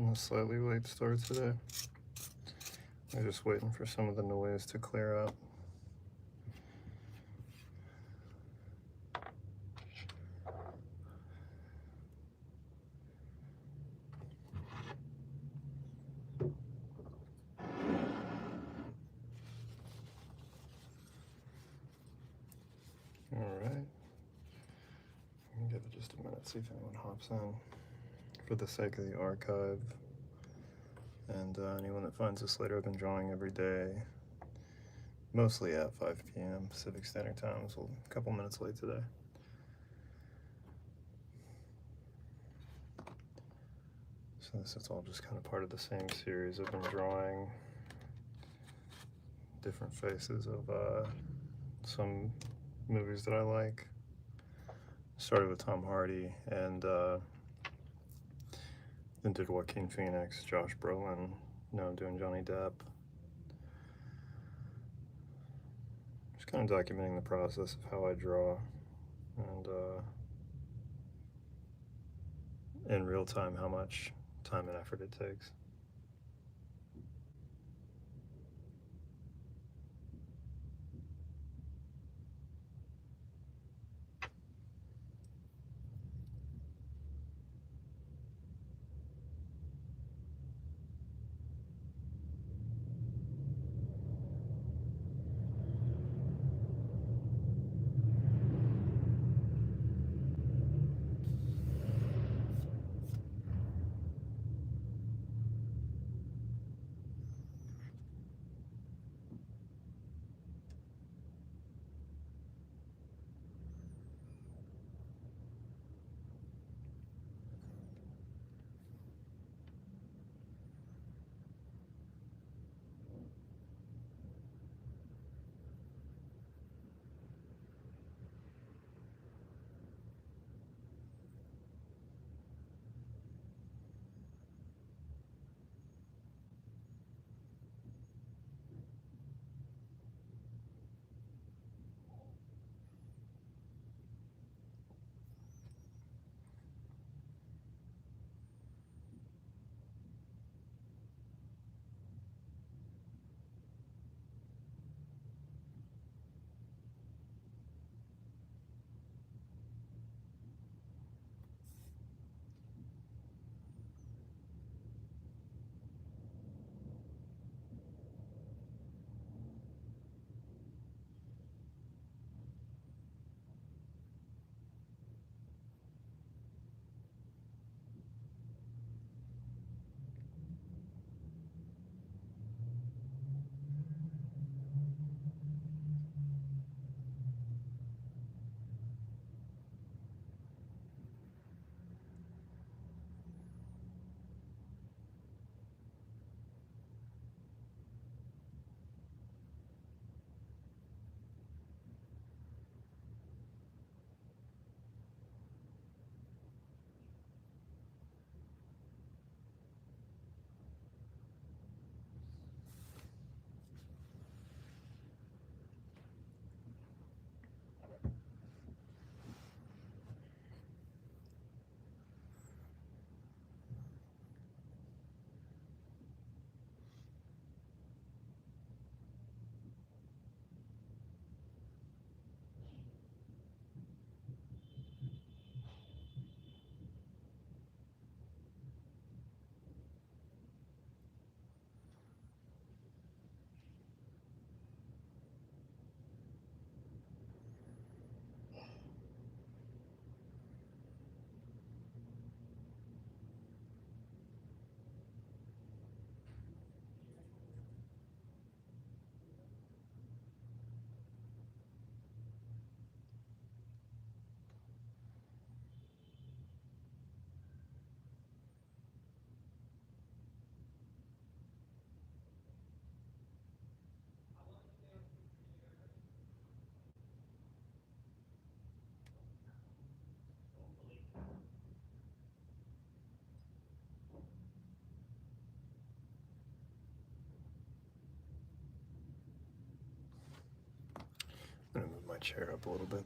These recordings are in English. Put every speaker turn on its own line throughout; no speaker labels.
Getting a slightly late start today. I'm just waiting for some of the noise to clear up. All right. Give it just a minute, see if anyone hops in for the sake of the archive. And anyone that finds this later, I've been drawing every day, mostly at 5 p.m. Pacific Standard Time, so a couple minutes late today. So this is all just kind of part of the same series. I've been drawing different faces of some movies that I like. Started with Tom Hardy, and then did Joaquin Phoenix, Josh Brolin. Now I'm doing Johnny Depp. Just kind of documenting the process of how I draw, and in real time how much time and effort it takes. I'm gonna move my chair up a little bit.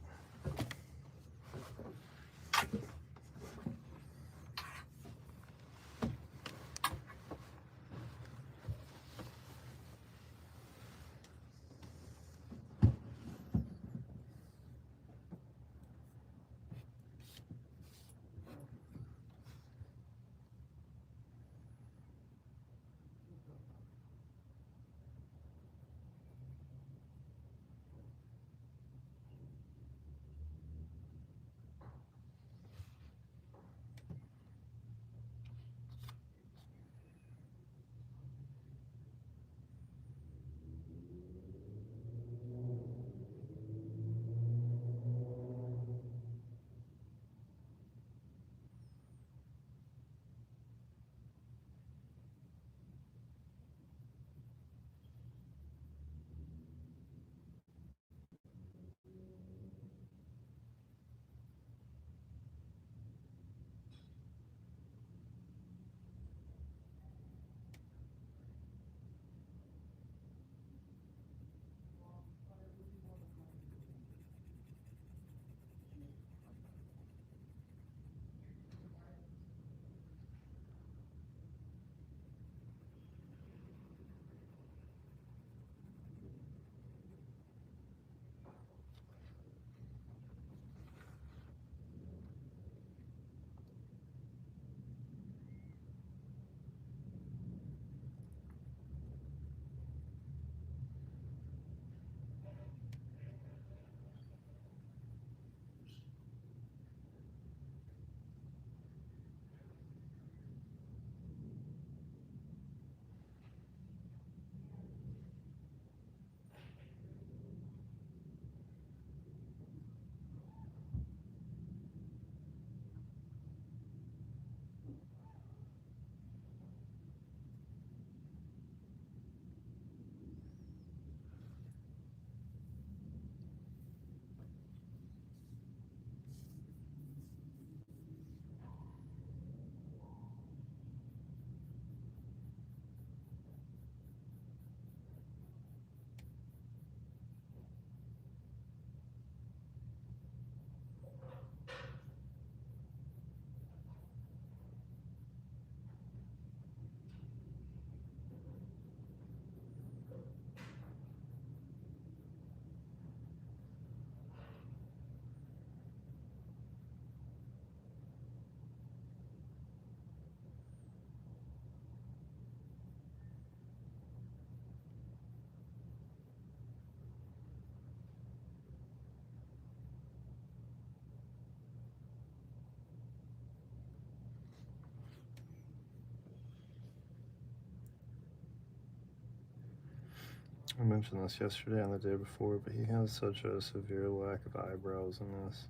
I mentioned this yesterday and the day before, but he has such a severe lack of eyebrows in this.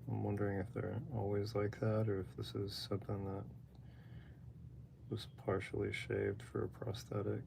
I'm wondering if they're always like that, or if this is something that was partially shaved for a prosthetic.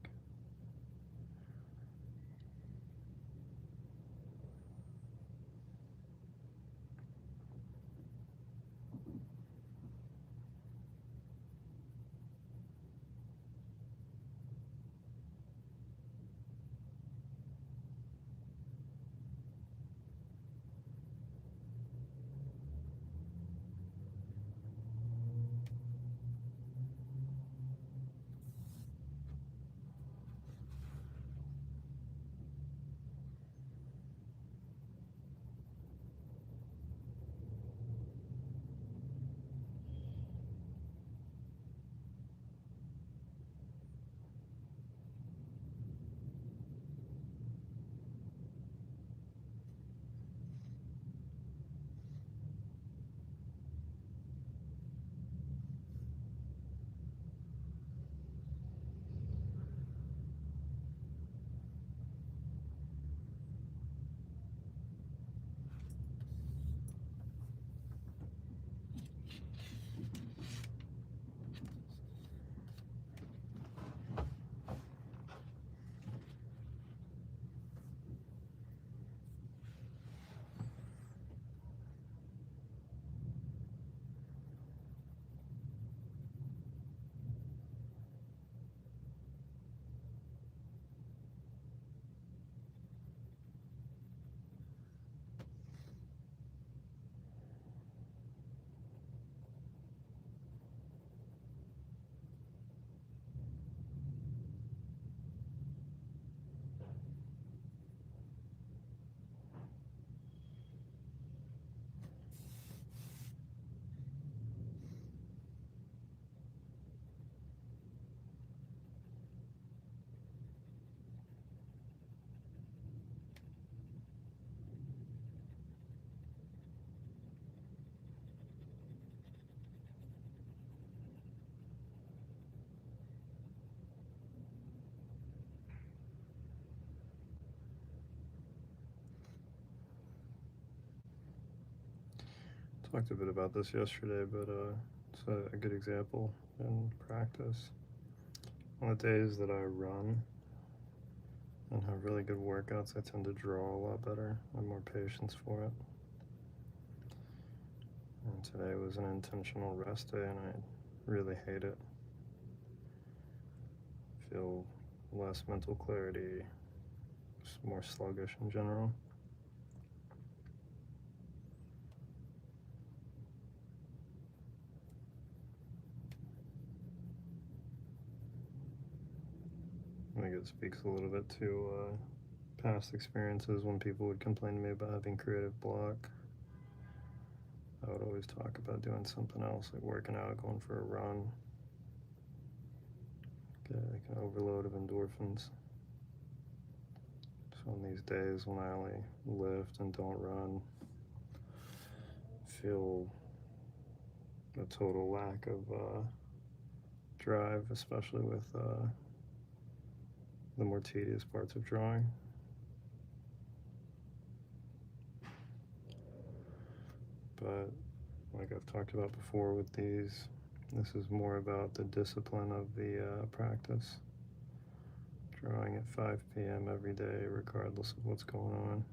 Talked a bit about this yesterday, but it's a good example in practice. On the days that I run and have really good workouts, I tend to draw a lot better. I have more patience for it. And today was an intentional rest day, and I really hate it. I feel less mental clarity, just more sluggish in general. I think it speaks a little bit to past experiences when people would complain to me about having creative block. I would always talk about doing something else, like working out, going for a run, get like an overload of endorphins. So on these days when I only lift and don't run, I feel a total lack of drive, especially with the more tedious parts of drawing. But like I've talked about before with these, this is more about the discipline of the practice. Drawing at 5 p.m. every day, regardless of what's going on.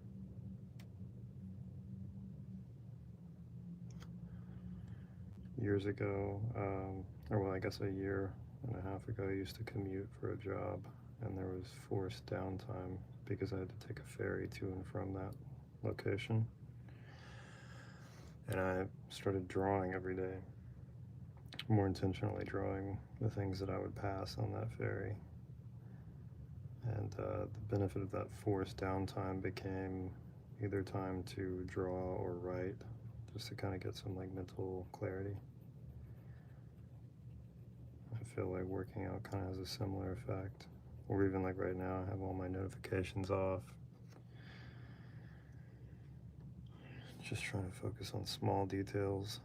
Years ago, or well, I guess a year and a half ago, I used to commute for a job, and there was forced downtime because I had to take a ferry to and from that location. And I started drawing every day, more intentionally drawing the things that I would pass on that ferry. And the benefit of that forced downtime became either time to draw or write, just to kind of get some like mental clarity. I feel like working out kind of has a similar effect. Or even like right now, I have all my notifications off. Just trying to focus on small details.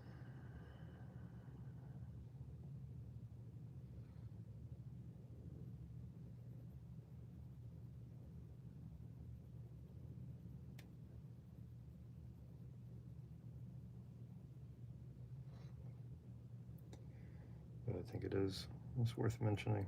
think it's worth mentioning.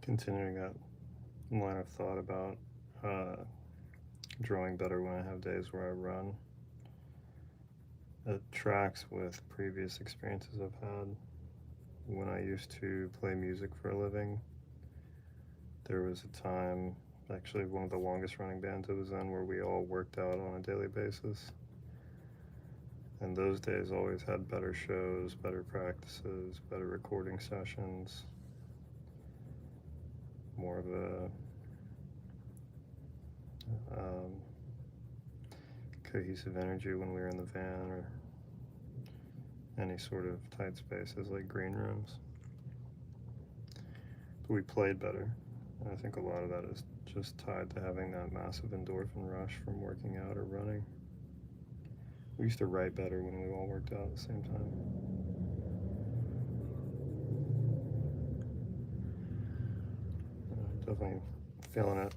Continuing that line of thought about drawing better when I have days where I run, it tracks with previous experiences I've had. When I used to play music for a living, there was a time, actually one of the longest running bands I was in, where we all worked out on a daily basis. And those days always had better shows, better practices, better recording sessions, more of a cohesive energy when we were in the van or any sort of tight spaces like green rooms. But we played better. And I think a lot of that is just tied to having that massive endorphin rush from working out or running. We used to write better when we all worked out at the same time. Definitely feeling it.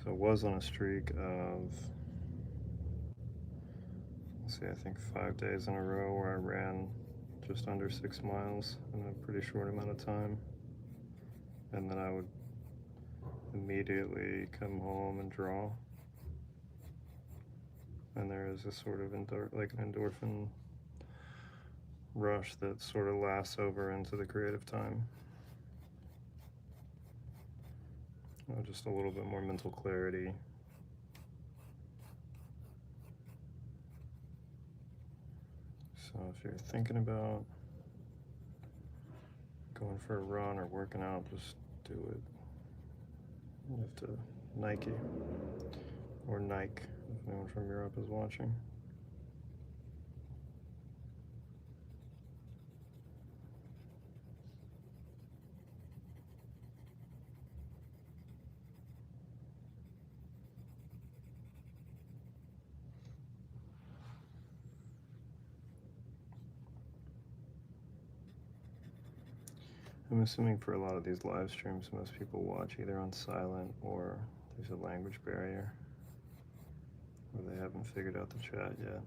So I was on a streak of, let's see, I think 5 days in a row where I ran just under 6 miles in a pretty short amount of time. And then I would immediately come home and draw. And there is a sort of like an endorphin rush that sort of lasts over into the creative time. Just a little bit more mental clarity. So if you're thinking about going for a run or working out, just do it. You have to Nike or Nike, if anyone from Europe is watching. I'm assuming for a lot of these live streams, most people watch either on silent or there's a language barrier, or they haven't figured out the chat yet.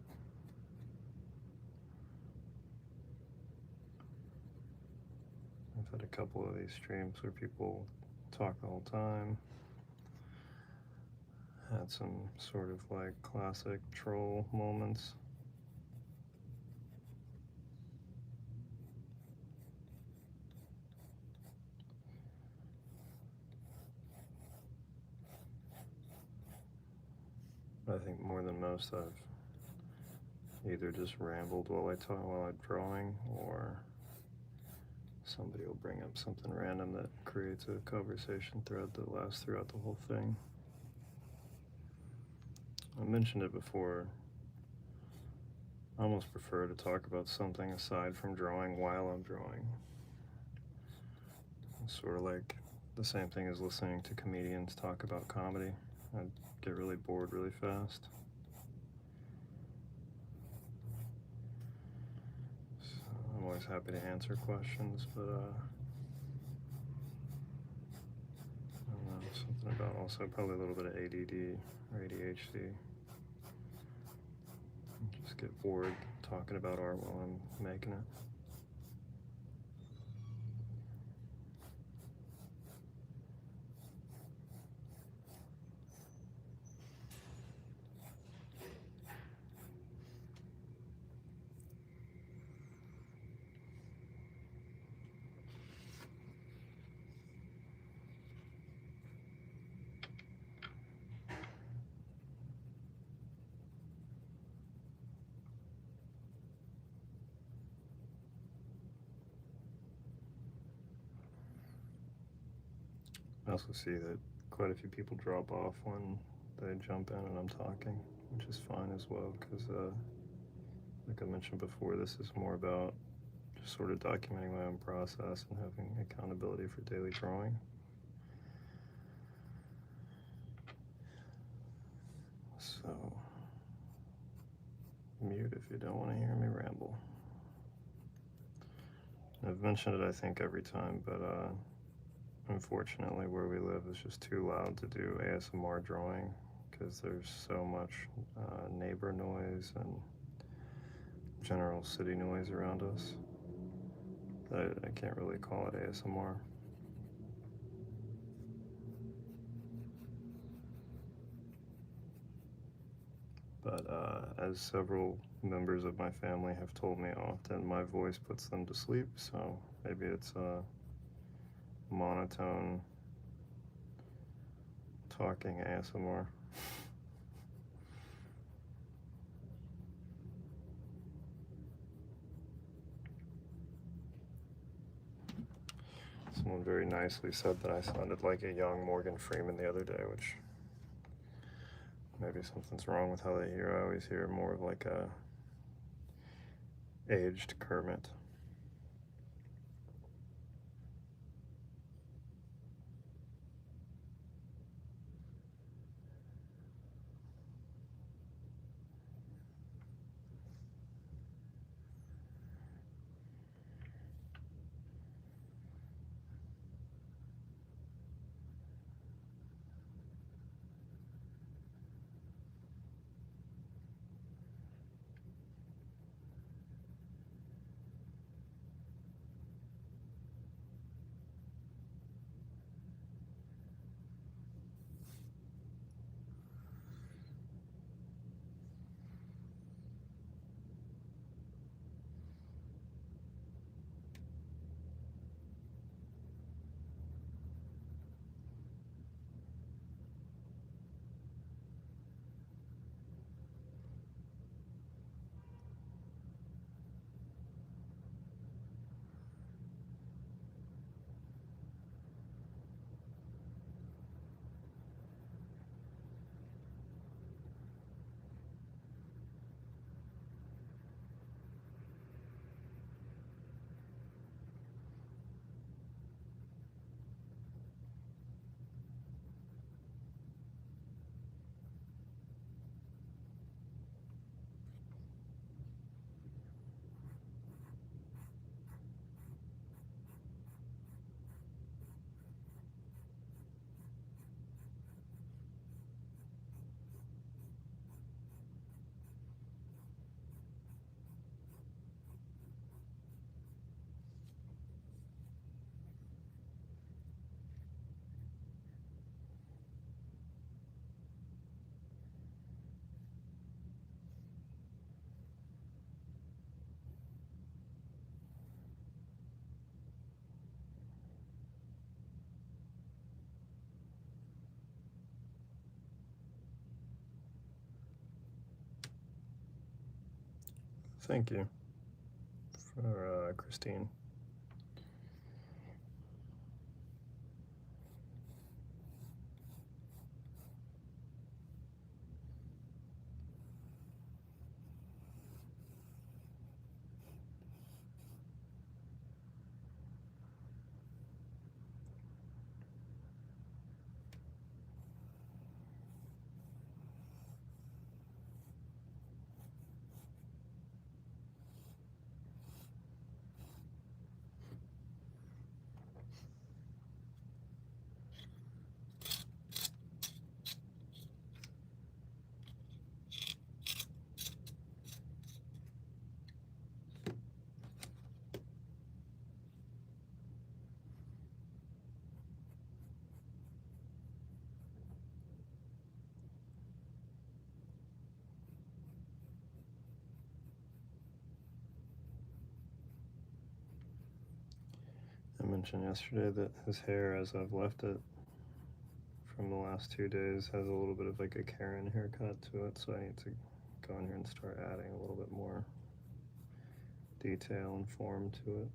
I've had a couple of these streams where people talk the whole time. Had some sort of like classic troll moments. I think more than most I've either just rambled while I'm drawing, or somebody will bring up something random that creates a conversation thread that lasts throughout the whole thing. I mentioned it before. I almost prefer to talk about something aside from drawing while I'm drawing. It's sort of like the same thing as listening to comedians talk about comedy. I get really bored really fast. So I'm always happy to answer questions, but I don't know, something about also probably a little bit of ADD or ADHD. I just get bored talking about art while I'm making it. I also see that quite a few people drop off when they jump in and I'm talking, which is fine as well, because like I mentioned before, this is more about just sort of documenting my own process and having accountability for daily drawing. So, mute if you don't want to hear me ramble. I've mentioned it, I think, every time, but unfortunately, where we live is just too loud to do ASMR drawing because there's so much neighbor noise and general city noise around us that I can't really call it ASMR. But as several members of my family have told me often, my voice puts them to sleep, so maybe it's a monotone talking ASMR. Someone very nicely said that I sounded like a young Morgan Freeman the other day, which maybe something's wrong with how they hear. I always hear more of like a aged Kermit. Thank you for Christine. I mentioned yesterday that his hair, as I've left it from the last 2 days, has a little bit of like a Karen haircut to it, so I need to go in here and start adding a little bit more detail and form to it.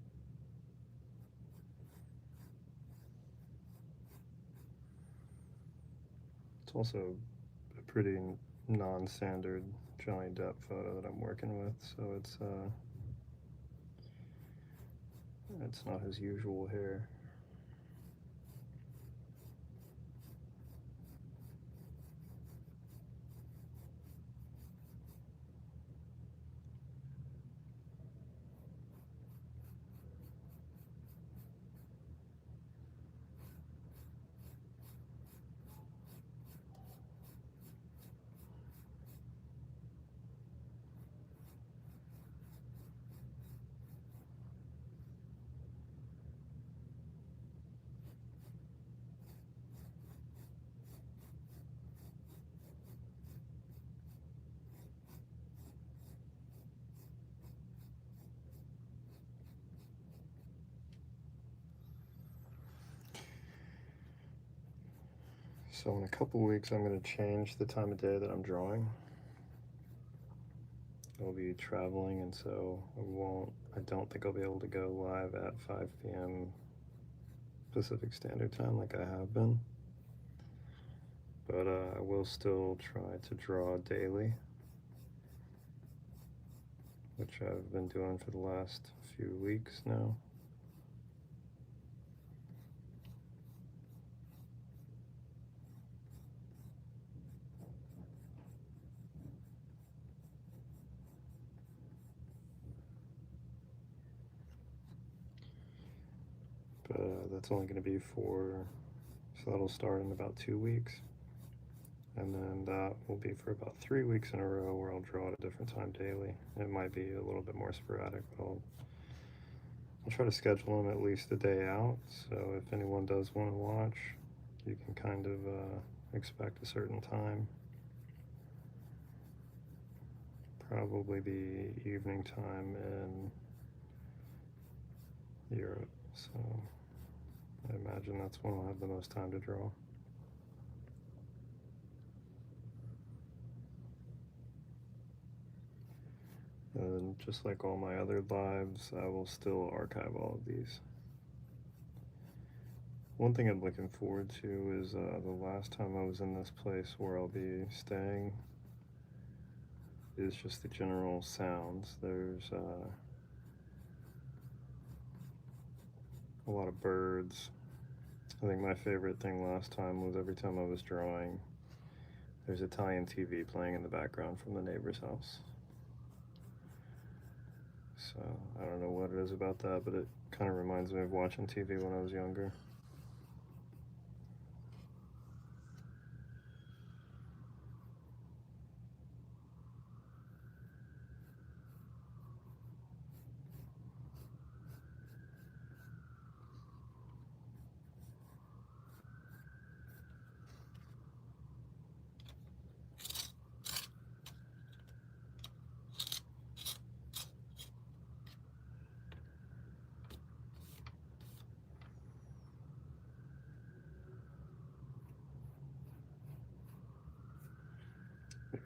It's also a pretty non-standard Johnny Depp photo that I'm working with, so it's not his usual hair. So in a couple weeks, I'm going to change the time of day that I'm drawing. I'll be traveling, and so I don't think I'll be able to go live at 5 p.m. Pacific Standard Time like I have been. But I will still try to draw daily, which I've been doing for the last few weeks now. But that's only going to be so that'll start in about 2 weeks. And then that will be for about 3 weeks in a row where I'll draw at a different time daily. It might be a little bit more sporadic, but I'll try to schedule them at least a day out. So if anyone does want to watch, you can kind of expect a certain time. Probably be evening time in Europe. So I imagine that's when I'll have the most time to draw. And just like all my other lives, I will still archive all of these. One thing I'm looking forward to is the last time I was in this place where I'll be staying is just the general sounds. There's a lot of birds. I think my favorite thing last time was every time I was drawing, there's Italian TV playing in the background from the neighbor's house. So I don't know what it is about that, but it kind of reminds me of watching TV when I was younger.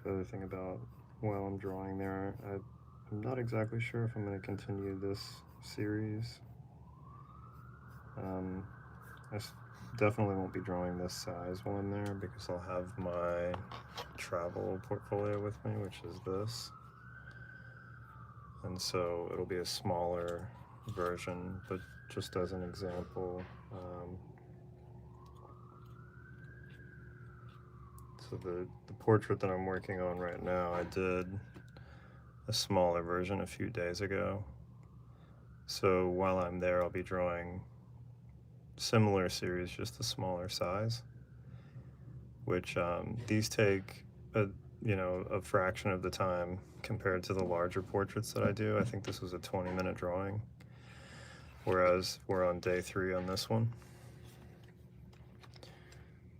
The other thing about while I'm drawing there, I I'm not exactly sure if I'm going to continue this series. I definitely won't be drawing this size while I'm there because I'll have my travel portfolio with me, which is this. And so it'll be a smaller version, but just as an example, so the portrait that I'm working on right now, I did a smaller version a few days ago. So while I'm there, I'll be drawing similar series, just a smaller size, which these take a fraction of the time compared to the larger portraits that I do. I think this was a 20-minute drawing, whereas we're on day 3 on this one.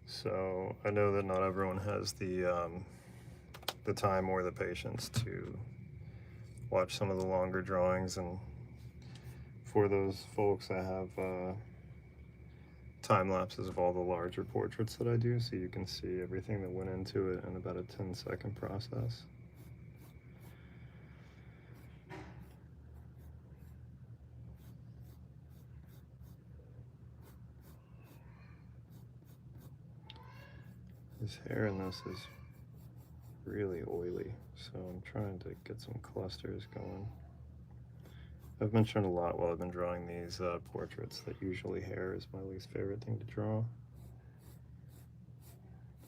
So I know that not everyone has the time or the patience to watch some of the longer drawings, and for those folks, I have time lapses of all the larger portraits that I do, so you can see everything that went into it in about a 10-second process. His hair in this is really oily, so I'm trying to get some clusters going. I've mentioned a lot while I've been drawing these portraits that usually hair is my least favorite thing to draw.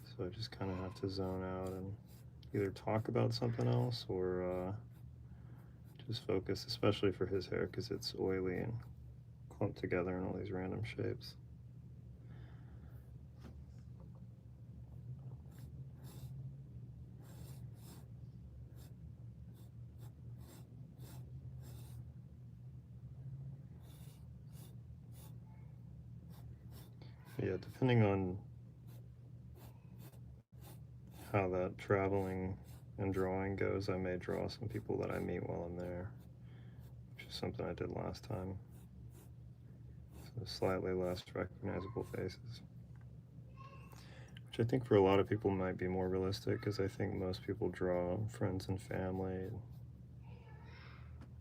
So I just kind of have to zone out and either talk about something else or just focus, especially for his hair because it's oily and clumped together in all these random shapes. Yeah, depending on how that traveling and drawing goes, I may draw some people that I meet while I'm there, which is something I did last time. So slightly less recognizable faces, which I think for a lot of people might be more realistic, because I think most people draw friends and family.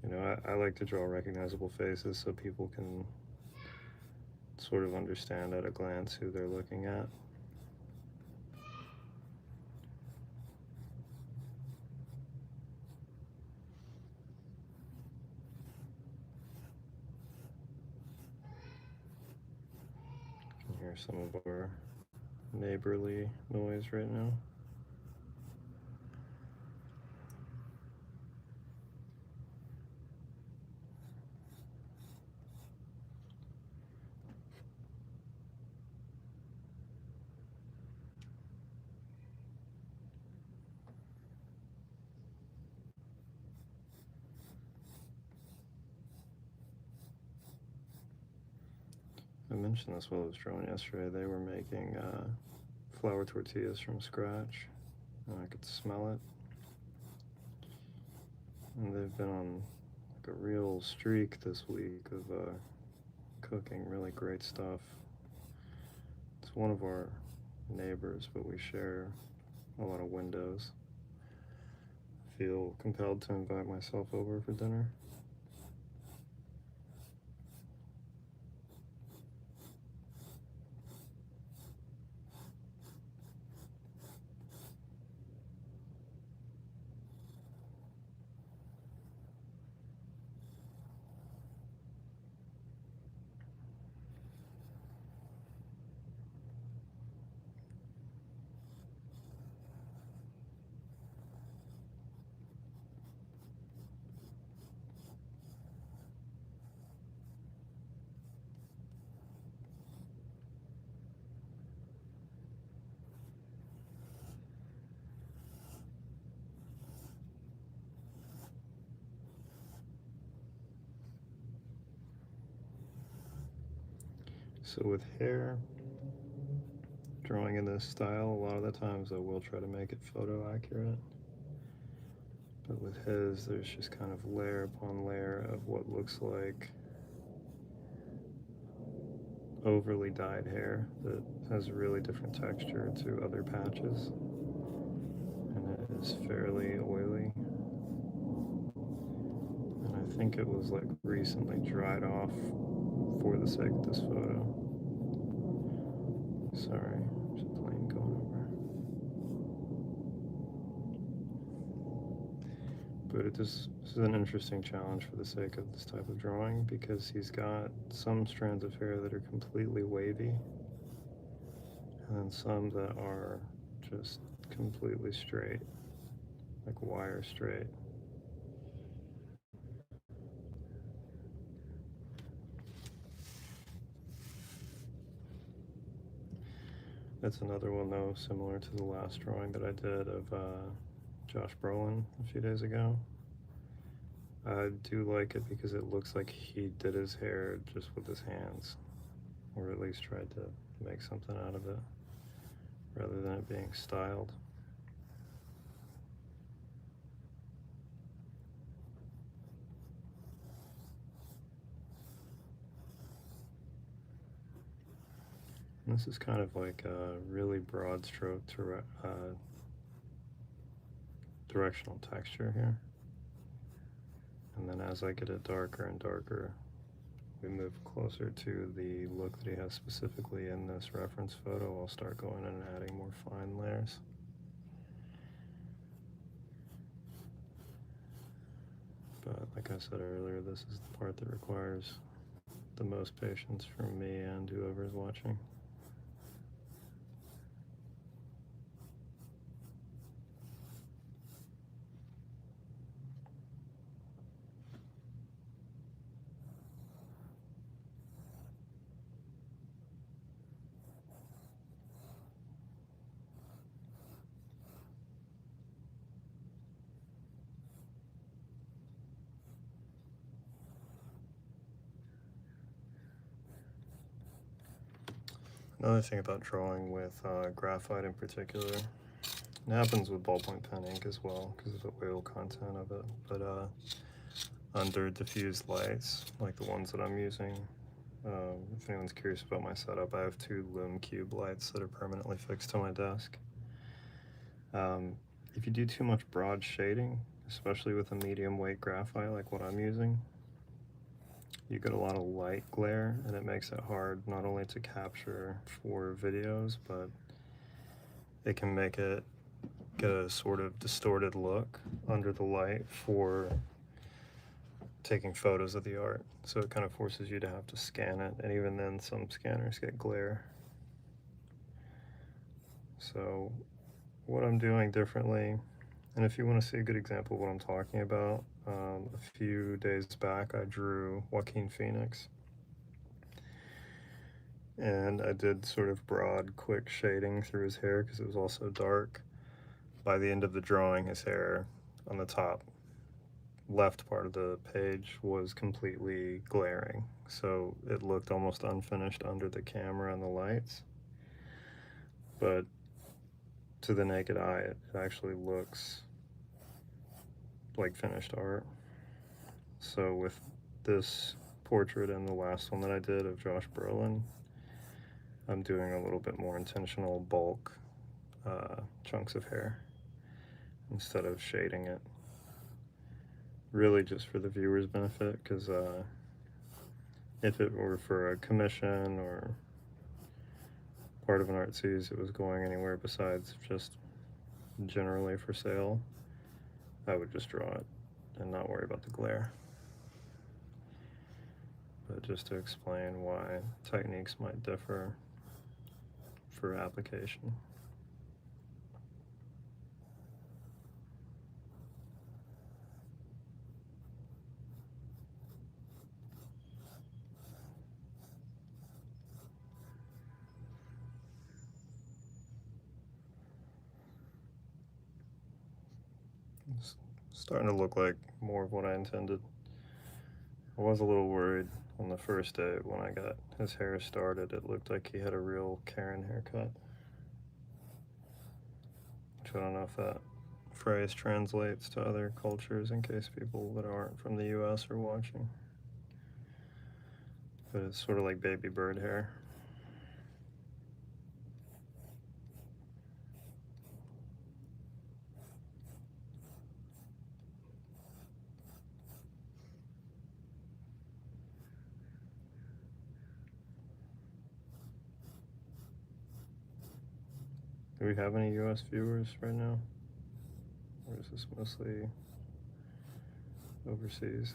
You know, I like to draw recognizable faces so people can sort of understand at a glance who they're looking at. You can hear some of our neighborly noise right now. I mentioned this while I was drawing yesterday. They were making flour tortillas from scratch, and I could smell it. And they've been on like a real streak this week of cooking really great stuff. It's one of our neighbors, but we share a lot of windows. I feel compelled to invite myself over for dinner. So with hair, drawing in this style, a lot of the times I will try to make it photo accurate. But with his, there's just kind of layer upon layer of what looks like overly dyed hair that has a really different texture to other patches, and it is fairly oily. think it was like recently dried off for the sake of this photo. Sorry, there's a plane going over. But this is an interesting challenge for the sake of this type of drawing, because he's got some strands of hair that are completely wavy, and then some that are just completely straight, like wire straight. That's another one, though, similar to the last drawing that I did of Josh Brolin a few days ago. I do like it because it looks like he did his hair just with his hands, or at least tried to make something out of it, rather than it being styled. And this is kind of like a really broad stroke directional texture here. And then as I get it darker and darker, we move closer to the look that he has specifically in this reference photo. I'll start going in and adding more fine layers. But like I said earlier, this is the part that requires the most patience from me and whoever's watching. Another thing about drawing with graphite in particular, it happens with ballpoint pen ink as well because of the oil content of it, but under diffused lights, like the ones that I'm using, if anyone's curious about my setup, I have 2 Lume Cube lights that are permanently fixed to my desk. If you do too much broad shading, especially with a medium weight graphite like what I'm using, you get a lot of light glare, and it makes it hard not only to capture for videos, but it can make it get a sort of distorted look under the light for taking photos of the art. So it kind of forces you to have to scan it, and even then some scanners get glare. So what I'm doing differently, and if you want to see a good example of what I'm talking about, a few days back I drew Joaquin Phoenix, and I did sort of broad, quick shading through his hair because it was also dark. By the end of the drawing, his hair on the top left part of the page was completely glaring, so it looked almost unfinished under the camera and the lights, but to the naked eye it actually looks like finished art. So with this portrait and the last one that I did of Josh Brolin, I'm doing a little bit more intentional bulk chunks of hair instead of shading it, really just for the viewer's benefit, because if it were for a commission or part of an art series that was going anywhere besides just generally for sale, I would just draw it and not worry about the glare. But just to explain why techniques might differ for application. It's starting to look like more of what I intended. I was a little worried on the first day when I got his hair started. It looked like he had a real Karen haircut, which I don't know if that phrase translates to other cultures in case people that aren't from the US are watching. But it's sort of like baby bird hair. Do we have any US viewers right now? Or is this mostly overseas?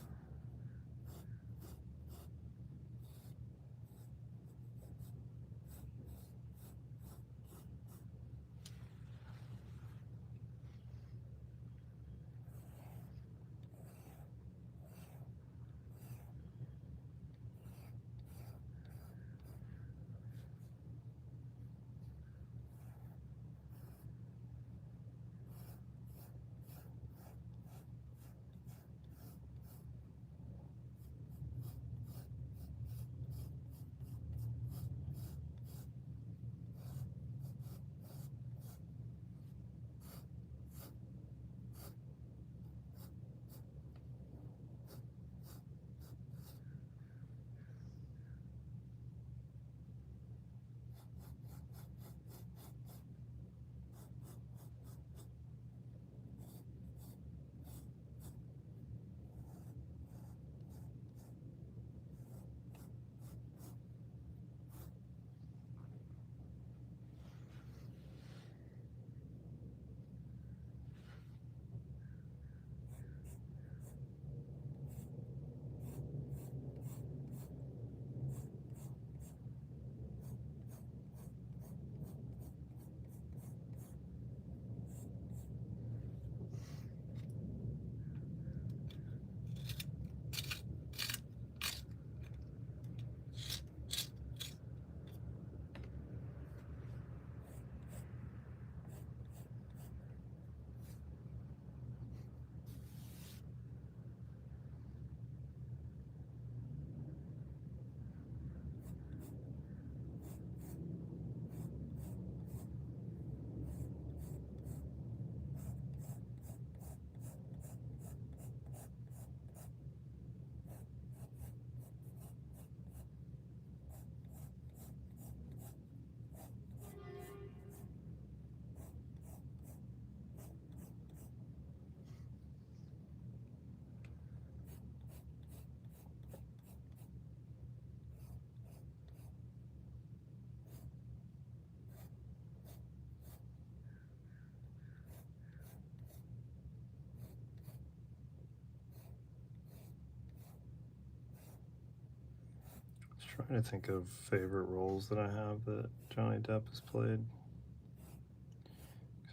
Trying to think of favorite roles that I have that Johnny Depp has played.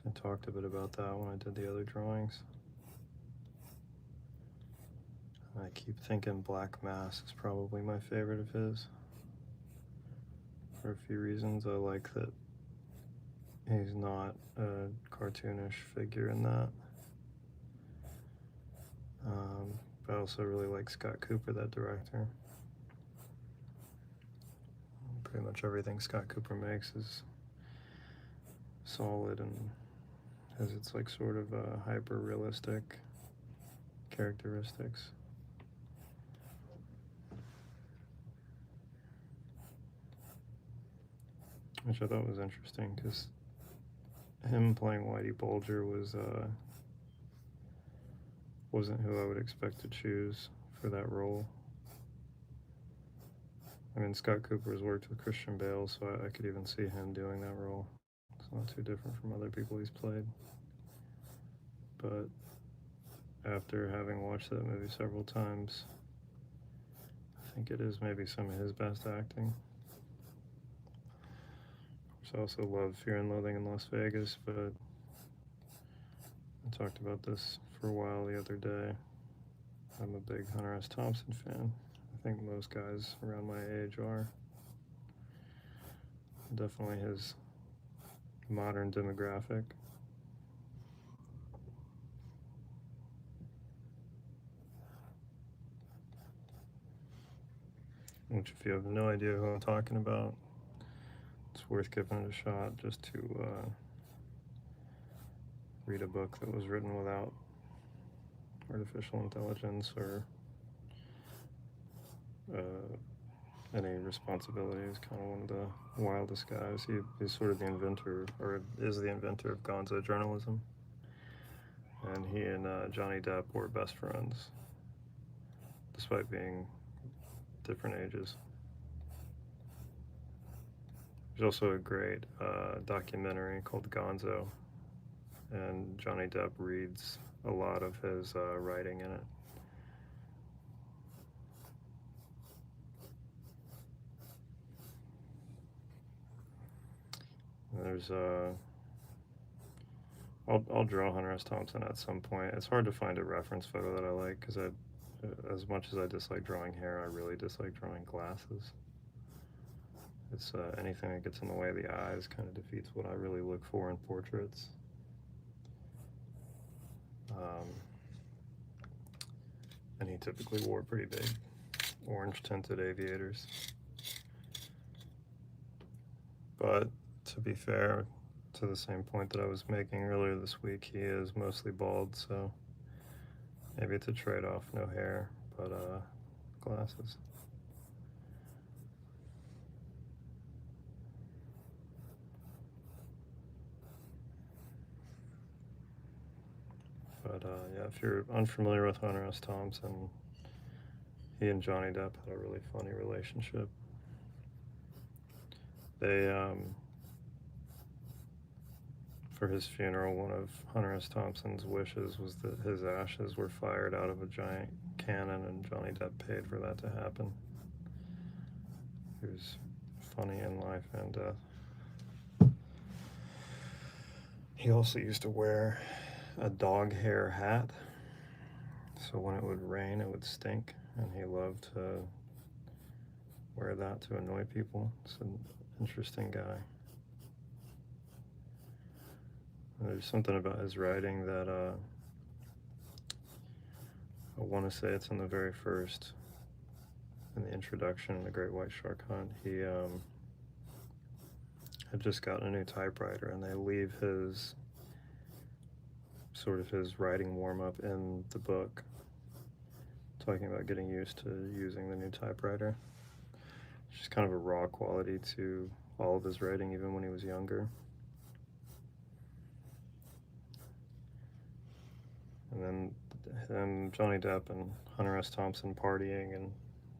I talked a bit about that when I did the other drawings. I keep thinking Black Mass is probably my favorite of his. For a few reasons. I like that he's not a cartoonish figure in that. But I also really like Scott Cooper, that director. Pretty much everything Scott Cooper makes is solid and has its like sort of hyper realistic characteristics. Which I thought was interesting because him playing Whitey Bulger wasn't who I would expect to choose for that role. I mean, Scott Cooper has worked with Christian Bale, so I could even see him doing that role. It's not too different from other people he's played. But after having watched that movie several times, I think it is maybe some of his best acting. I also love Fear and Loathing in Las Vegas, but I talked about this for a while the other day. I'm a big Hunter S. Thompson fan. I think most guys around my age are. Definitely his modern demographic. Which, if you have no idea who I'm talking about, it's worth giving it a shot just to read a book that was written without artificial intelligence or any responsibility. He's kind of one of the wildest guys. He's sort of the inventor, or is the inventor of Gonzo journalism. And he and Johnny Depp were best friends, despite being different ages. There's also a great documentary called Gonzo, and Johnny Depp reads a lot of his writing in it. There's I'll draw Hunter S. Thompson at some point. It's hard to find a reference photo that I like because as much as I dislike drawing hair, I really dislike drawing glasses. It's anything that gets in the way of the eyes kind of defeats what I really look for in portraits. And he typically wore pretty big orange tinted aviators. But to be fair, to the same point that I was making earlier this week, he is mostly bald, so maybe it's a trade-off, no hair, but glasses. But yeah, if you're unfamiliar with Hunter S. Thompson, he and Johnny Depp had a really funny relationship. They, for his funeral, one of Hunter S. Thompson's wishes was that his ashes were fired out of a giant cannon, and Johnny Depp paid for that to happen. He was funny in life and death. He also used to wear a dog hair hat, so when it would rain, it would stink, and he loved to wear that to annoy people. It's an interesting guy. There's something about his writing that I want to say it's in the very first, in the introduction in The Great White Shark Hunt. He had just gotten a new typewriter, and they leave his sort of his writing warm-up in the book, talking about getting used to using the new typewriter. It's just kind of a raw quality to all of his writing, even when he was younger. And then Johnny Depp and Hunter S. Thompson partying and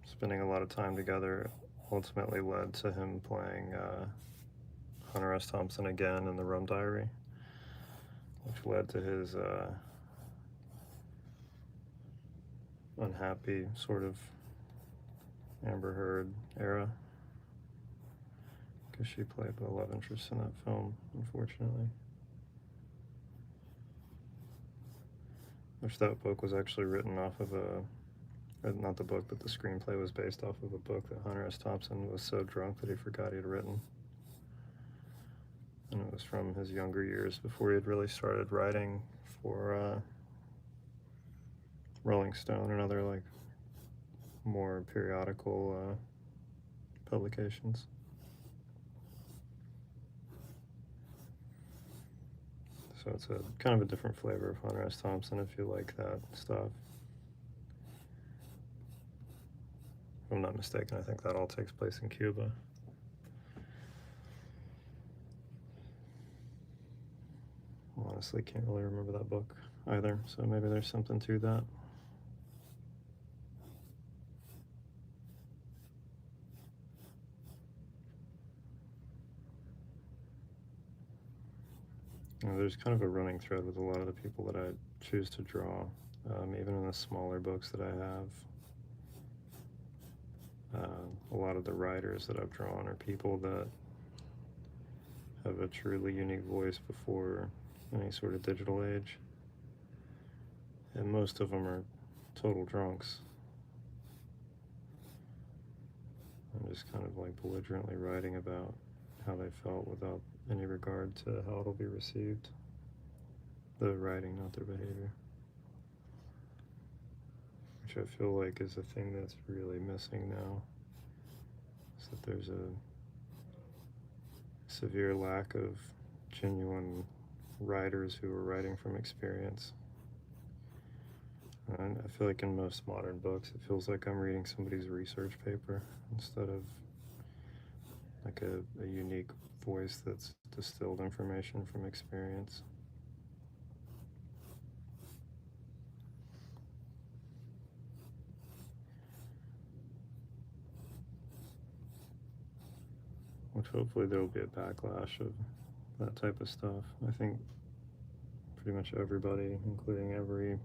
spending a lot of time together ultimately led to him playing Hunter S. Thompson again in The Rum Diary, which led to his unhappy sort of Amber Heard era, because she played the love interest in that film, unfortunately. Which that book was actually written off of not the book, but the screenplay was based off of a book that Hunter S. Thompson was so drunk that he forgot he had written. And it was from his younger years before he had really started writing for Rolling Stone and other like more periodical publications. So it's a kind of a different flavor of Hunter S. Thompson if you like that stuff. If I'm not mistaken, I think that all takes place in Cuba. Honestly, can't really remember that book either, so maybe there's something to that. There's kind of a running thread with a lot of the people that I choose to draw, even in the smaller books that I have. A lot of the writers that I've drawn are people that have a truly unique voice before any sort of digital age. And most of them are total drunks. I'm just kind of like belligerently writing about how they felt without any regard to how it'll be received. The writing, not their behavior. Which I feel like is a thing that's really missing now. Is that there's a severe lack of genuine writers who are writing from experience. And I feel like in most modern books, it feels like I'm reading somebody's research paper instead of like a unique voice that's distilled information from experience. which hopefully there will be a backlash of that type of stuff. I think pretty much everybody, including every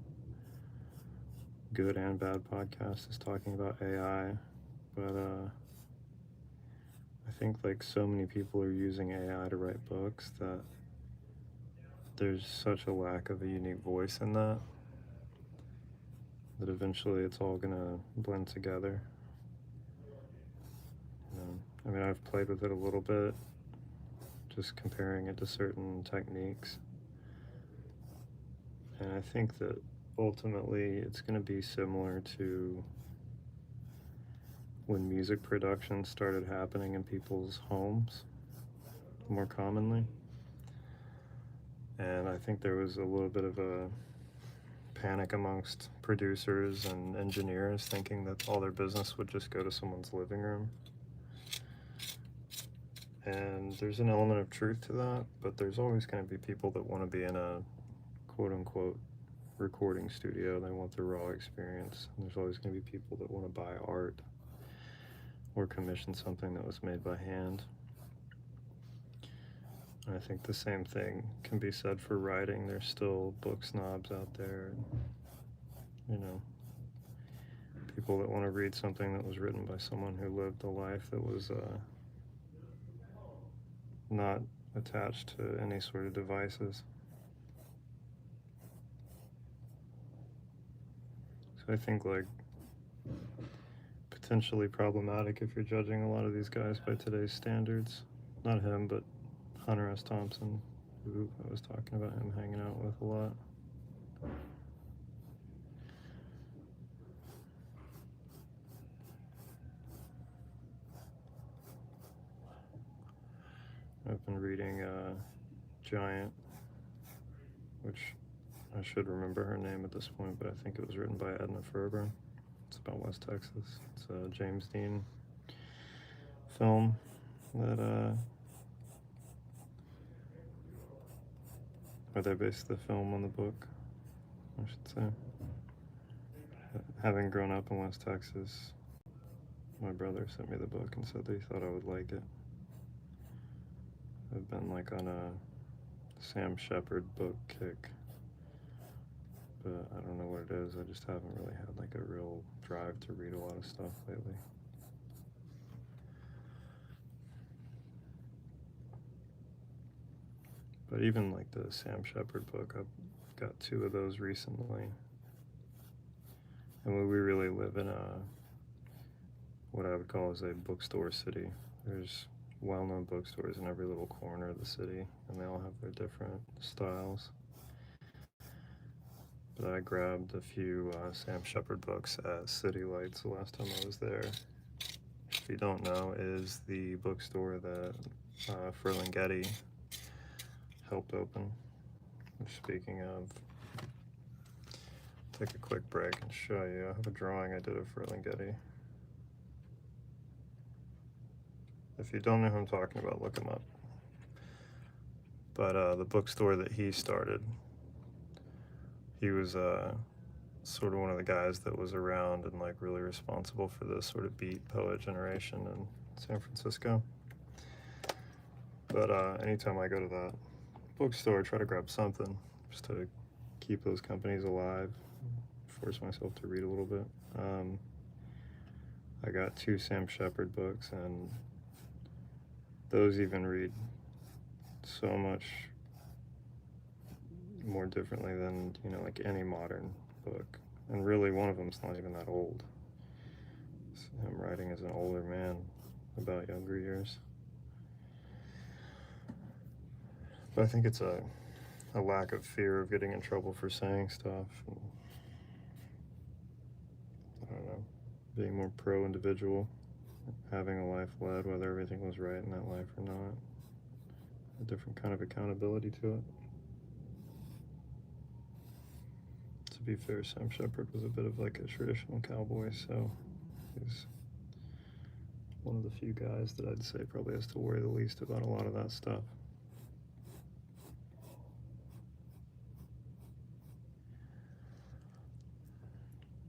good and bad podcast, is talking about AI, but I think like so many people are using AI to write books that there's such a lack of a unique voice in that eventually it's all gonna blend together. I mean, I've played with it a little bit, just comparing it to certain techniques, and I think that ultimately it's going to be similar to when music production started happening in people's homes more commonly. And I think there was a little bit of a panic amongst producers and engineers thinking that all their business would just go to someone's living room. And there's an element of truth to that, but there's always going to be people that want to be in a quote-unquote recording studio. They want the raw experience. And there's always going to be people that want to buy art or commission something that was made by hand. And I think the same thing can be said for writing. There's still book snobs out there, you know, people that want to read something that was written by someone who lived a life that was not attached to any sort of devices. So I think like potentially problematic if you're judging a lot of these guys by today's standards. Not him, but Hunter S. Thompson, who I was talking about him hanging out with a lot. I've been reading Giant, which I should remember her name at this point, but I think it was written by Edna Ferber. It's about West Texas. It's a James Dean film that or they based the film on the book, I should say. Having grown up in West Texas, my brother sent me the book and said that he thought I would like it. I've been like on a Sam Shepard book kick, but I don't know what it is. I just haven't really had like a real drive to read a lot of stuff lately. But even like the Sam Shepard book, I've got 2 of those recently. And we really live in what I would call is a bookstore city. There's well-known bookstores in every little corner of the city, and they all have their different styles. But I grabbed a few Sam Shepard books at City Lights the last time I was there. If you don't know, is the bookstore that Ferlinghetti helped open. Speaking of, take a quick break and show you. I have a drawing I did of Ferlinghetti. If you don't know who I'm talking about, look him up. But the bookstore that he started, he was sort of one of the guys that was around and like really responsible for this sort of beat poet generation in San Francisco. But anytime I go to that bookstore, I try to grab something just to keep those companies alive, force myself to read a little bit. I got 2 Sam Shepard books, and those even read so much more differently than, you know, like any modern book. And really, one of them's not even that old. It's him writing as an older man about younger years. But I think it's a lack of fear of getting in trouble for saying stuff. And, I don't know, being more pro-individual, having a life led, whether everything was right in that life or not. A different kind of accountability to it. To be fair, Sam Shepard was a bit of like a traditional cowboy, so he's one of the few guys that I'd say probably has to worry the least about a lot of that stuff.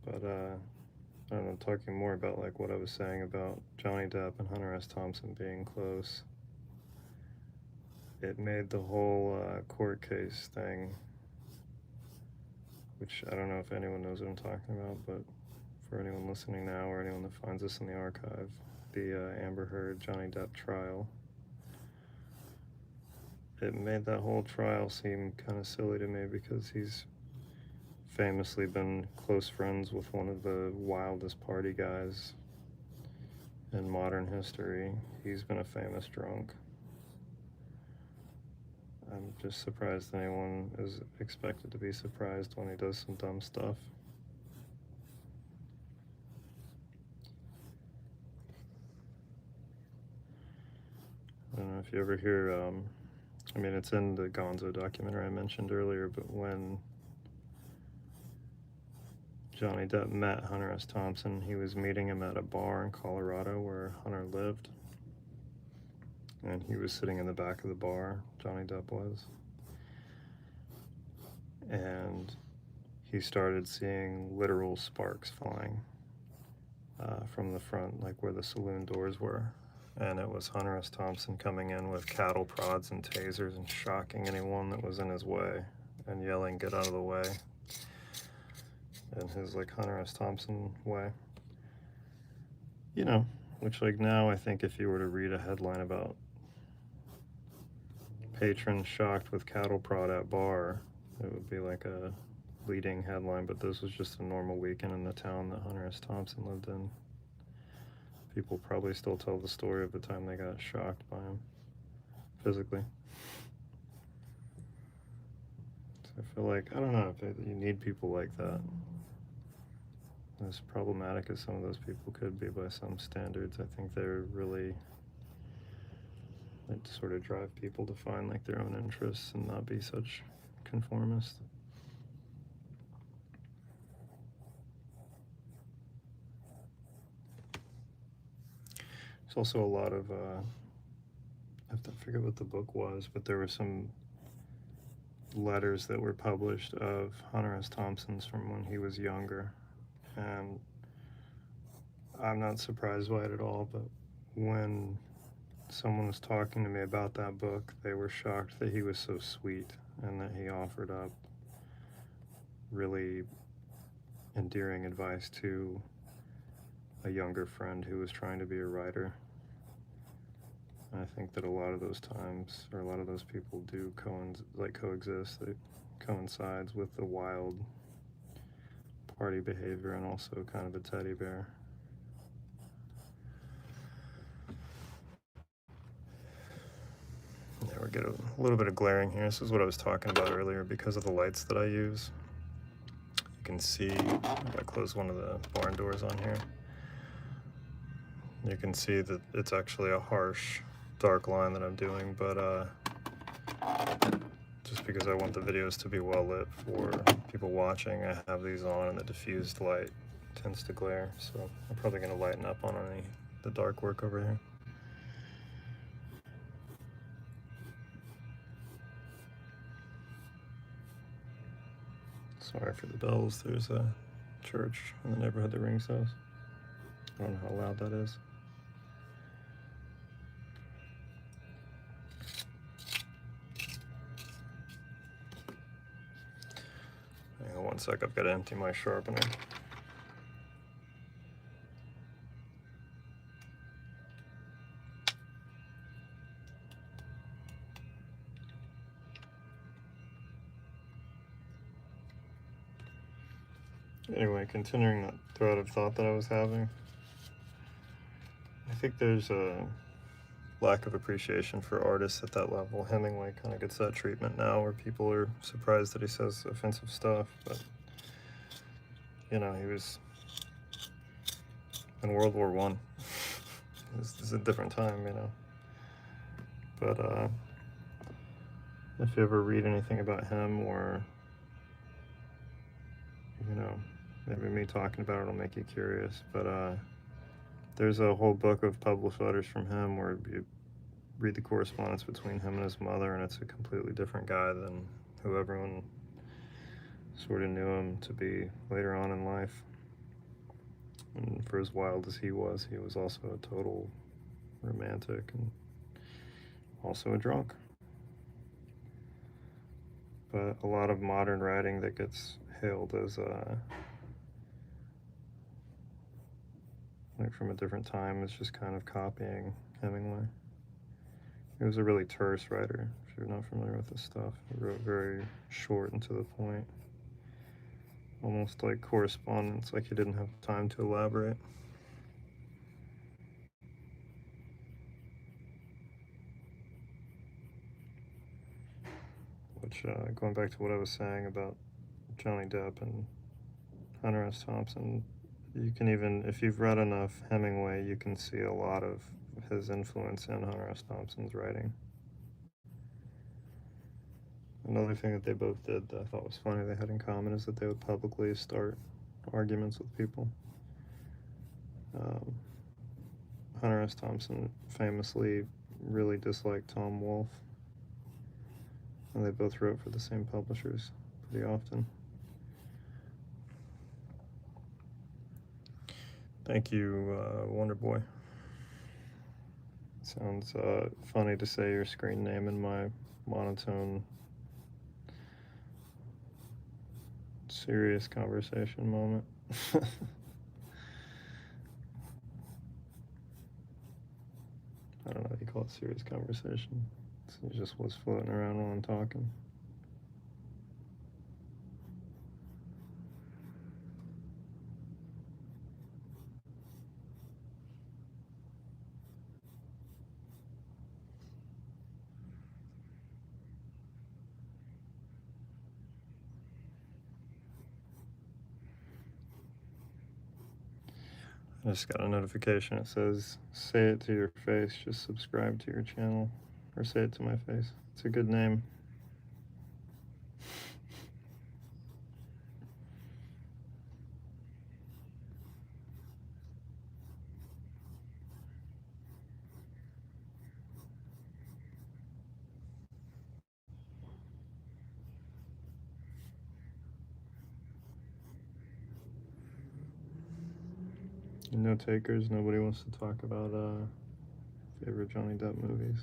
But I don't know, talking more about like what I was saying about Johnny Depp and Hunter S. Thompson being close. it made the whole court case thing, which I don't know if anyone knows what I'm talking about, but for anyone listening now or anyone that finds this in the archive, the Amber Heard Johnny Depp trial, it made that whole trial seem kind of silly to me because he's famously been close friends with one of the wildest party guys in modern history. He's been a famous drunk. I'm just surprised anyone is expected to be surprised when he does some dumb stuff. I don't know if you ever hear, I mean, it's in the Gonzo documentary I mentioned earlier, but when Johnny Depp met Hunter S. Thompson, he was meeting him at a bar in Colorado where Hunter lived. And he was sitting in the back of the bar, Johnny Depp was. And he started seeing literal sparks flying from the front, like where the saloon doors were. And it was Hunter S. Thompson coming in with cattle prods and tasers and shocking anyone that was in his way and yelling, "Get out of the way," in his like Hunter S. Thompson way. You know, which like now I think if you were to read a headline about patron shocked with cattle prod at bar, it would be like a leading headline, but this was just a normal weekend in the town that Hunter S. Thompson lived in. People probably still tell the story of the time they got shocked by him physically. So I feel like, I don't know, if you need people like that. As problematic as some of those people could be by some standards, I think they're really, like, to sort of drive people to find like their own interests and not be such conformists. There's also a lot of, I forget what the book was, but there were some letters that were published of Hunter S. Thompson's from when he was younger. And I'm not surprised by it at all, but when someone was talking to me about that book, they were shocked that he was so sweet and that he offered up really endearing advice to a younger friend who was trying to be a writer. And I think that a lot of those times, or a lot of those people do coexist. It coincides with the wild party behavior and also kind of a teddy bear. Yeah, we're getting a little bit of glaring here. This is what I was talking about earlier because of the lights that I use. You can see, if I close one of the barn doors on here, you can see that it's actually a harsh, dark line that I'm doing, but just because I want the videos to be well lit for people watching, I have these on and the diffused light tends to glare, so I'm probably going to lighten up on the dark work over here. Sorry for the bells. There's a church in the neighborhood that rings those. I don't know how loud that is. Hang on one sec, I've got to empty my sharpener. Anyway, continuing that thread of thought that I was having, I think there's a lack of appreciation for artists at that level. Hemingway kind of gets that treatment now where people are surprised that he says offensive stuff, but you know, he was in World War I. This is a different time, you know. But if you ever read anything about him, or you know, maybe me talking about it will make you curious, but there's a whole book of published letters from him where you read the correspondence between him and his mother, and it's a completely different guy than who everyone sort of knew him to be later on in life. And for as wild as he was also a total romantic and also a drunk. but a lot of modern writing that gets hailed as like from a different time is just kind of copying Hemingway. He was a really terse writer, if you're not familiar with his stuff. He wrote very short and to the point, almost like correspondence, like he didn't have time to elaborate. Which, going back to what I was saying about Johnny Depp and Hunter S. Thompson, you can even, if you've read enough Hemingway, you can see a lot of his influence in Hunter S. Thompson's writing. Another thing that they both did that I thought was funny they had in common is that they would publicly start arguments with people. Hunter S. Thompson famously really disliked Tom Wolfe, and they both wrote for the same publishers pretty often. Thank you, Wonder Boy. Sounds funny to say your screen name in my monotone serious conversation moment. I don't know if you call it serious conversation. It just was floating around while I'm talking. I just got a notification. It says, say it to your face, just subscribe to your channel. Or say it to my face. It's a good name. No takers, nobody wants to talk about favorite Johnny Depp movies.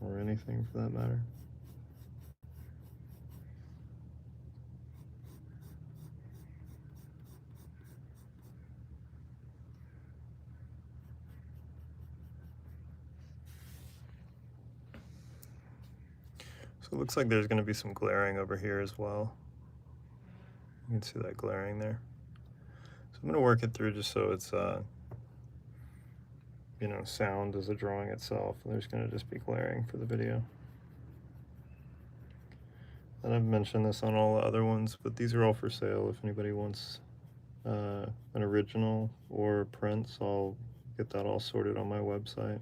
Or anything for that matter. So it looks like there's going to be some glaring over here as well. You can see that glaring there. So I'm going to work it through just so it's, you know, sound as a drawing itself. There's going to just be glaring for the video. And I've mentioned this on all the other ones, but these are all for sale. If anybody wants an original or prints, I'll get that all sorted on my website.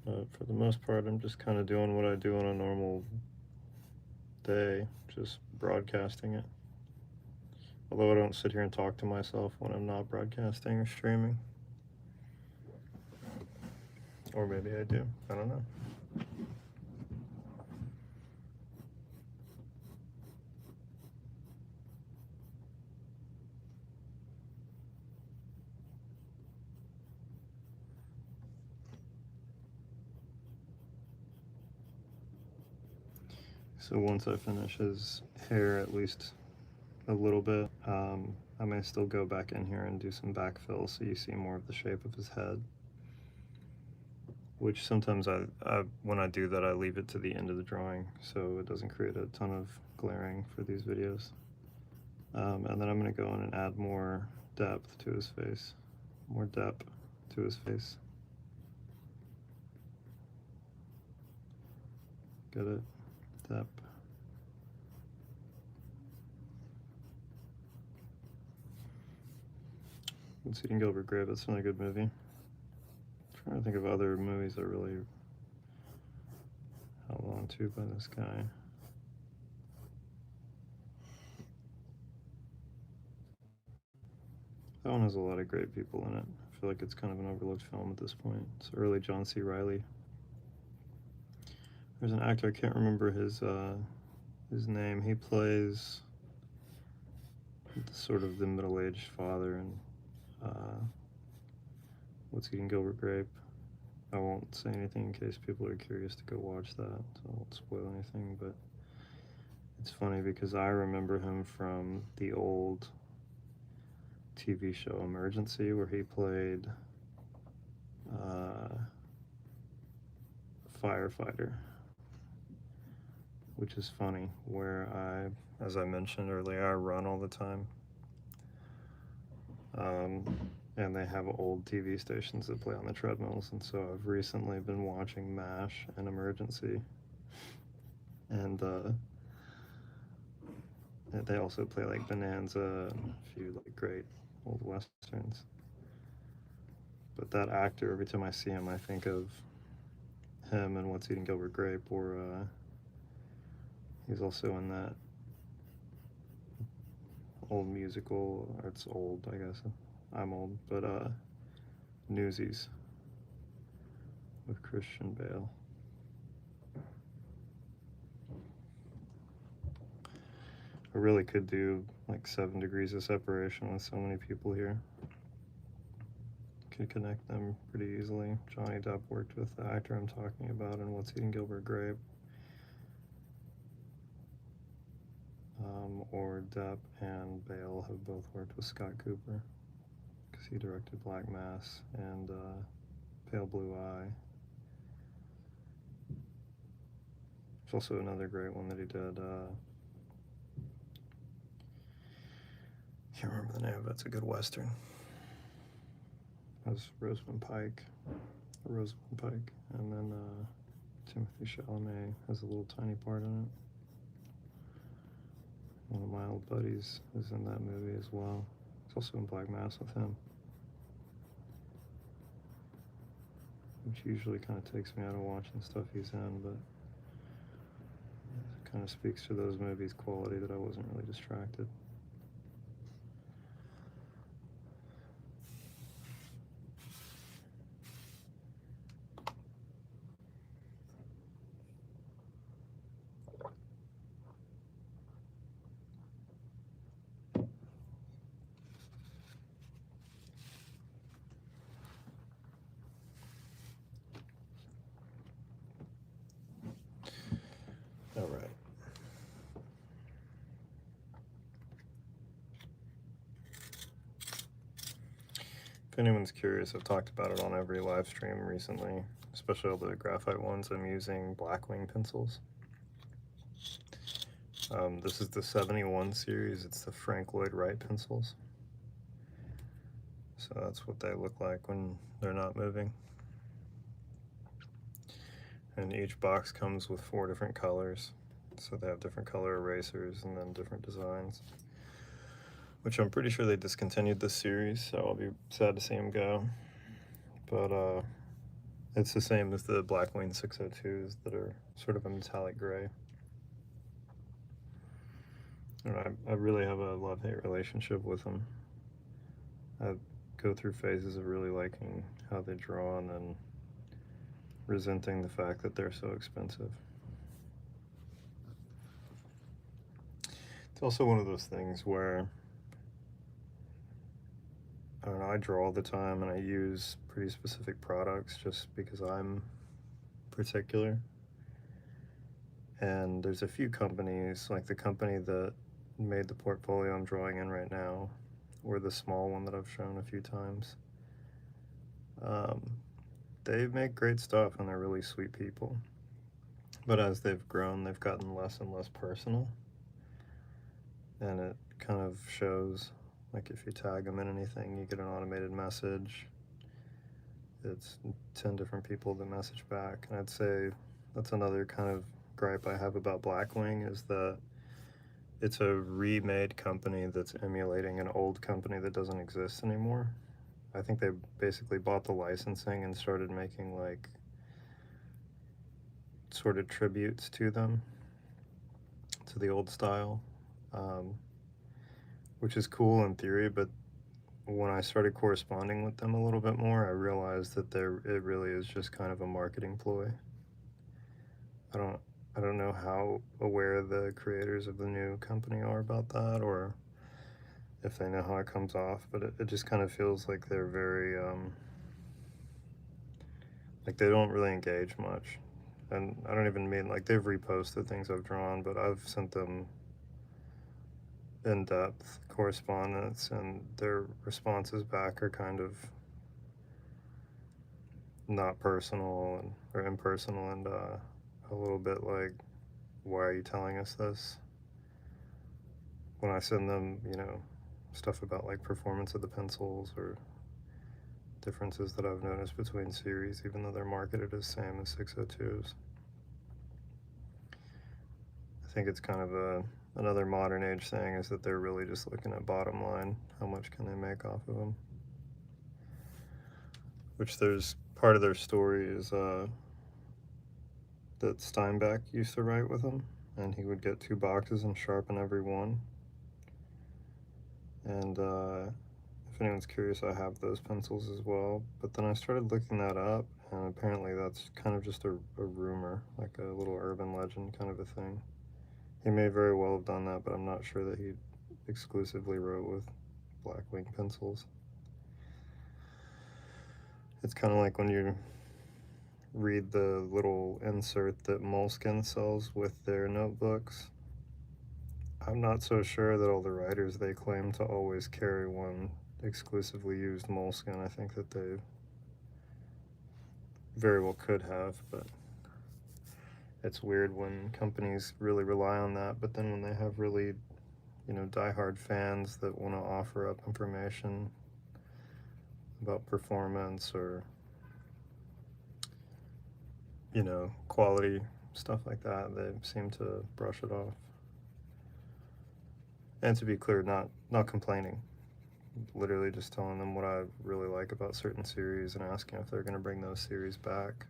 But for the most part, I'm just kind of doing what I do on a normal day, just broadcasting it. Although I don't sit here and talk to myself when I'm not broadcasting or streaming. Or maybe I do, I don't know. So once I finish his hair at least a little bit, I may still go back in here and do some backfill so you see more of the shape of his head. Which sometimes when I do that, I leave it to the end of the drawing so it doesn't create a ton of glaring for these videos. And then I'm going to go in and add more depth to his face. More depth to his face. Get it? Depth. What's Eating Gilbert Grape? That's another good movie. I'm trying to think of other movies that really held on to by this guy. That one has a lot of great people in it. I feel like it's kind of an overlooked film at this point. It's early John C. Reilly. There's an actor, I can't remember his name. He plays sort of the middle-aged father in What's Eating Gilbert Grape. I won't say anything in case people are curious to go watch that, so I won't spoil anything, but it's funny because I remember him from the old TV show Emergency, where he played a firefighter, which is funny, where as I mentioned earlier, I run all the time. And they have old TV stations that play on the treadmills, and so I've recently been watching MASH and Emergency, and they also play like Bonanza and a few like great old westerns. But that actor, every time I see him, I think of him and What's Eating Gilbert Grape, or he's also in that old musical, or it's old, I guess. I'm old, but Newsies with Christian Bale. I really could do like 7 Degrees of Separation with so many people here. Could connect them pretty easily. Johnny Depp worked with the actor I'm talking about in What's Eating Gilbert Grape. Or Depp and Bale have both worked with Scott Cooper, because he directed Black Mass and Pale Blue Eye. There's also another great one that he did. Can't remember the name of it. It's a good western. It was Rosamund Pike, and then Timothy Chalamet has a little tiny part in it. One of my old buddies is in that movie as well. It's also in Black Mass with him, which usually kind of takes me out of watching stuff he's in, but it kind of speaks to those movies' quality that I wasn't really distracted. All right. If anyone's curious, I've talked about it on every live stream recently, especially all the graphite ones. I'm using Blackwing pencils. This is the 71 series. It's the Frank Lloyd Wright pencils. So that's what they look like when they're not moving. And each box comes with 4 different colors. So they have different color erasers and then different designs, which I'm pretty sure they discontinued this series, so I'll be sad to see them go. But it's the same as the Blackwing 602s that are sort of a metallic gray. And I really have a love-hate relationship with them. I go through phases of really liking how they draw and then resenting the fact that they're so expensive. It's also one of those things where, I don't know, I draw all the time and I use pretty specific products just because I'm particular. And there's a few companies, like the company that made the portfolio I'm drawing in right now, or the small one that I've shown a few times. They make great stuff and they're really sweet people. But as they've grown, they've gotten less and less personal. And it kind of shows, like if you tag them in anything, you get an automated message. It's 10 different people that message back. And I'd say that's another kind of gripe I have about Blackwing, is that it's a remade company that's emulating an old company that doesn't exist anymore. I think they basically bought the licensing and started making like sort of tributes to them, to the old style, which is cool in theory, but when I started corresponding with them a little bit more, I realized that it really is just kind of a marketing ploy. I don't know how aware the creators of the new company are about that, or if they know how it comes off, but it just kind of feels like they're very, Like, they don't really engage much. And I don't even mean, like, they've reposted things I've drawn, but I've sent them in-depth correspondence, and their responses back are kind of not personal or impersonal, and a little bit like, why are you telling us this? When I send them, stuff about like performance of the pencils or differences that I've noticed between series, even though they're marketed as same as 602s. I think it's kind of another modern age thing, is that they're really just looking at bottom line. How much can they make off of them? Which there's part of their story is that Steinbeck used to write with him, and he would get 2 boxes and sharpen every one. And if anyone's curious, I have those pencils as well. But then I started looking that up, and apparently that's kind of just a rumor, like a little urban legend kind of a thing. He may very well have done that, but I'm not sure that he exclusively wrote with black wing pencils. It's kind of like when you read the little insert that Moleskine sells with their notebooks. I'm not so sure that all the writers they claim to always carry one exclusively used Moleskine. I think that they very well could have, but it's weird when companies really rely on that, but then when they have really, diehard fans that want to offer up information about performance or, quality, stuff like that, they seem to brush it off. And to be clear, not complaining. Literally just telling them what I really like about certain series and asking if they're going to bring those series back.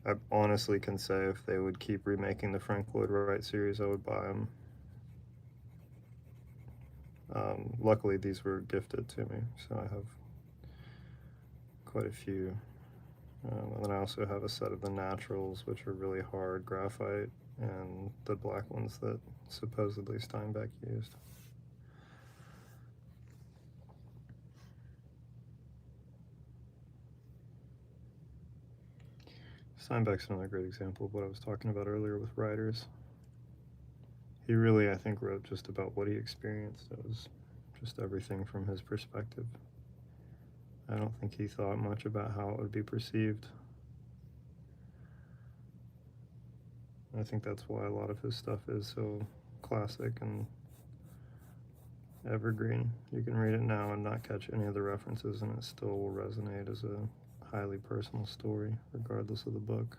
I honestly can say if they would keep remaking the Frank Lloyd Wright series, I would buy them. Luckily, these were gifted to me, so I have quite a few. And then I also have a set of the naturals, which are really hard graphite, and the black ones that supposedly Steinbeck used. Steinbeck's another great example of what I was talking about earlier with writers. He really, I think, wrote just about what he experienced. It was just everything from his perspective. I don't think he thought much about how it would be perceived. I think that's why a lot of his stuff is so classic and evergreen. You can read it now and not catch any of the references, and it still will resonate as a highly personal story, regardless of the book.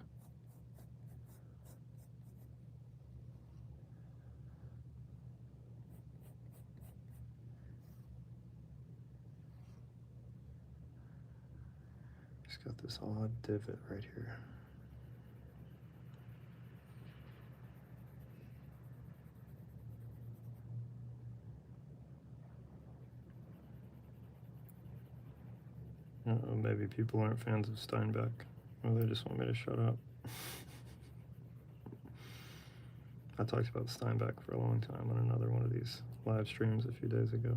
He's got this odd divot right here. Maybe people aren't fans of Steinbeck, or they just want me to shut up. I talked about Steinbeck for a long time on another one of these live streams a few days ago.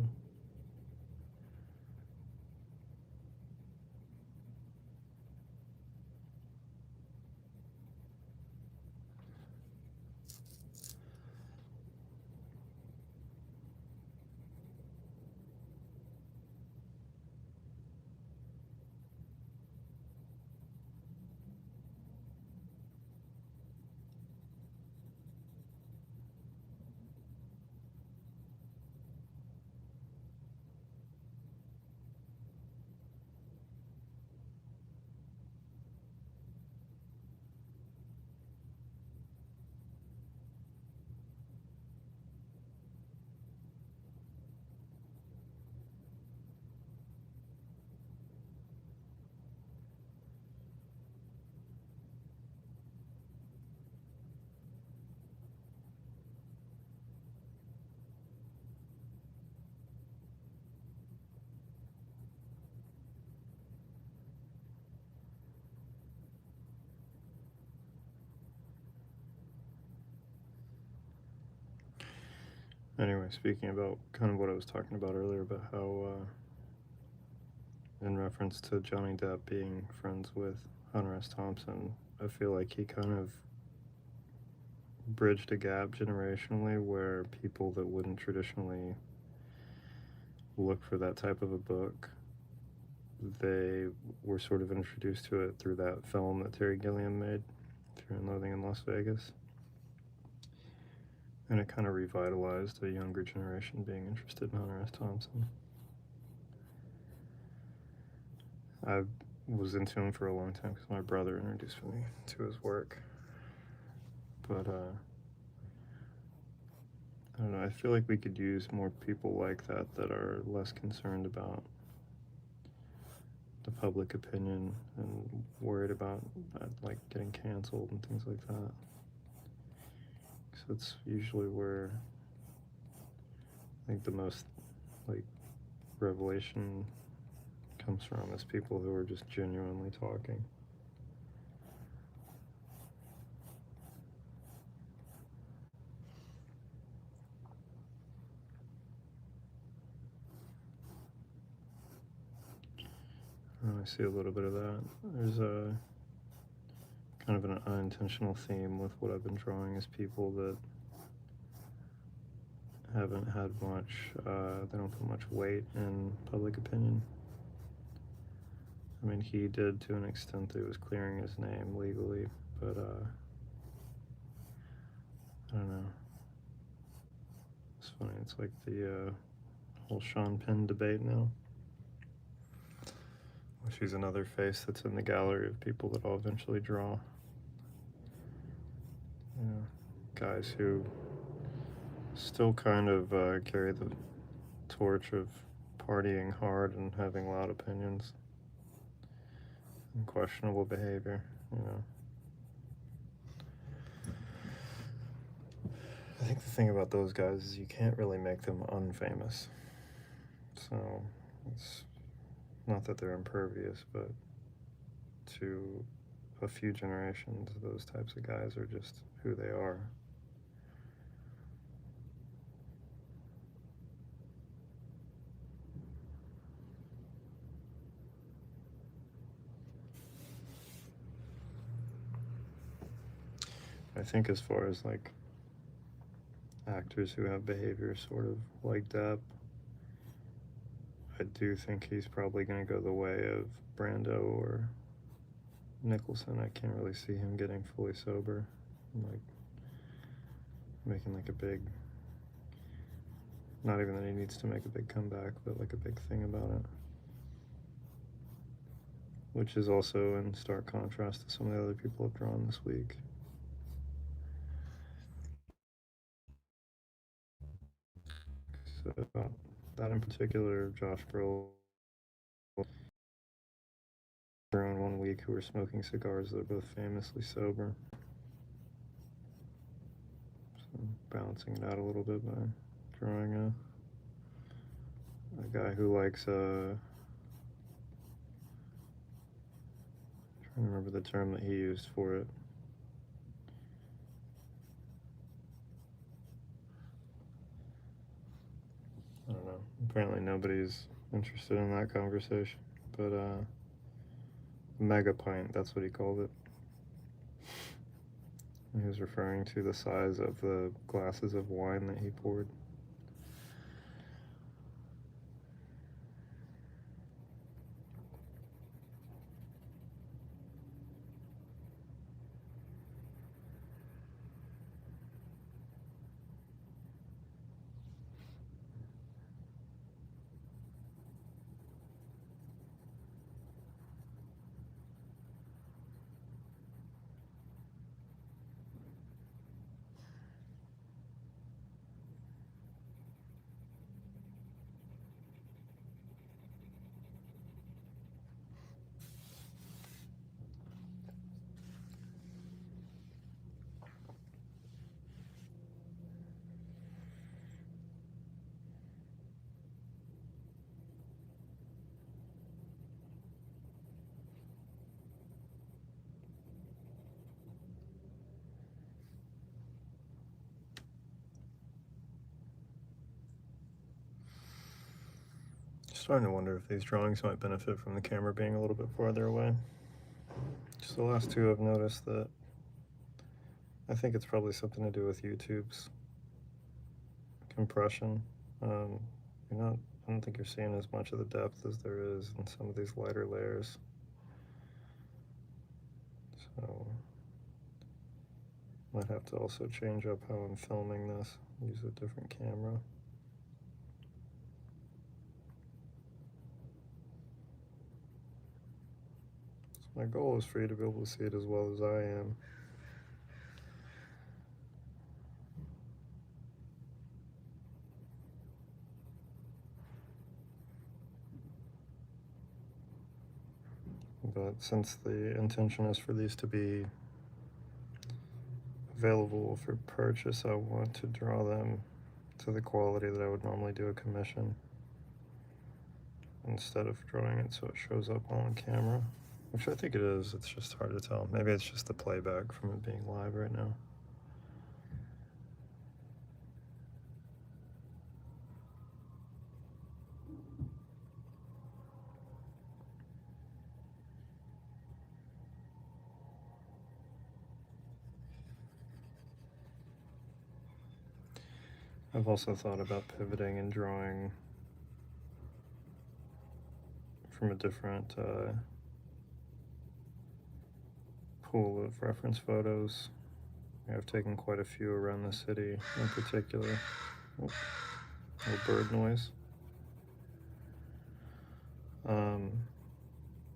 Anyway, speaking about kind of what I was talking about earlier, about how in reference to Johnny Depp being friends with Hunter S. Thompson, I feel like he kind of bridged a gap generationally where people that wouldn't traditionally look for that type of a book, they were sort of introduced to it through that film that Terry Gilliam made, Fear and Loathing in Las Vegas. And it kind of revitalized a younger generation being interested in Hunter S. Thompson. I was into him for a long time because my brother introduced me to his work. But I don't know, I feel like we could use more people like that that are less concerned about the public opinion and worried about like getting canceled and things like that. So it's usually where I think the most like revelation comes from, is people who are just genuinely talking. I see a little bit of that. There's a kind of an unintentional theme with what I've been drawing, is people that haven't had much, they don't put much weight in public opinion. I mean, he did to an extent that he was clearing his name legally, but I don't know. It's funny, it's like the whole Sean Penn debate now. She's another face that's in the gallery of people that I'll eventually draw. You know, guys who still kind of carry the torch of partying hard and having loud opinions and questionable behavior, you know. I think the thing about those guys is you can't really make them unfamous. So it's not that they're impervious, but to a few generations, those types of guys are just who they are. I think as far as like actors who have behavior sort of like Depp, I do think he's probably going to go the way of Brando or Nicholson. I can't really see him getting fully sober, like making like a big, not even that he needs to make a big comeback, but like a big thing about it. Which is also in stark contrast to some of the other people I've drawn this week. So that in particular, Josh Brolin, in 1 week, who were smoking cigars that are both famously sober. So balancing it out a little bit by drawing a guy who likes trying to remember the term that he used for it. I don't know. Apparently nobody's interested in that conversation, but mega pint, that's what he called it. He was referring to the size of the glasses of wine that he poured. Starting to wonder if these drawings might benefit from the camera being a little bit farther away. Just the last two I've noticed that I think it's probably something to do with YouTube's compression. I don't think you're seeing as much of the depth as there is in some of these lighter layers. So might have to also change up how I'm filming this, use a different camera. So my goal is for you to be able to see it as well as I am. But since the intention is for these to be available for purchase, I want to draw them to the quality that I would normally do a commission, instead of drawing it so it shows up on camera, which I think it is. It's just hard to tell. Maybe it's just the playback from it being live right now. I've also thought about pivoting and drawing from a different pool of reference photos. I've taken quite a few around the city in particular. Oh, little bird noise.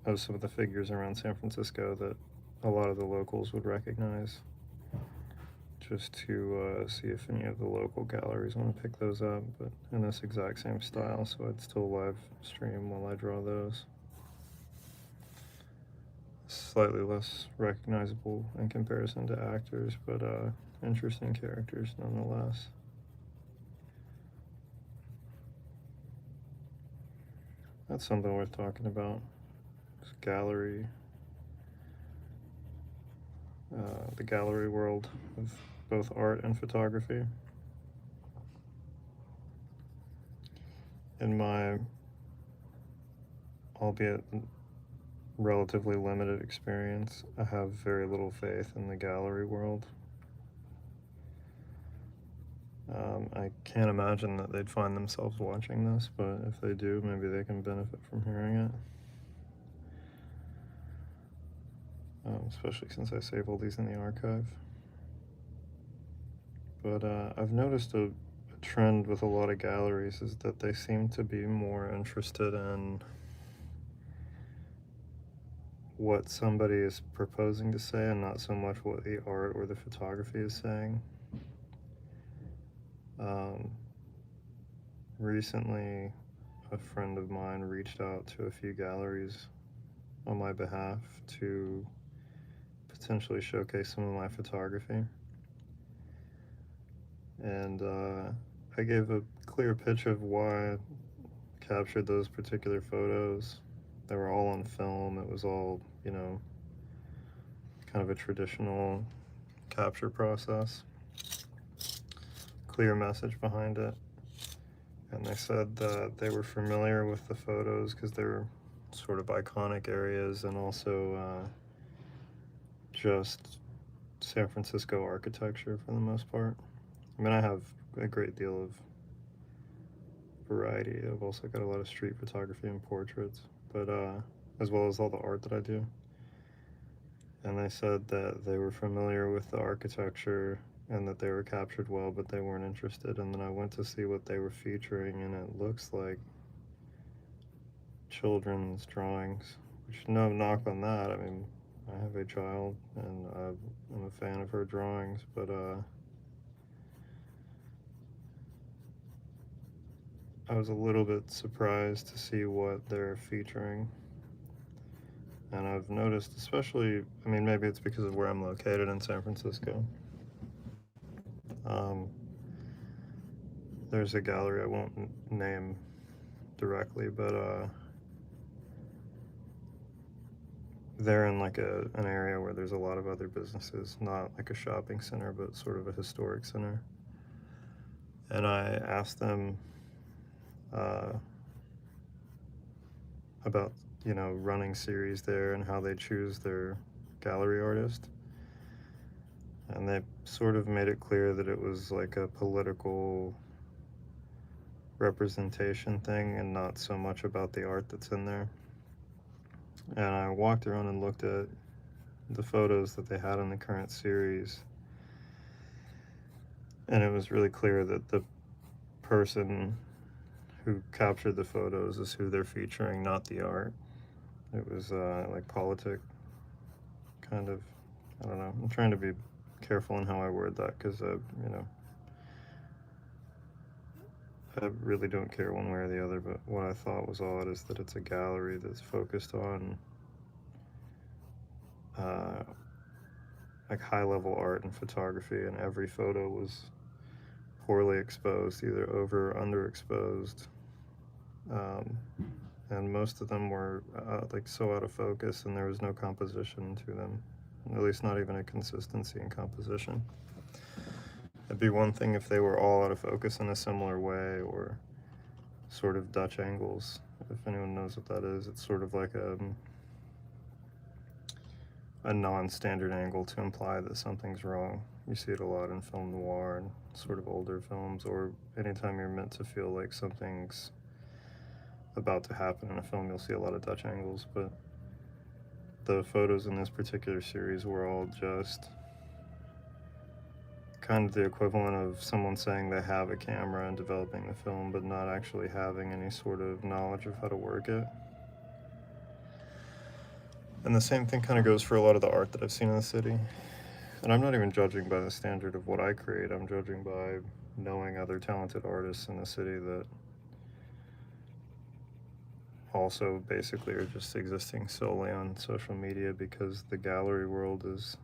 Of some of the figures around San Francisco that a lot of the locals would recognize, just to see if any of the local galleries want to pick those up, but in this exact same style, so I'd still live stream while I draw those. Slightly less recognizable in comparison to actors, but interesting characters nonetheless. That's something worth talking about. This gallery, the gallery world of both art and photography. In my, albeit relatively limited experience, I have very little faith in the gallery world. I can't imagine that they'd find themselves watching this, but if they do, maybe they can benefit from hearing it. Especially since I save all these in the archive. But I've noticed a trend with a lot of galleries is that they seem to be more interested in what somebody is proposing to say and not so much what the art or the photography is saying. Recently, a friend of mine reached out to a few galleries on my behalf to potentially showcase some of my photography. And I gave a clear pitch of why I captured those particular photos. They were all on film. It was all, you know, kind of a traditional capture process. Clear message behind it. And they said that they were familiar with the photos because they're sort of iconic areas, and also just San Francisco architecture for the most part. I mean, I have a great deal of variety. I've also got a lot of street photography and portraits, but as well as all the art that I do. And they said that they were familiar with the architecture and that they were captured well, but they weren't interested. And then I went to see what they were featuring, and it looks like children's drawings, which, no knock on that. I mean, I have a child and I'm a fan of her drawings, but I was a little bit surprised to see what they're featuring. And I've noticed, especially, I mean, maybe it's because of where I'm located in San Francisco. There's a gallery I won't name directly, but they're in like an area where there's a lot of other businesses, not like a shopping center, but sort of a historic center. And I asked them about, you know, running series there and how they choose their gallery artist. And they sort of made it clear that it was like a political representation thing and not so much about the art that's in there. And I walked around and looked at the photos that they had in the current series, and it was really clear that the person who captured the photos is who they're featuring, not the art. It was like politic, kind of. I don't know. I'm trying to be careful in how I word that because, you know, I really don't care one way or the other. But what I thought was odd is that it's a gallery that's focused on uh, like high-level art and photography, and every photo was poorly exposed, either over or underexposed. Um, and most of them were like so out of focus, and there was no composition to them, at least not even a consistency in composition. It'd be one thing if they were all out of focus in a similar way, or sort of Dutch angles. If anyone knows what that is, it's sort of like a non-standard angle to imply that something's wrong. You see it a lot in film noir and sort of older films, or anytime you're meant to feel like something's about to happen in a film, you'll see a lot of Dutch angles. But the photos in this particular series were all just kind of the equivalent of someone saying they have a camera and developing the film, but not actually having any sort of knowledge of how to work it. And the same thing kind of goes for a lot of the art that I've seen in the city. And I'm not even judging by the standard of what I create, I'm judging by knowing other talented artists in the city that also basically are just existing solely on social media, because the gallery world is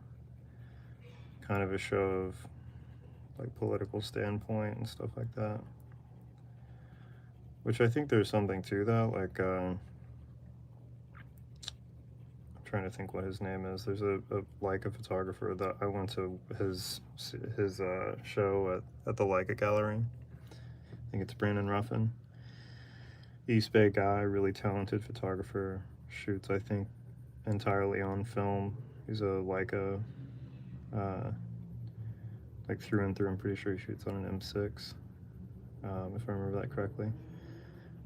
kind of a show of like political standpoint and stuff like that, which I think there's something to that. Like I'm trying to think what his name is. There's a Leica photographer that I went to his show at the Leica gallery. I think it's Brandon Ruffin. East Bay guy, really talented photographer, shoots I think entirely on film. He's a Leica, like through and through. I'm pretty sure he shoots on an M6, if I remember that correctly.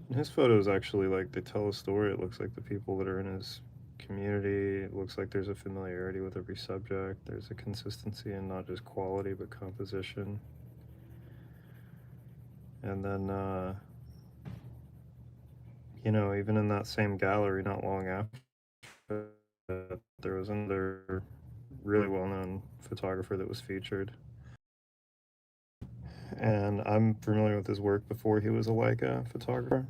And his photos actually, like, they tell a story. It looks like the people that are in his community. It looks like there's a familiarity with every subject. There's a consistency in not just quality but composition. And then, you know, even in that same gallery, not long after, there was another really well-known photographer that was featured. And I'm familiar with his work before he was a Leica photographer.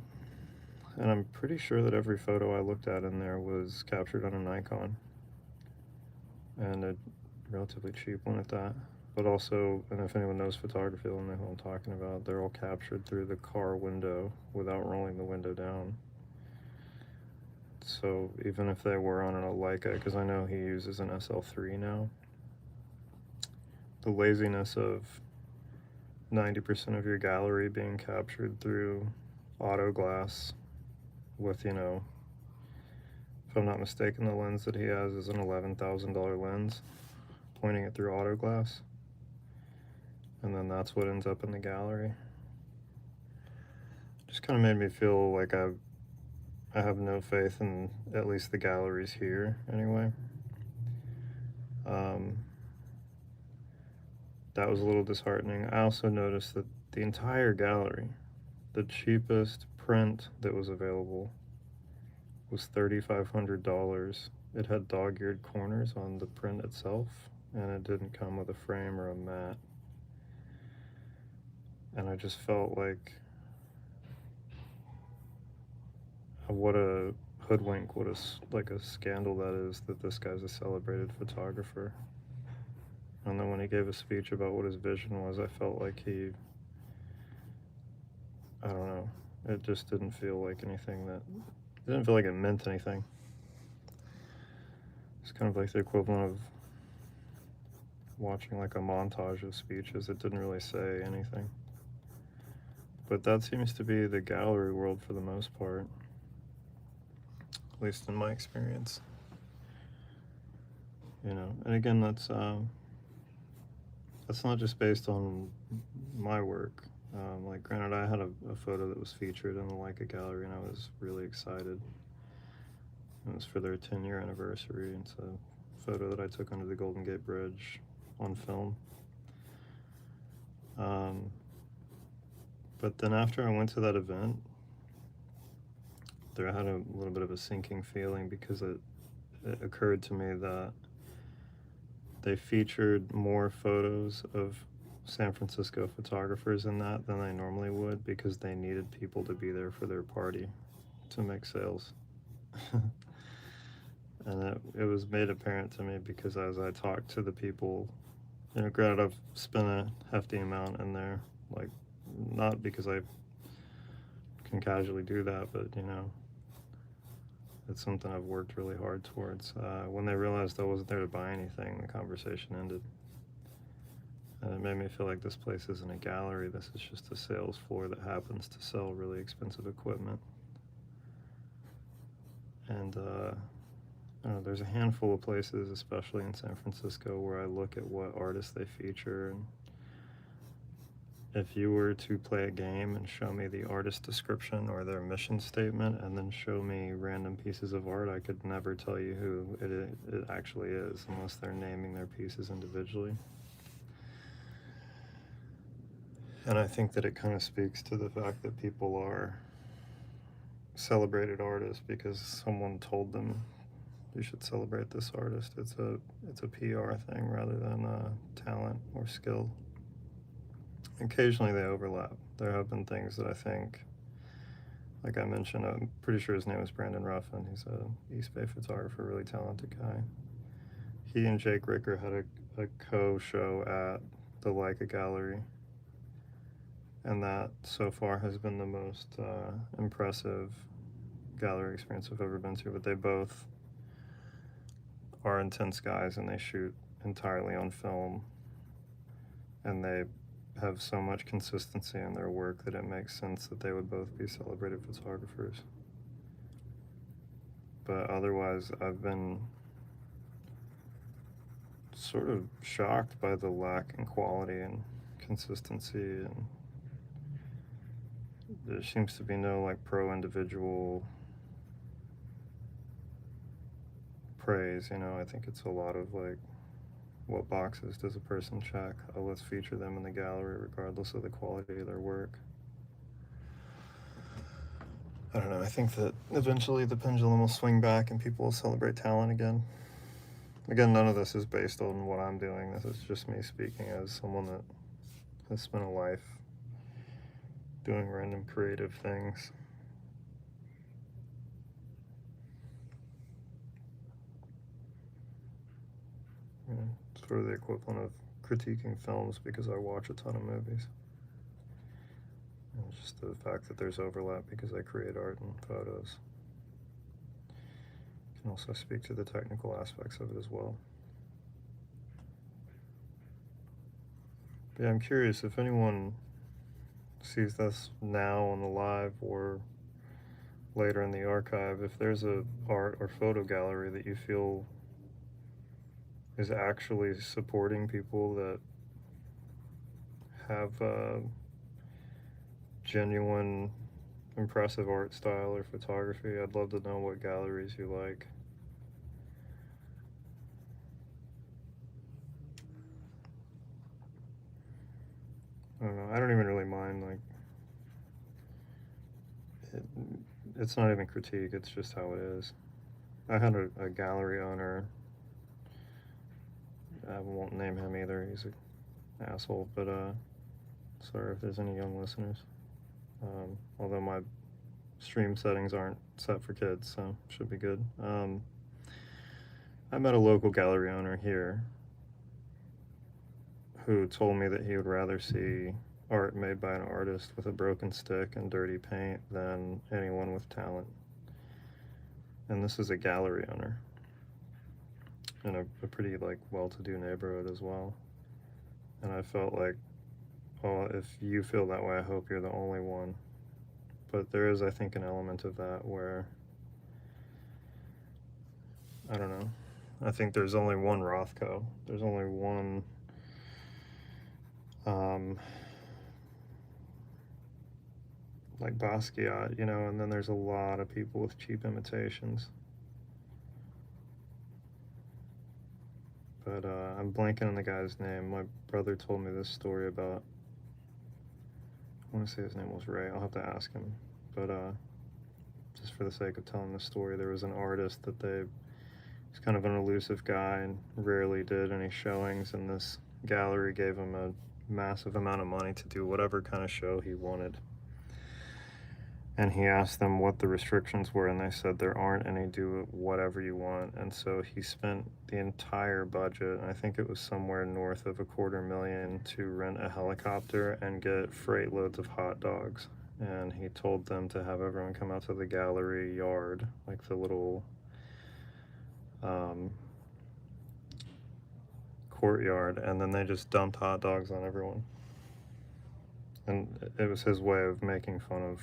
And I'm pretty sure that every photo I looked at in there was captured on a Nikon. And a relatively cheap one at that. But also, and if anyone knows photography, they'll know who I'm talking about, they're all captured through the car window without rolling the window down. So even if they were on a Leica, because I know he uses an SL3 now, the laziness of 90% of your gallery being captured through auto glass with, you know, if I'm not mistaken, the lens that he has is an $11,000 lens, pointing it through auto glass. And then that's what ends up in the gallery. Just kind of made me feel like I have no faith in at least the galleries here, anyway. That was a little disheartening. I also noticed that the entire gallery, the cheapest print that was available, was $3,500. It had dog-eared corners on the print itself, and it didn't come with a frame or a mat. And I just felt like what a hoodwink, what a scandal that is, that this guy's a celebrated photographer. And then when he gave a speech about what his vision was, I felt like I don't know, it just didn't feel like anything it didn't feel like it meant anything. It's kind of like the equivalent of watching like a montage of speeches. It didn't really say anything. But that seems to be the gallery world for the most part. at least in my experience. You know, and again, that's not just based on my work. Like, granted, I had a photo that was featured in the Leica gallery, and I was really excited. It was for their 10-year anniversary. It's a photo that I took under the Golden Gate Bridge on film. But then after I went to that event, I had a little bit of a sinking feeling, because it occurred to me that they featured more photos of San Francisco photographers in that than they normally would, because they needed people to be there for their party to make sales. And it was made apparent to me, because as I talked to the people, you know, granted, I've spent a hefty amount in there, like, not because I can casually do that, but, you know, it's something I've worked really hard towards. When they realized I wasn't there to buy anything, the conversation ended. And it made me feel like this place isn't a gallery, this is just a sales floor that happens to sell really expensive equipment. And I don't know, there's a handful of places, especially in San Francisco, where I look at what artists they feature, and if you were to play a game and show me the artist description or their mission statement, and then show me random pieces of art, I could never tell you who it actually is, unless they're naming their pieces individually. And I think that it kind of speaks to the fact that people are celebrated artists because someone told them you should celebrate this artist. It's a PR thing rather than talent or skill. Occasionally they overlap. There have been things that I think, like I mentioned, I'm pretty sure his name is Brandon Ruffin. He's a East Bay photographer, really talented guy. He and Jake Ricker had a co-show at the Leica Gallery, and that so far has been the most impressive gallery experience I've ever been to. But they both are intense guys, and they shoot entirely on film, and they have so much consistency in their work that it makes sense that they would both be celebrated photographers. But otherwise, I've been sort of shocked by the lack in quality and consistency, and there seems to be no like pro-individual praise, you know. I think it's a lot of like, what boxes does a person check? Oh, let's feature them in the gallery regardless of the quality of their work. I don't know, I think that eventually the pendulum will swing back and people will celebrate talent again. Again, none of this is based on what I'm doing. This is just me speaking as someone that has spent a life doing random creative things. You know, it's sort of the equivalent of critiquing films because I watch a ton of movies. And it's just the fact that there's overlap because I create art and photos. Can also speak to the technical aspects of it as well. But yeah, I'm curious if anyone sees this now on the live or later in the archive, if there's a art or photo gallery that you feel is actually supporting people that have genuine, impressive art style or photography. I'd love to know what galleries you like. I don't know, I don't even really mind, like, it's not even critique, it's just how it is. I had a gallery owner, I won't name him either, he's an asshole, but sorry if there's any young listeners. Although my stream settings aren't set for kids, so should be good. I met a local gallery owner here who told me that he would rather see art made by an artist with a broken stick and dirty paint than anyone with talent. And this is a gallery owner in a pretty like well-to-do neighborhood as well. And I felt like, well, if you feel that way, I hope you're the only one. But there is, I think, an element of that where I don't know. I think there's only one Rothko. There's only one like Basquiat, you know, and then there's a lot of people with cheap imitations. But I'm blanking on the guy's name. My brother told me this story about, I want to say his name was Ray. I'll have to ask him. But just for the sake of telling the story, there was an artist that he's kind of an elusive guy and rarely did any showings, and this gallery gave him a massive amount of money to do whatever kind of show he wanted. And he asked them what the restrictions were, and they said there aren't any, do whatever you want. And so he spent the entire budget, I think it was somewhere north of $250,000, to rent a helicopter and get freight loads of hot dogs. And he told them to have everyone come out to the gallery yard, like the little courtyard, and then they just dumped hot dogs on everyone. And it was his way of making fun of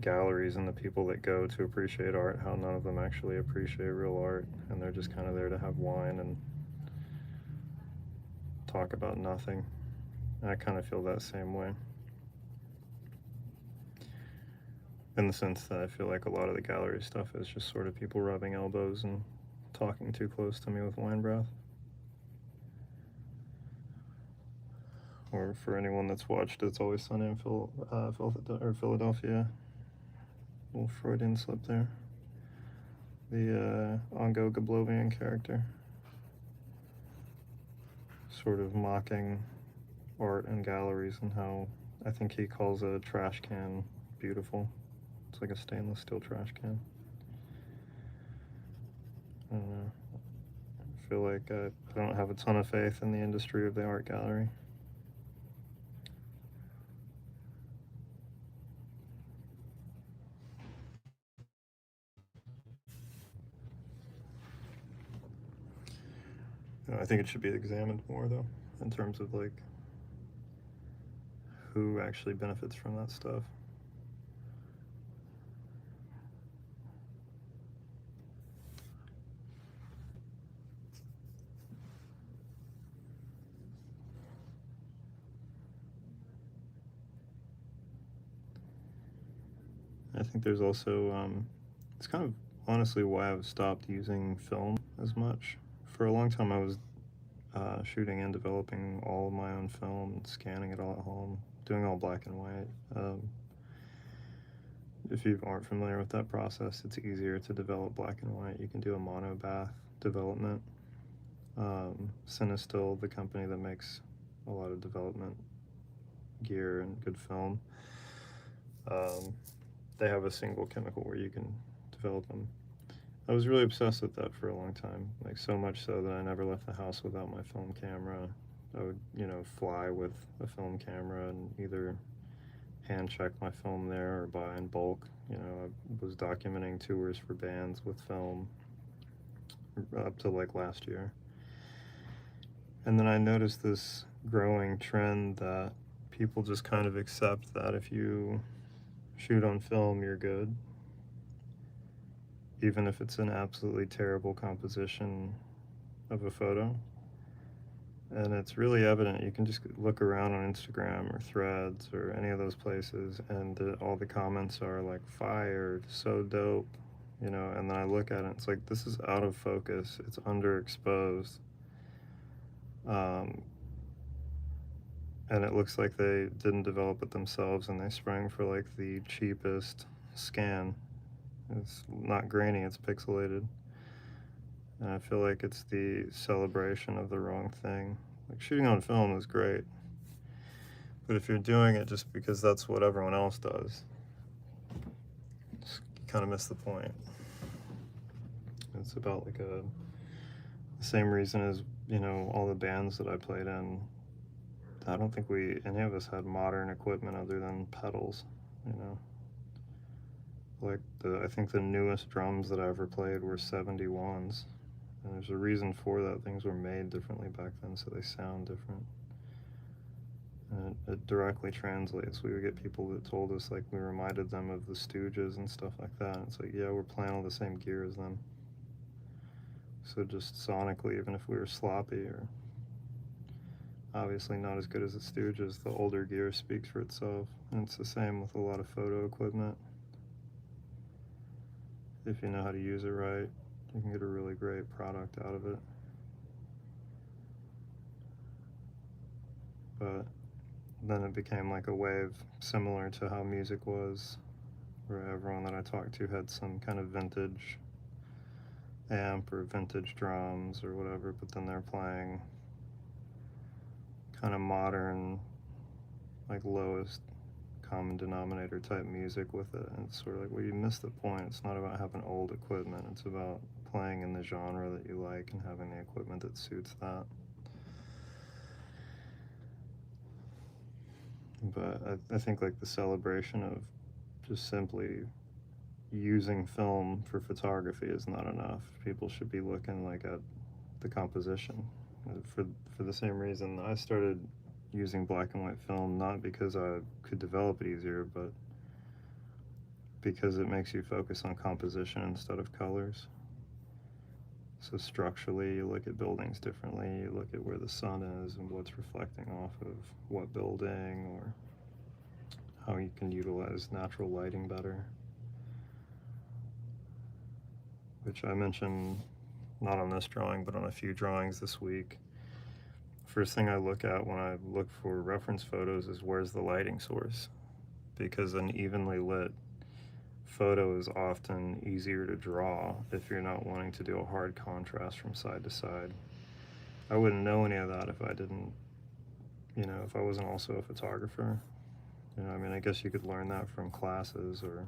galleries and the people that go to appreciate art, how none of them actually appreciate real art, and they're just kind of there to have wine and talk about nothing. And I kind of feel that same way, in the sense that I feel like a lot of the gallery stuff is just sort of people rubbing elbows and talking too close to me with wine breath. Or for anyone that's watched It's Always Sunny in Philadelphia, little Freudian slip there. The Ongo Gablovian character, sort of mocking art and galleries and how I think he calls a trash can beautiful. It's like a stainless steel trash can. I don't know. I feel like I don't have a ton of faith in the industry of the art gallery. I think it should be examined more, though, in terms of like who actually benefits from that stuff. I think there's also, it's kind of honestly why I've stopped using film as much. For a long time, I was shooting and developing all of my own film, scanning it all at home, doing all black and white. If you aren't familiar with that process, it's easier to develop black and white. You can do a monobath development. Cinestill, the company that makes a lot of development gear and good film, they have a single chemical where you can develop them. I was really obsessed with that for a long time, like so much so that I never left the house without my film camera. I would, fly with a film camera and either hand check my film there or buy in bulk. I was documenting tours for bands with film up to like last year. And then I noticed this growing trend that people just kind of accept that if you shoot on film, you're good, even if it's an absolutely terrible composition of a photo. And it's really evident. You can just look around on Instagram or Threads or any of those places, and all the comments are like, fired, so dope, and then I look at it, it's like, this is out of focus, it's underexposed. And it looks like they didn't develop it themselves and they sprang for like the cheapest scan. It's not grainy, it's pixelated. And I feel like it's the celebration of the wrong thing. Like, shooting on film is great, but if you're doing it just because that's what everyone else does, you kind of miss the point. It's about like the same reason as, all the bands that I played in. I don't think any of us had modern equipment other than pedals, Like I think the newest drums that I ever played were 71s. And there's a reason for that. Things were made differently back then, so they sound different. And it directly translates. We would get people that told us, we reminded them of the Stooges and stuff like that. And it's like, yeah, we're playing all the same gear as them. So just sonically, even if we were sloppy or obviously not as good as the Stooges, the older gear speaks for itself. And it's the same with a lot of photo equipment. If you know how to use it right, you can get a really great product out of it. But then it became like a wave similar to how music was, where everyone that I talked to had some kind of vintage amp or vintage drums or whatever, but then they're playing kind of modern, like lowest common denominator type music with it. And it's sort of like, well, you missed the point. It's not about having old equipment. It's about playing in the genre that you like and having the equipment that suits that. But I think like the celebration of just simply using film for photography is not enough. People should be looking like at the composition. For the same reason I started using black and white film, not because I could develop it easier, but because it makes you focus on composition instead of colors. So structurally, you look at buildings differently, you look at where the sun is and what's reflecting off of what building, or how you can utilize natural lighting better. Which I mentioned not on this drawing, but on a few drawings this week. First thing I look at when I look for reference photos is where's the lighting source, because an evenly lit photo is often easier to draw if you're not wanting to do a hard contrast from side to side. I wouldn't know any of that if I didn't, if I wasn't also a photographer. I mean, I guess you could learn that from classes or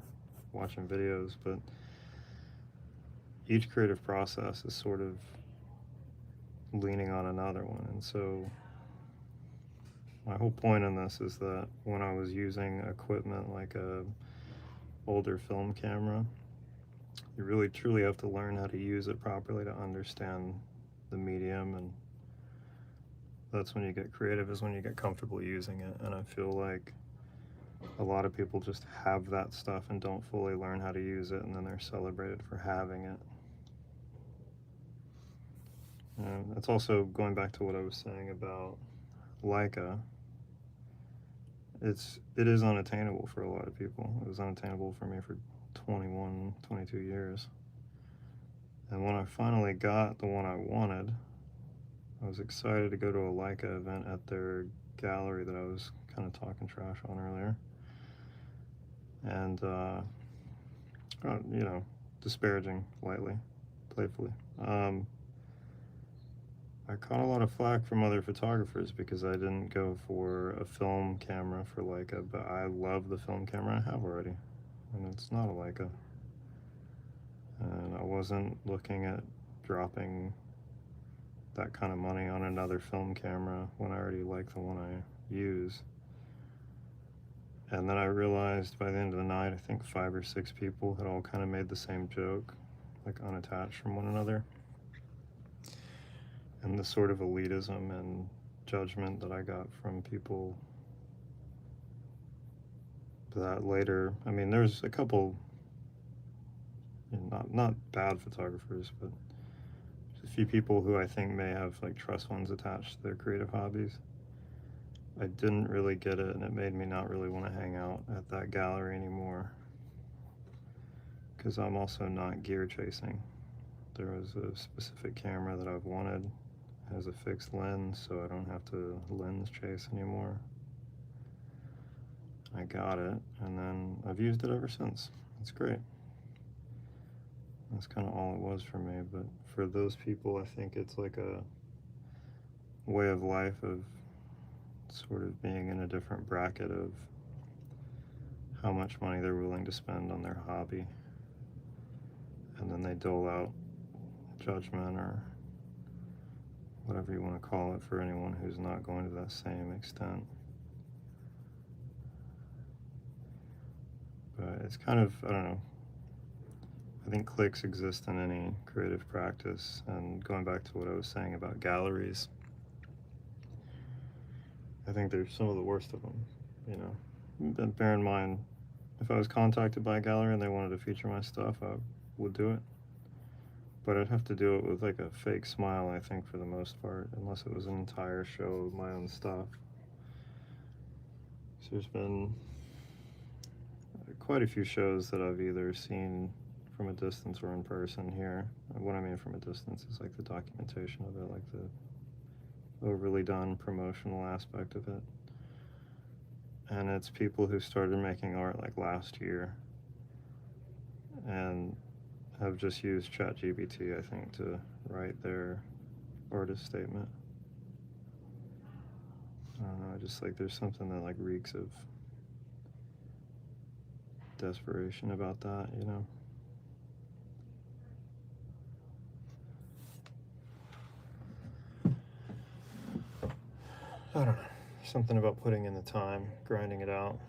watching videos, but each creative process is sort of leaning on another one. And so my whole point in this is that when I was using equipment like a older film camera, you really truly have to learn how to use it properly to understand the medium, and that's when you get creative, is when you get comfortable using it. And I feel like a lot of people just have that stuff and don't fully learn how to use it, and then they're celebrated for having it. And that's also going back to what I was saying about Leica. It is unattainable for a lot of people. It was unattainable for me for 21, 22 years. And when I finally got the one I wanted, I was excited to go to a Leica event at their gallery that I was kind of talking trash on earlier. And, disparaging lightly, playfully. I caught a lot of flack from other photographers because I didn't go for a film camera for Leica, but I love the film camera I have already, and it's not a Leica. And I wasn't looking at dropping that kind of money on another film camera when I already like the one I use. And then I realized by the end of the night, I think 5 or 6 people had all kind of made the same joke, like unattached from one another. And the sort of elitism and judgment that I got from people that later, I mean, there's a couple, not bad photographers, but a few people who I think may have like trust funds attached to their creative hobbies. I didn't really get it, and it made me not really want to hang out at that gallery anymore, because I'm also not gear chasing. There was a specific camera that I've wanted, has a fixed lens, so I don't have to lens chase anymore. I got it, and then I've used it ever since. It's great. That's kind of all it was for me. But for those people, I think it's like a way of life of sort of being in a different bracket of how much money they're willing to spend on their hobby, and then they dole out judgment or whatever you want to call it for anyone who's not going to that same extent. But it's kind of, I don't know, I think cliques exist in any creative practice. And going back to what I was saying about galleries, I think they're some of the worst of them, But bear in mind, if I was contacted by a gallery and they wanted to feature my stuff, I would do it. But I'd have to do it with like a fake smile, I think, for the most part, unless it was an entire show of my own stuff. So there's been quite a few shows that I've either seen from a distance or in person here. What I mean from a distance is like the documentation of it, like the overly done promotional aspect of it. And it's people who started making art like last year and have just used ChatGPT, I think, to write their artist statement. I don't know, just like there's something that like reeks of desperation about that, you know? I don't know. Something about putting in the time, grinding it out.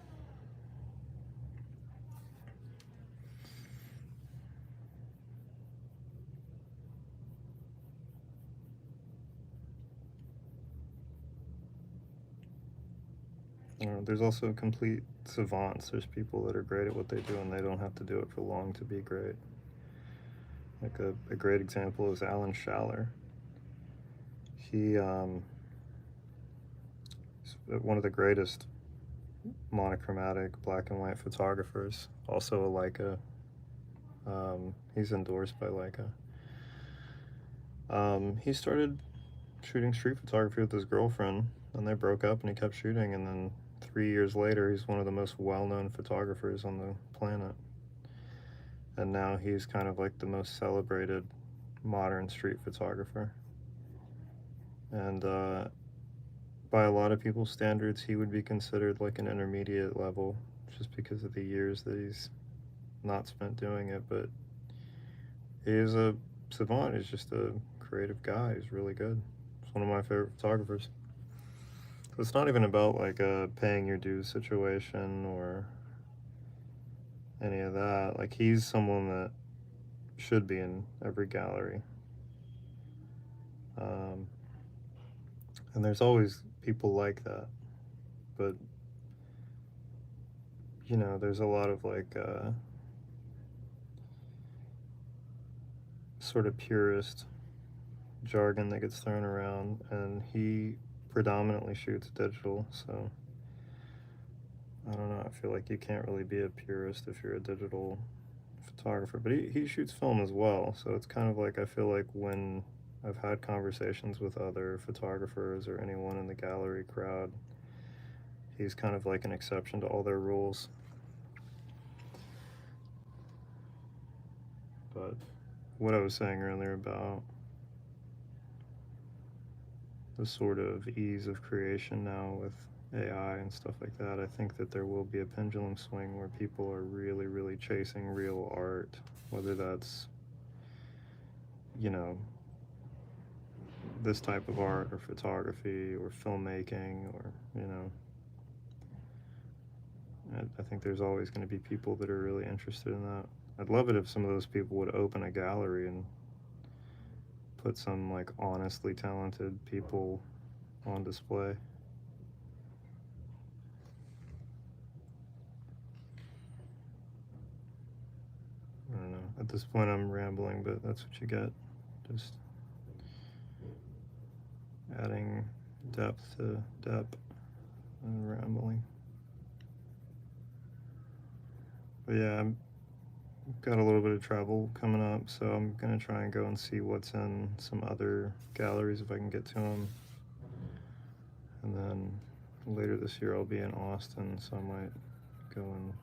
There's also complete savants. There's people that are great at what they do and they don't have to do it for long to be great. Like a great example is Alan Schaller. He is one of the greatest monochromatic black and white photographers, also a Leica. He's endorsed by Leica. He started shooting street photography with his girlfriend, and they broke up and he kept shooting, and then 3 years later he's one of the most well-known photographers on the planet. And now he's kind of like the most celebrated modern street photographer. And by a lot of people's standards, he would be considered like an intermediate level just because of the years that he's not spent doing it. But he is a savant. He's just a creative guy. He's really good. He's one of my favorite photographers. So it's not even about like a paying your dues situation or any of that. Like, he's someone that should be in every gallery. And there's always people like that. But, you know, there's a lot of like sort of purist jargon that gets thrown around, and he predominantly shoots digital, so I don't know, I feel like you can't really be a purist if you're a digital photographer, but he shoots film as well, so it's kind of like, I feel like when I've had conversations with other photographers or anyone in the gallery crowd, he's kind of like an exception to all their rules. But what I was saying earlier about the sort of ease of creation now with AI and stuff like that, I think that there will be a pendulum swing where people are really, really chasing real art, whether that's, you know, this type of art or photography or filmmaking or, you know, I think there's always going to be people that are really interested in that. I'd love it if some of those people would open a gallery and put some like honestly talented people on display. I don't know. At this point, I'm rambling, but that's what you get. Just adding depth to depth and rambling. But yeah, I've got a little bit of travel coming up, so I'm gonna try and go and see what's in some other galleries if I can get to them. And then later this year, I'll be in Austin, so I might go and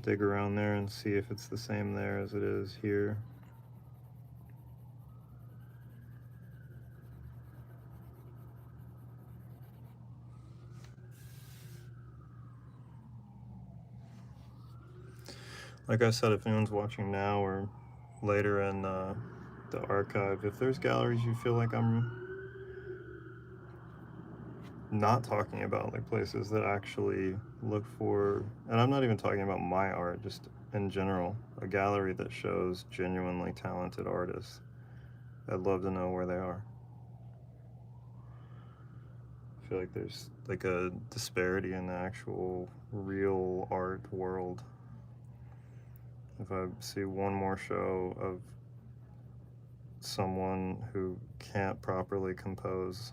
dig around there and see if it's the same there as it is here. Like I said, if anyone's watching now or later in the archive, if there's galleries you feel like I'm not talking about, like places that actually look for, and I'm not even talking about my art, just in general, a gallery that shows genuinely talented artists, I'd love to know where they are. I feel like there's like a disparity in the actual real art world. If I see one more show of someone who can't properly compose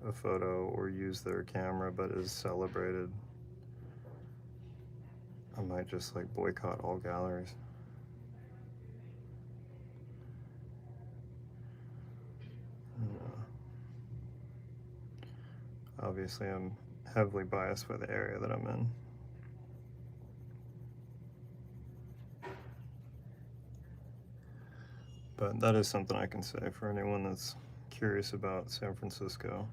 a photo or use their camera but is celebrated, I might just like boycott all galleries. Obviously, I'm heavily biased by the area that I'm in. But that is something I can say for anyone that's curious about San Francisco.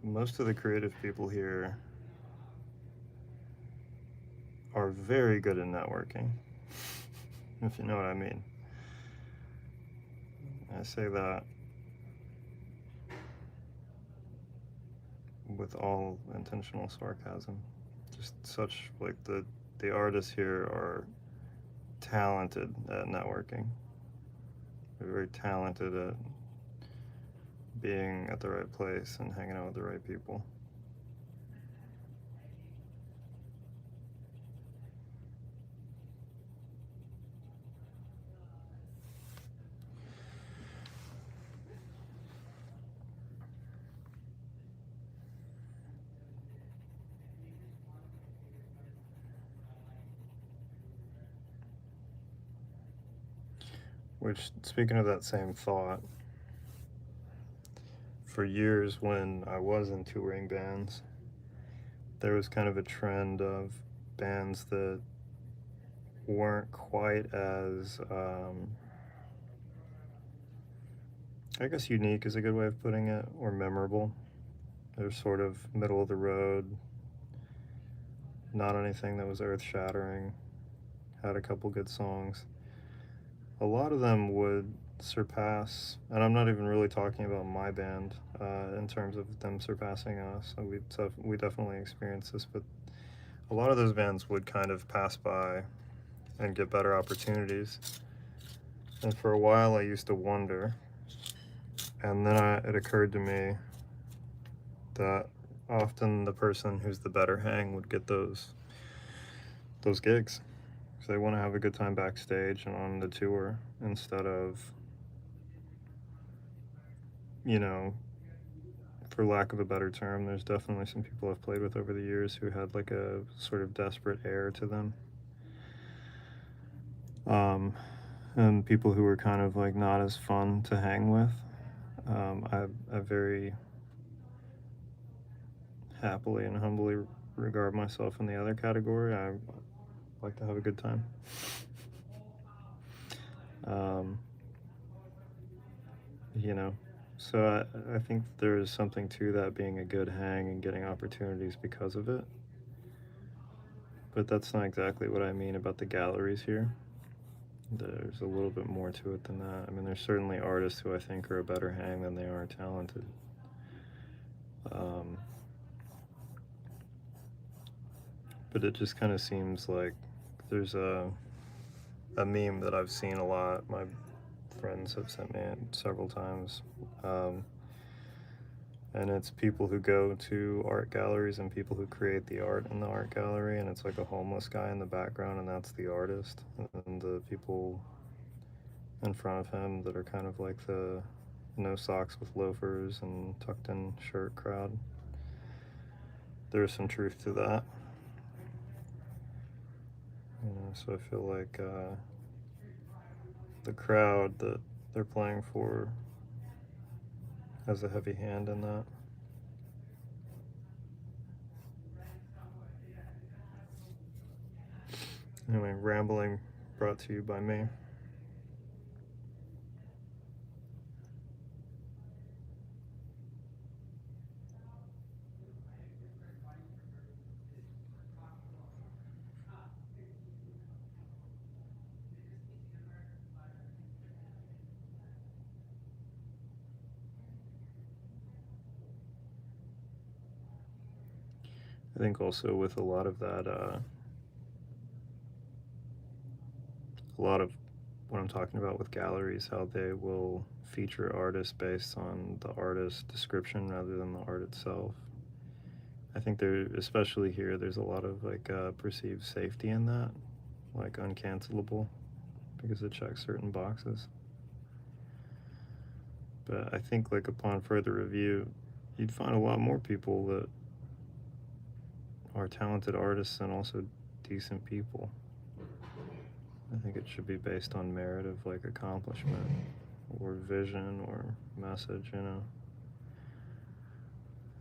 Most of the creative people here are very good at networking, if you know what I mean. I say that with all intentional sarcasm. Just such, like, the artists here are talented at networking. They're very talented at being at the right place and hanging out with the right people. Which, speaking of that same thought, for years when I was in touring bands, there was kind of a trend of bands that weren't quite as, I guess unique is a good way of putting it, or memorable. They're sort of middle of the road, not anything that was earth-shattering, had a couple good songs. A lot of them would surpass, and I'm not even really talking about my band in terms of them surpassing us. We definitely experienced this, but a lot of those bands would kind of pass by and get better opportunities. And for a while I used to wonder, and then it occurred to me that often the person who's the better hang would get those gigs. So they want to have a good time backstage and on the tour instead of, you know, for lack of a better term, there's definitely some people I've played with over the years who had like a sort of desperate air to them. And people who were kind of like not as fun to hang with. I very happily and humbly regard myself in the other category. I like to have a good time. You know, so I think there is something to that being a good hang and getting opportunities because of it. But that's not exactly what I mean about the galleries here. There's a little bit more to it than that. I mean, there's certainly artists who I think are a better hang than they are talented. But it just kind of seems like there's a meme that I've seen a lot. My friends have sent me it several times. And it's people who go to art galleries and people who create the art in the art gallery, and it's like a homeless guy in the background, and that's the artist. And the people in front of him that are kind of like the no socks with loafers and tucked in shirt crowd. There's some truth to that. You know, so I feel like the crowd that they're playing for has a heavy hand in that. Anyway, rambling brought to you by me. I think also with a lot of that, a lot of what I'm talking about with galleries, how they will feature artists based on the artist's description rather than the art itself. I think there, especially here, there's a lot of like perceived safety in that, like uncancelable because it checks certain boxes. But I think, like, upon further review, you'd find a lot more people that are talented artists and also decent people. I think it should be based on merit of, like, accomplishment or vision or message, you know,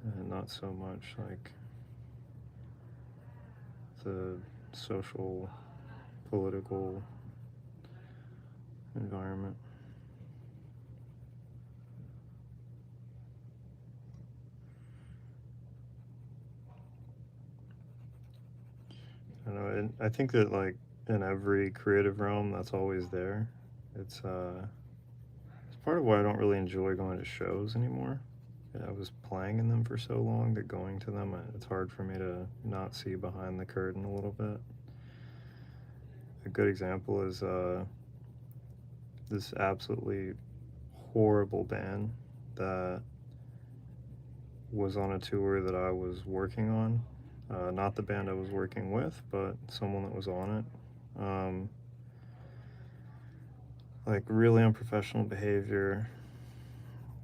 and not so much like the social, political environment. I don't know, and I think that, like, in every creative realm, that's always there. It's part of why I don't really enjoy going to shows anymore. I was playing in them for so long that going to them, it's hard for me to not see behind the curtain a little bit. A good example is this absolutely horrible band that was on a tour that I was working on. Not the band I was working with, but someone that was on it. Like, really unprofessional behavior,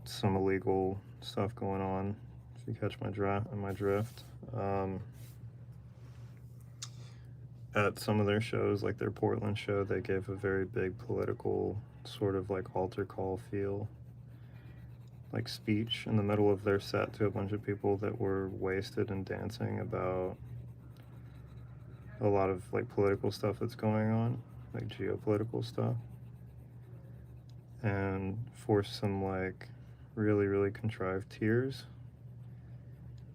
some illegal stuff going on, if you catch my drift. At some of their shows, like their Portland show, they gave a very big political sort of like altar call feel, like speech in the middle of their set to a bunch of people that were wasted and dancing about a lot of like political stuff that's going on, like geopolitical stuff, and forced some like really, really contrived tears.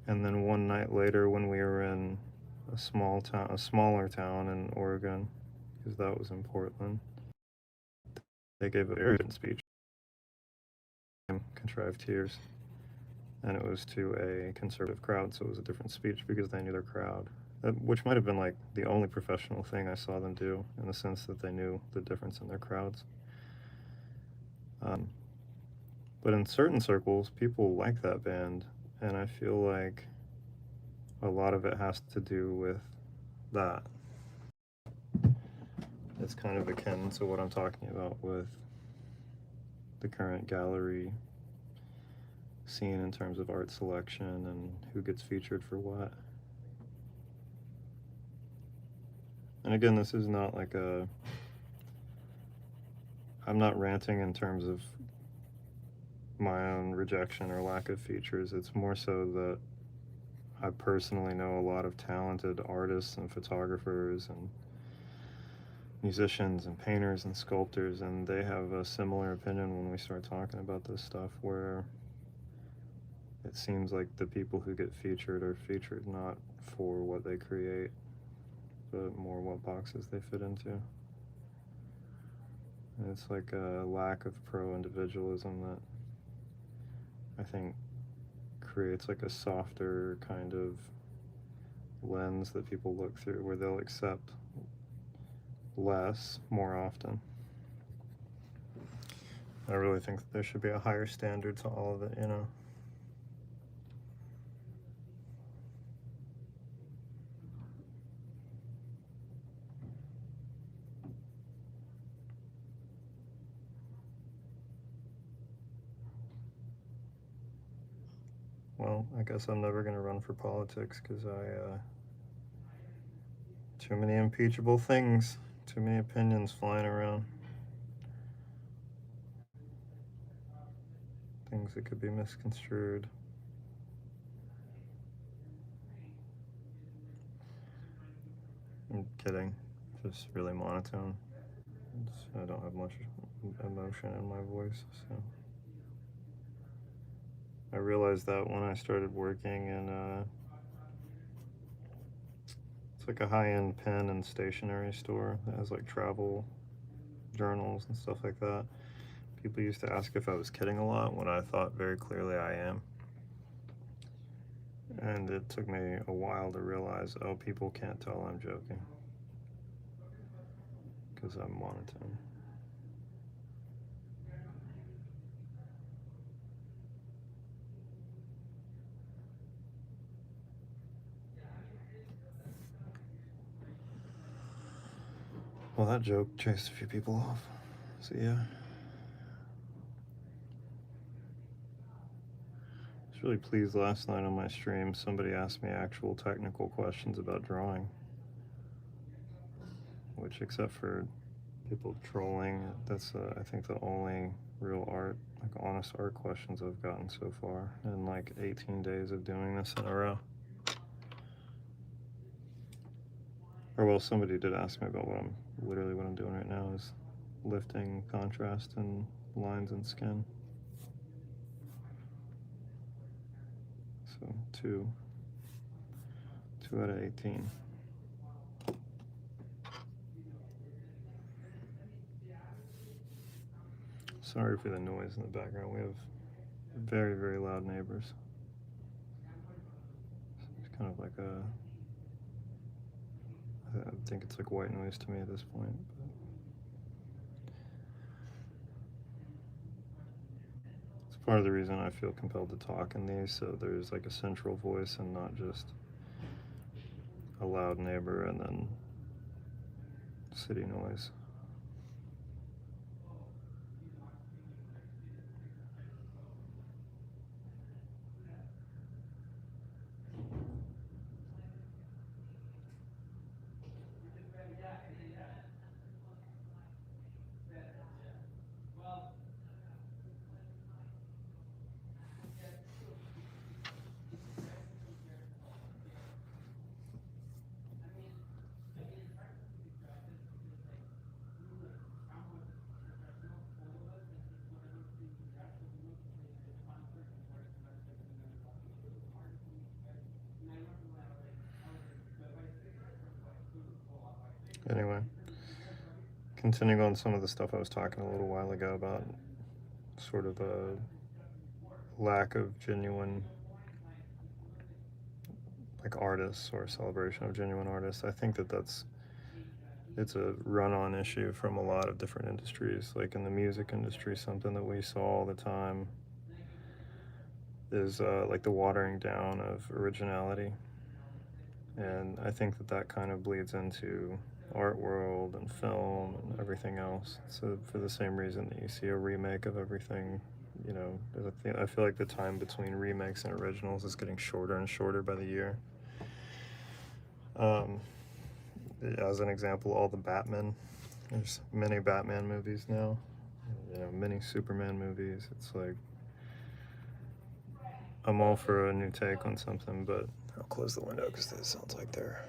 And then one night later, when we were in a smaller town in Oregon, because that was in Portland, they gave a very good speech, contrived tears, and it was to a conservative crowd, so it was a different speech because they knew their crowd, which might have been like the only professional thing I saw them do, in the sense that they knew the difference in their crowds. But in certain circles, people like that band, and I feel like a lot of it has to do with that. It's kind of akin to what I'm talking about with the current gallery scene in terms of art selection and who gets featured for what. And again, this is not like I'm not ranting in terms of my own rejection or lack of features. It's more so that I personally know a lot of talented artists and photographers and musicians and painters and sculptors, and they have a similar opinion when we start talking about this stuff, where it seems like the people who get featured are featured not for what they create, but more what boxes they fit into. And it's like a lack of pro-individualism that I think creates like a softer kind of lens that people look through, where they'll accept less more often. I really think that there should be a higher standard to all of it, you know. Well, I guess I'm never going to run for politics because too many impeachable things, too many opinions flying around. Things that could be misconstrued. I'm kidding, just really monotone. I don't have much emotion in my voice, so. I realized that when I started working in it's like a high-end pen and stationery store that has like travel journals and stuff like that. People used to ask if I was kidding a lot, when I thought very clearly I am. And it took me a while to realize, oh, people can't tell I'm joking, because I'm monotone. Well, that joke chased a few people off. So yeah. I was really pleased last night on my stream. Somebody asked me actual technical questions about drawing. Which, except for people trolling, that's I think the only real art, like honest art questions I've gotten so far in like 18 days of doing this in a row. Or well, somebody did ask me about what I'm doing right now is lifting contrast and lines and skin. So two out of 18. Sorry for the noise in the background. We have very, very loud neighbors. It's kind of like I think it's like white noise to me at this point. But it's part of the reason I feel compelled to talk in these, so there's like a central voice and not just a loud neighbor and then city noise. Anyway, continuing on some of the stuff I was talking a little while ago about sort of a lack of genuine like artists or celebration of genuine artists. I think it's a run-on issue from a lot of different industries. Like in the music industry, something that we saw all the time is like the watering down of originality. And I think that kind of bleeds into art world and film and everything else. So for the same reason that you see a remake of everything, you know, I feel like the time between remakes and originals is getting shorter and shorter by the year. As an example, all the Batman, there's many Batman movies now, you know, many Superman movies. It's like, I'm all for a new take on something, but I'll close the window because it sounds like they're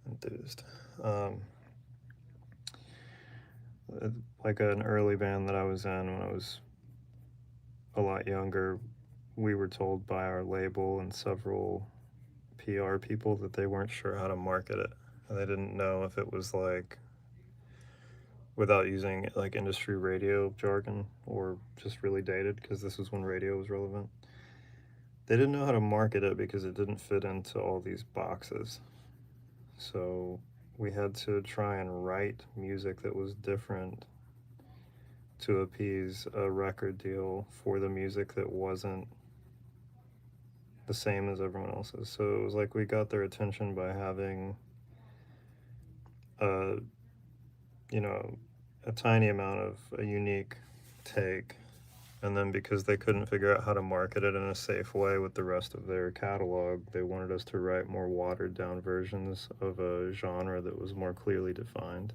enthused. Like an early band that I was in when I was a lot younger, we were told by our label and several PR people that they weren't sure how to market it. And they didn't know if it was like, without using like industry radio jargon or just really dated, because this was when radio was relevant. They didn't know how to market it because it didn't fit into all these boxes. So we had to try and write music that was different to appease a record deal for the music that wasn't the same as everyone else's. So it was like we got their attention by having a, you know, a tiny amount of a unique take, and then because they couldn't figure out how to market it in a safe way with the rest of their catalog, they wanted us to write more watered down versions of a genre that was more clearly defined.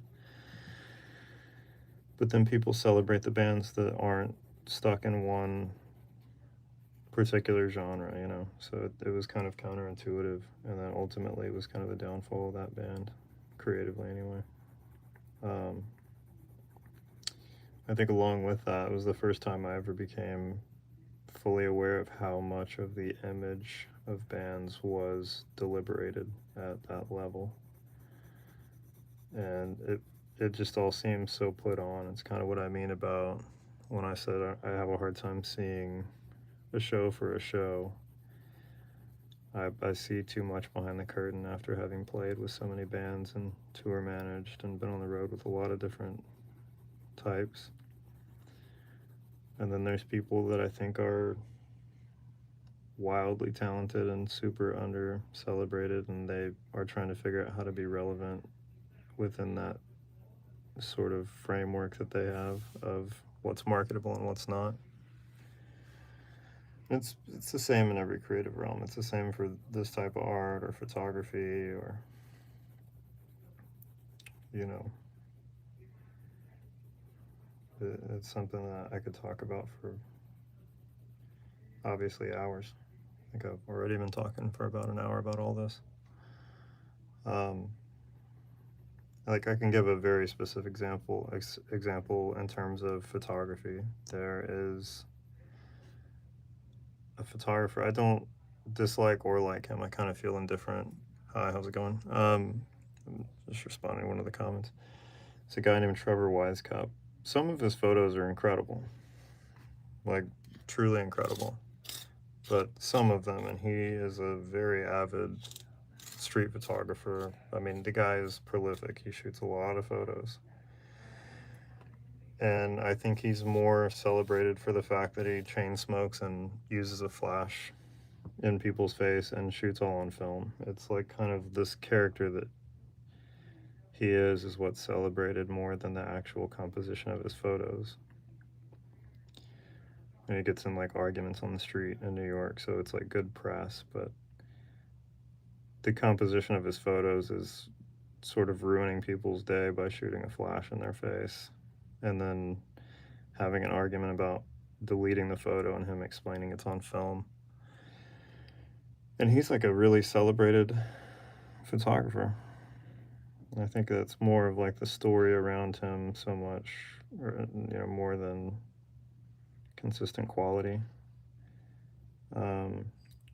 But then people celebrate the bands that aren't stuck in one particular genre, you know, so it was kind of counterintuitive, and then ultimately it was kind of the downfall of that band, creatively anyway. I think along with that, it was the first time I ever became fully aware of how much of the image of bands was deliberated at that level. And it just all seems so put on. It's kind of what I mean about when I said I have a hard time seeing a show for a show. I see too much behind the curtain after having played with so many bands and tour managed and been on the road with a lot of different types. And then there's people that I think are wildly talented and super under celebrated, and they are trying to figure out how to be relevant within that sort of framework that they have of what's marketable and what's not. It's the same in every creative realm. It's the same for this type of art or photography or, you know, it's something that I could talk about for obviously hours. I think I've already been talking for about an hour about all this. Like I can give a very specific example in terms of photography. There is a photographer. I don't dislike or like him. I kind of feel indifferent. Hi, how's it going? I'm just responding to one of the comments. It's a guy named Trevor Wisecup. Some of his photos are incredible, like truly incredible. But some of them, and he is a very avid street photographer. I mean, the guy is prolific. He shoots a lot of photos. And I think he's more celebrated for the fact that he chain smokes and uses a flash in people's face and shoots all on film. It's like kind of this character that he is what's celebrated more than the actual composition of his photos. And he gets in like arguments on the street in New York, so it's like good press, but the composition of his photos is sort of ruining people's day by shooting a flash in their face and then having an argument about deleting the photo and him explaining it's on film. And he's like a really celebrated photographer. I think that's more of like the story around him so much, or, you know, more than consistent quality.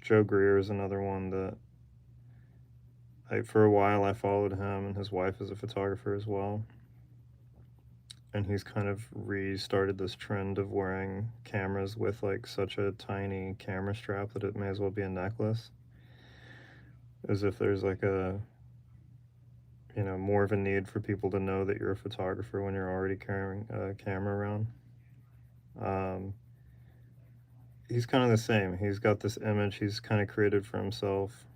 Joe Greer is another one that for a while I followed him, and his wife is a photographer as well. And he's kind of restarted this trend of wearing cameras with like such a tiny camera strap that it may as well be a necklace. As if there's like a, you know, more of a need for people to know that you're a photographer when you're already carrying a camera around. He's kind of the same. He's got this image he's kind of created for himself,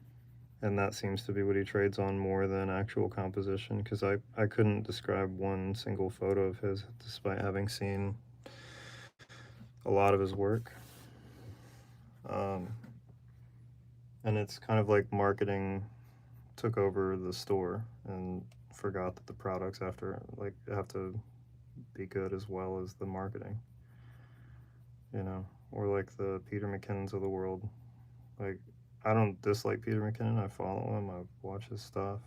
and that seems to be what he trades on more than actual composition, because I couldn't describe one single photo of his despite having seen a lot of his work. And it's kind of like marketing took over the store and forgot that the products have to be good as well as the marketing, you know, or like the Peter McKinnons of the world. Like, I don't dislike Peter McKinnon. I follow him. I watch his stuff.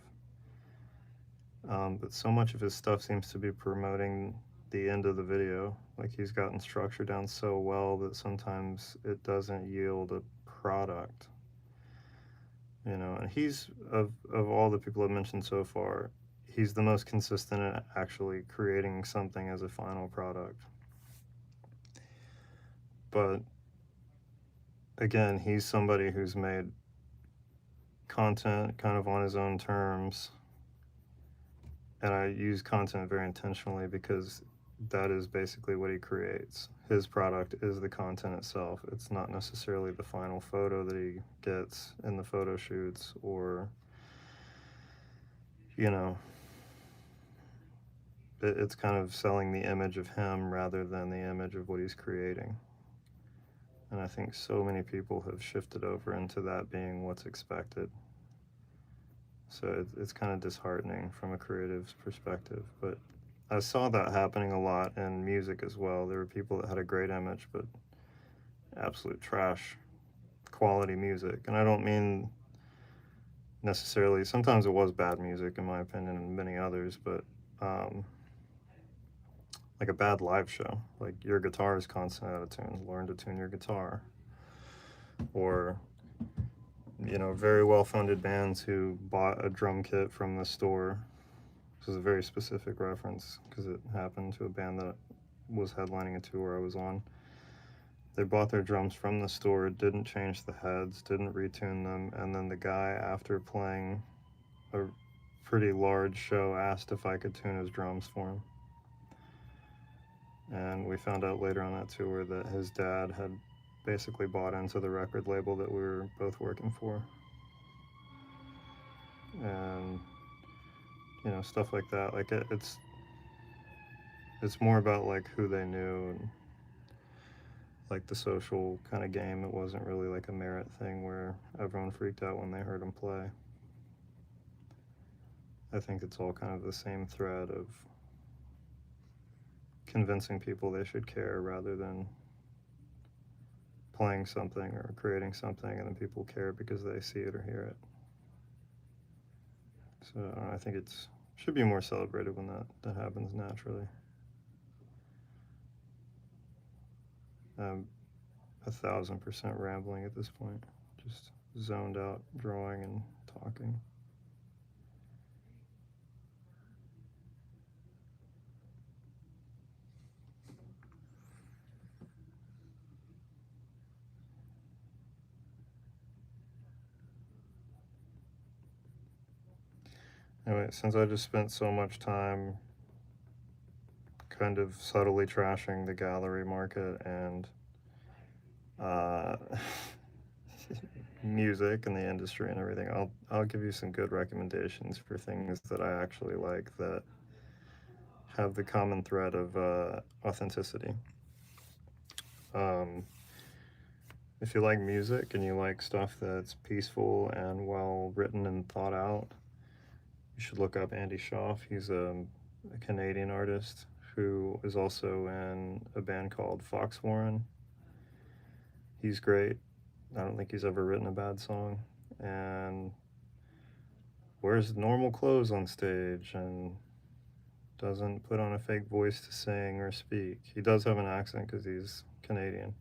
But so much of his stuff seems to be promoting the end of the video. Like, he's gotten structure down so well that sometimes it doesn't yield a product. You know, and he's, of all the people I've mentioned so far, he's the most consistent at actually creating something as a final product. But again, he's somebody who's made content kind of on his own terms. And I use content very intentionally because that is basically what he creates. His product is the content itself. It's not necessarily the final photo that he gets in the photo shoots, or, you know, it's kind of selling the image of him rather than the image of what he's creating. And I think so many people have shifted over into that being what's expected. So it's kind of disheartening from a creative's perspective. But I saw that happening a lot in music as well. There were people that had a great image, but absolute trash quality music. And I don't mean necessarily, sometimes it was bad music in my opinion, and many others, but like a bad live show. Like, your guitar is constantly out of tune. Learn to tune your guitar. Or, you know, very well-funded bands who bought a drum kit from the store. This is a very specific reference because it happened to a band that was headlining a tour I was on. They bought their drums from the store, didn't change the heads, didn't retune them, and then the guy, after playing a pretty large show, asked if I could tune his drums for him. And we found out later on that tour that his dad had basically bought into the record label that we were both working for. And you know, stuff like that. Like it's more about like who they knew and like the social kind of game. It wasn't really like a merit thing where everyone freaked out when they heard him play. I think it's all kind of the same thread of convincing people they should care rather than playing something or creating something and then people care because they see it or hear it. So I think it's should be more celebrated when that happens naturally. 1,000% rambling at this point, just zoned out drawing and talking. Anyway, since I just spent so much time kind of subtly trashing the gallery market and uh, music and the industry and everything, I'll give you some good recommendations for things that I actually like that have the common thread of authenticity. Um, if you like music and you like stuff that's peaceful and well written and thought out, you should look up Andy Schaaf. He's a Canadian artist who is also in a band called Foxwarren. He's great. I don't think he's ever written a bad song, and wears normal clothes on stage and doesn't put on a fake voice to sing or speak. He does have an accent because he's Canadian.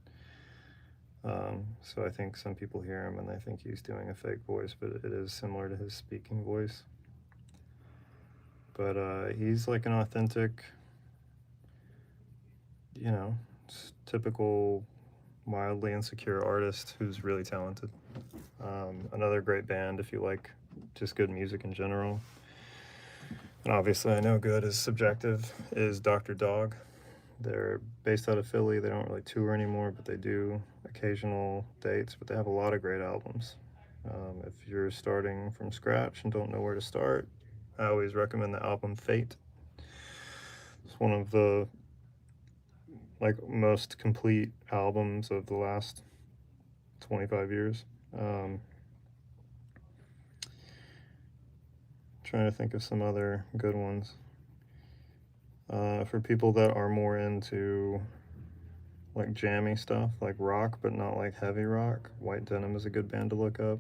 So I think some people hear him and they think he's doing a fake voice, but it is similar to his speaking voice. But he's like an authentic, you know, typical mildly insecure artist who's really talented. Another great band if you like just good music in general. And obviously, I know good is subjective, is Dr. Dog. They're based out of Philly. They don't really tour anymore, but they do occasional dates. But they have a lot of great albums. If you're starting from scratch and don't know where to start, I always recommend the album Fate. It's one of the like most complete albums of the last 25 years. Trying to think of some other good ones. For people that are more into like jammy stuff, like rock, but not like heavy rock, White Denim is a good band to look up.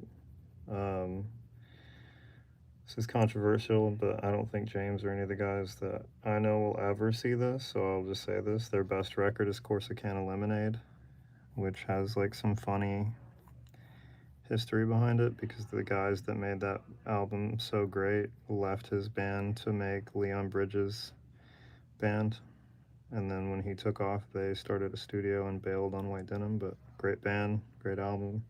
This is controversial, but I don't think James or any of the guys that I know will ever see this, so I'll just say this. Their best record is Corsicana Lemonade, which has like some funny history behind it because the guys that made that album so great left his band to make Leon Bridges' band. And then when he took off, they started a studio and bailed on White Denim, but great band, great album.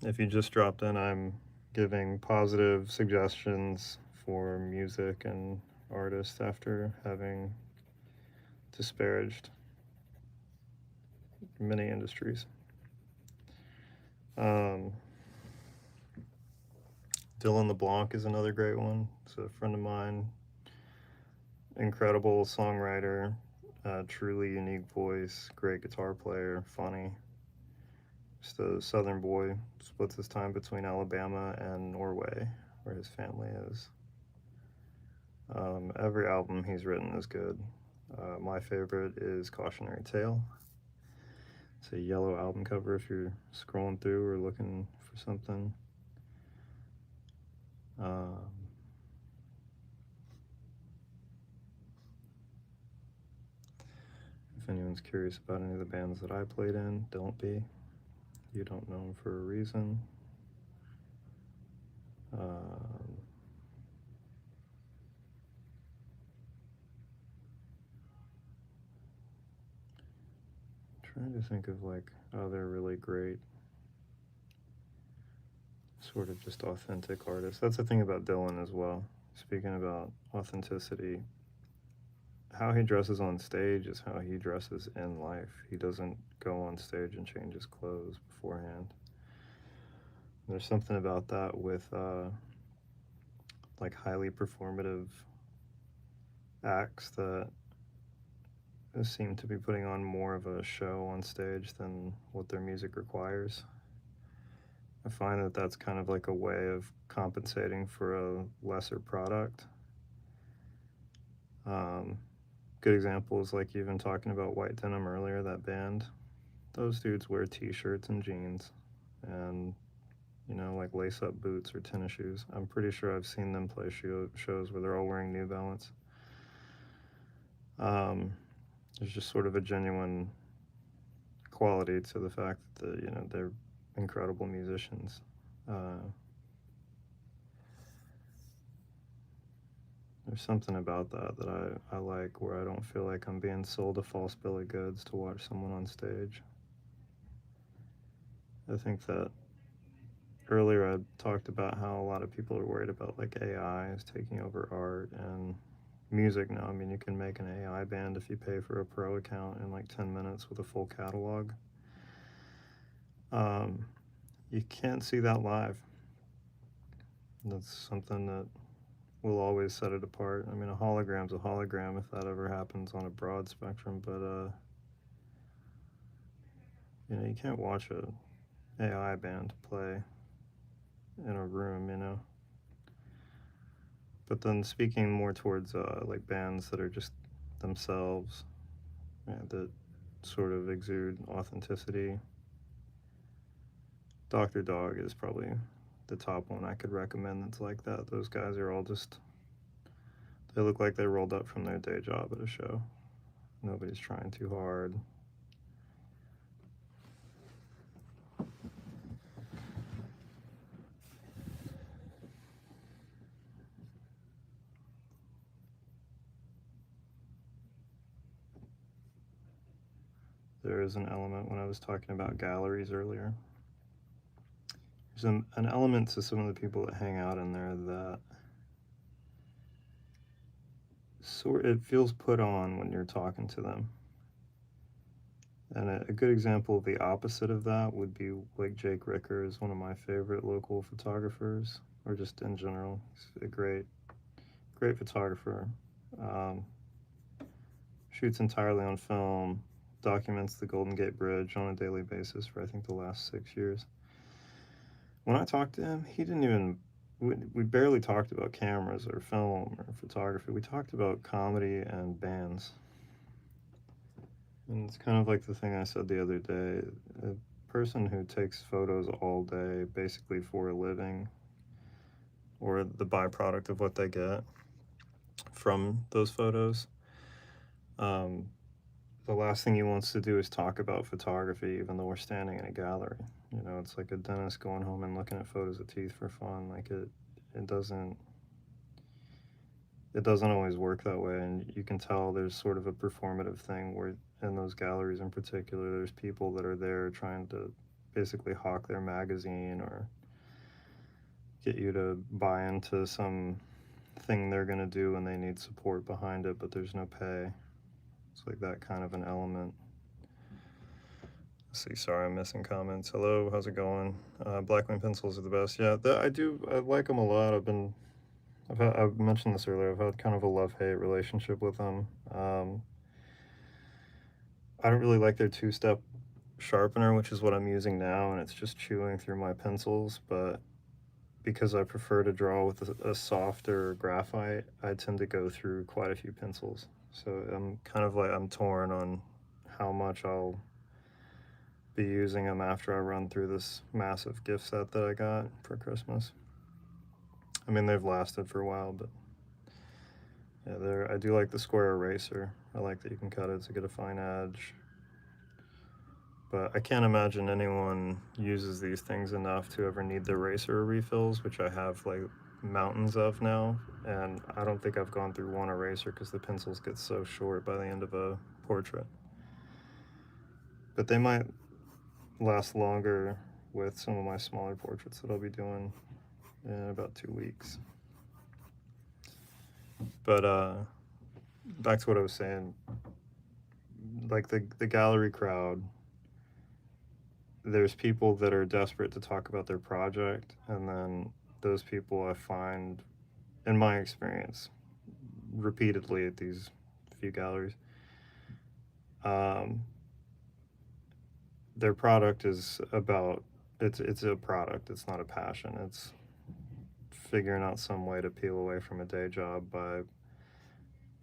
If you just dropped in, I'm giving positive suggestions for music and artists after having disparaged many industries. Dylan LeBlanc is another great one. It's a friend of mine. Incredible songwriter, truly unique voice, great guitar player, funny. Just a southern boy, splits his time between Alabama and Norway, where his family is. Every album he's written is good. My favorite is Cautionary Tale. It's a yellow album cover if you're scrolling through or looking for something. If anyone's curious about any of the bands that I played in, don't be. You don't know them for a reason. Trying to think of like other really great sort of just authentic artists. That's the thing about Dylan as well. Speaking about authenticity, how he dresses on stage is how he dresses in life. He doesn't go on stage and change his clothes beforehand. There's something about that with like highly performative acts that seem to be putting on more of a show on stage than what their music requires. I find that that's kind of like a way of compensating for a lesser product. Good example is like even talking about White Denim earlier, that band. Those dudes wear t-shirts and jeans and, you know, like lace-up boots or tennis shoes. I'm pretty sure I've seen them play shows where they're all wearing New Balance. There's just sort of a genuine quality to the fact that, you know, they're incredible musicians. There's something about that I like, where I don't feel like I'm being sold a false bill of goods to watch someone on stage. I think that earlier I talked about how a lot of people are worried about like AI is taking over art and music now. I mean, you can make an AI band if you pay for a pro account in like 10 minutes with a full catalog. You can't see that live. That's something that will always set it apart. I mean, a hologram's a hologram if that ever happens on a broad spectrum, but you know, you can't watch a AI band play in a room, you know. But then speaking more towards like bands that are just themselves, that sort of exude authenticity, Dr. Dog is probably the top one I could recommend that's like that. Those guys are all just, they look like they rolled up from their day job at a show. Nobody's trying too hard. There is an element when I was talking about galleries earlier. There's an element to some of the people that hang out in there that it feels put on when you're talking to them. And a good example of the opposite of that would be like Jake Ricker is one of my favorite local photographers, or just in general. He's a great photographer. Shoots entirely on film, documents the Golden Gate Bridge on a daily basis for I think the last 6 years. When I talked to him, he didn't even, we barely talked about cameras or film or photography. We talked about comedy and bands. And it's kind of like the thing I said the other day. A person who takes photos all day, basically for a living, or the byproduct of what they get from those photos, the last thing he wants to do is talk about photography, even though we're standing in a gallery. You know, it's like a dentist going home and looking at photos of teeth for fun. Like it doesn't always work that way, and you can tell there's sort of a performative thing where in those galleries in particular, there's people that are there trying to basically hawk their magazine or get you to buy into some thing they're going to do and they need support behind it, but there's no pay. It's like that kind of an element. Let's see, sorry, I'm missing comments. Hello, how's it going? Blackwing pencils are the best. Yeah, I like them a lot. I've mentioned this earlier. I've had kind of a love-hate relationship with them. I don't really like their two-step sharpener, which is what I'm using now, and it's just chewing through my pencils. But because I prefer to draw with a softer graphite, I tend to go through quite a few pencils. So I'm kind of like, I'm torn on how much I'll be using them after I run through this massive gift set that I got for Christmas. I mean, they've lasted for a while, but yeah, I do like the square eraser. I like that you can cut it to get a fine edge. But I can't imagine anyone uses these things enough to ever need the eraser refills, which I have like mountains of now. And I don't think I've gone through one eraser because the pencils get so short by the end of a portrait. But they might last longer with some of my smaller portraits that I'll be doing in about 2 weeks. But back to what I was saying, like the gallery crowd, there's people that are desperate to talk about their project, and then those people I find, in my experience, repeatedly at these few galleries, their product is about, it's a product, it's not a passion. It's figuring out some way to peel away from a day job by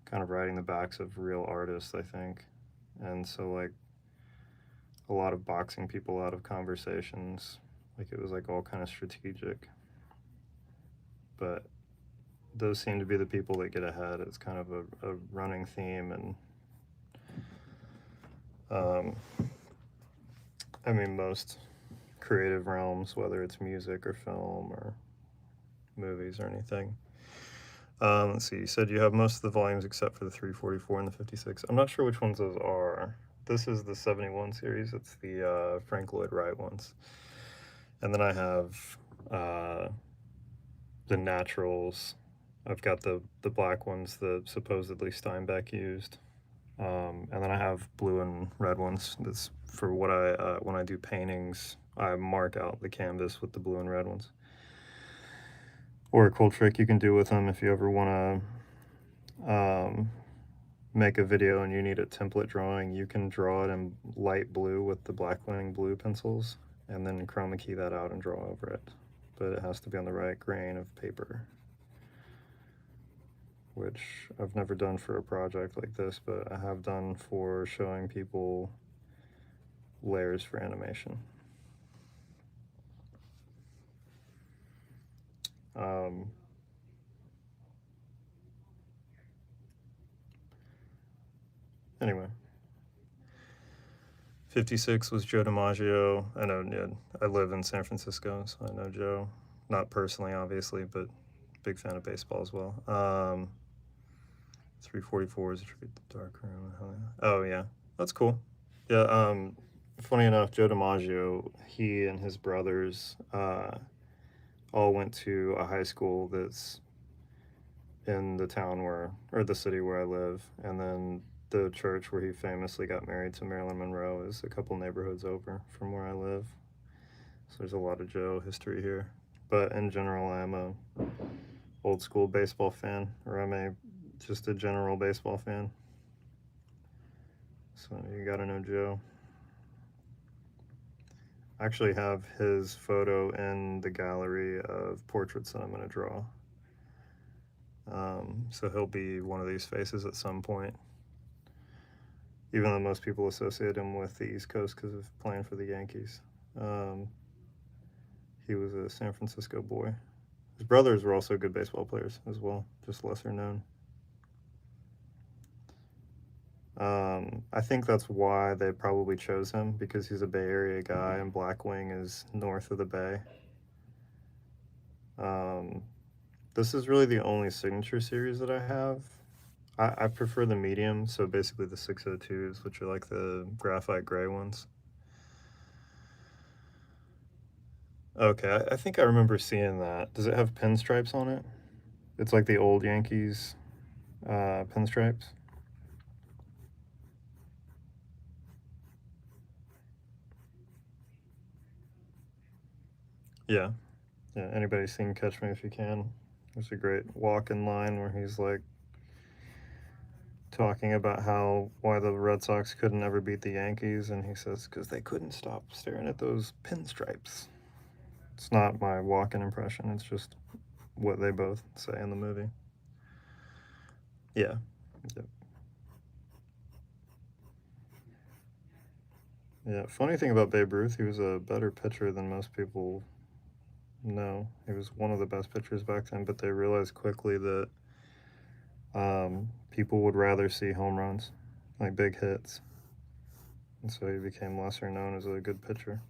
kind of riding the backs of real artists, I think. And so, like, a lot of boxing people out of conversations, like it was like all kind of strategic. But those seem to be the people that get ahead. It's kind of a running theme. And I mean, most creative realms, whether it's music or film or movies or anything. Let's see, you said you have most of the volumes except for the 344 and the 56. I'm not sure which ones those are. This is the 71 series. It's the Frank Lloyd Wright ones. And then I have the naturals. I've got the black ones that supposedly Steinbeck used. And then I have blue and red ones. That's for what I, when I do paintings, I mark out the canvas with the blue and red ones. Or a cool trick you can do with them if you ever want to make a video and you need a template drawing, you can draw it in light blue with the Blackwing blue pencils, and then chroma key that out and draw over it. But it has to be on the right grain of paper, which I've never done for a project like this, but I have done for showing people layers for animation. Anyway, 56 was Joe DiMaggio. I know, yeah, I live in San Francisco, so I know Joe. Not personally, obviously, but big fan of baseball as well. 344 is a tribute to Dark Room. Oh, yeah, that's cool. Yeah, funny enough, Joe DiMaggio, he and his brothers all went to a high school that's in the town where, or the city where I live, and then the church where he famously got married to Marilyn Monroe is a couple neighborhoods over from where I live. So there's a lot of Joe history here. But in general, I'm a old school baseball fan, or I'm just a general baseball fan. So you gotta know Joe. I actually have his photo in the gallery of portraits that I'm gonna draw. So he'll be one of these faces at some point. Even though most people associate him with the East Coast because of playing for the Yankees. He was a San Francisco boy. His brothers were also good baseball players as well, just lesser known. I think that's why they probably chose him, because he's a Bay Area guy and Blackwing is north of the Bay. This is really the only signature series that I have. I prefer the medium, so basically the 602s, which are like the graphite gray ones. Okay, I think I remember seeing that. Does it have pinstripes on it? It's like the old Yankees pinstripes. Yeah. Yeah, anybody seen Catch Me If You Can? There's a great walk-in line where he's like talking about why the Red Sox couldn't ever beat the Yankees, and he says, because they couldn't stop staring at those pinstripes. It's not my walk-in impression, it's just what they both say in the movie. Yeah. Yep. Yeah, funny thing about Babe Ruth, he was a better pitcher than most people know. He was one of the best pitchers back then, but they realized quickly that people would rather see home runs, like big hits. And so he became lesser known as a good pitcher.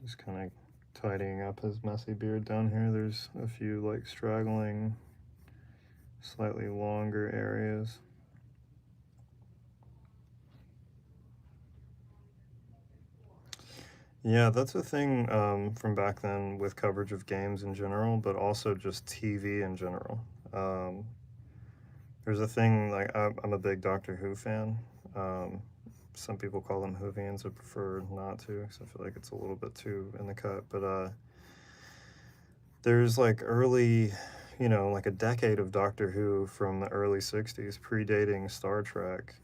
Just kind of tidying up his messy beard down here. There's a few like straggling, slightly longer areas. Yeah, that's a thing from back then with coverage of games in general, but also just TV in general. Um, there's a thing like I'm a big Doctor Who fan. Um, some people call them Whovians. I prefer not to because I feel like it's a little bit too in the cut. But there's like early, like a decade of Doctor Who from the early 60s, predating Star Trek,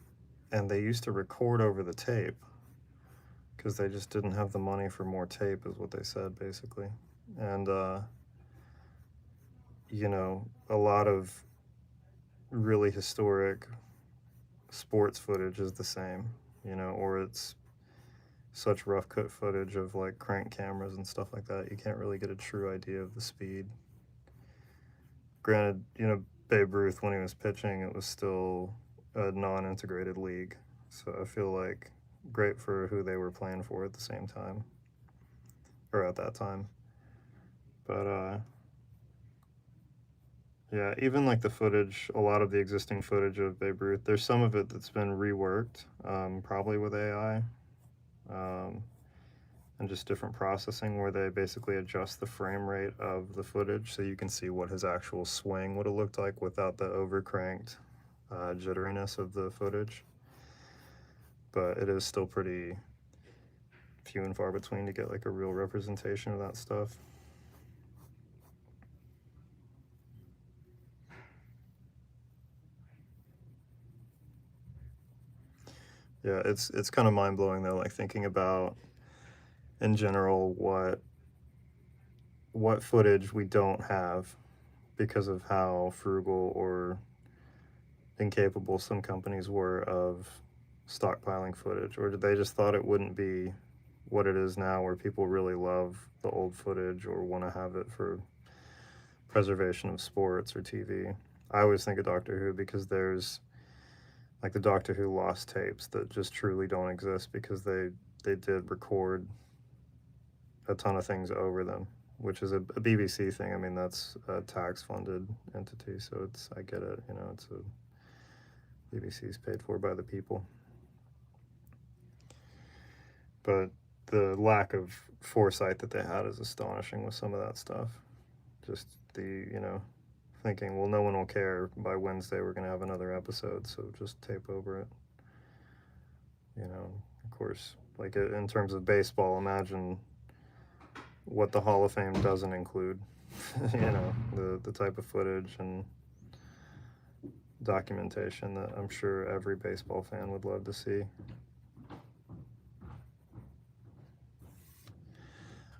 and they used to record over the tape because they just didn't have the money for more tape, is what they said basically. And a lot of really historic sports footage is the same, or it's such rough cut footage of like crank cameras and stuff like that. You can't really get a true idea of the speed. Granted, Babe Ruth, when he was pitching, it was still a non integrated league. So I feel like great for who they were playing for at the same time, or at that time. But yeah, even like the footage, a lot of the existing footage of Babe Ruth, there's some of it that's been reworked, probably with AI, um, and just different processing where they basically adjust the frame rate of the footage so you can see what his actual swing would have looked like without the overcranked jitteriness of the footage. But it is still pretty few and far between to get like a real representation of that stuff. Yeah, it's kind of mind blowing though, like thinking about in general what footage we don't have because of how frugal or incapable some companies were of stockpiling footage, or did they just thought it wouldn't be what it is now, where people really love the old footage or want to have it for preservation of sports or TV. I always think of Doctor Who because there's like the Doctor Who lost tapes that just truly don't exist because they did record a ton of things over them, which is a BBC thing. I mean, that's a tax funded entity, so I get it. It's a BBC's paid for by the people, but the lack of foresight that they had is astonishing with some of that stuff. Just the thinking, well, no one will care. By Wednesday, we're going to have another episode, so just tape over it. Of course, like in terms of baseball, imagine what the Hall of Fame doesn't include. The type of footage and documentation that I'm sure every baseball fan would love to see.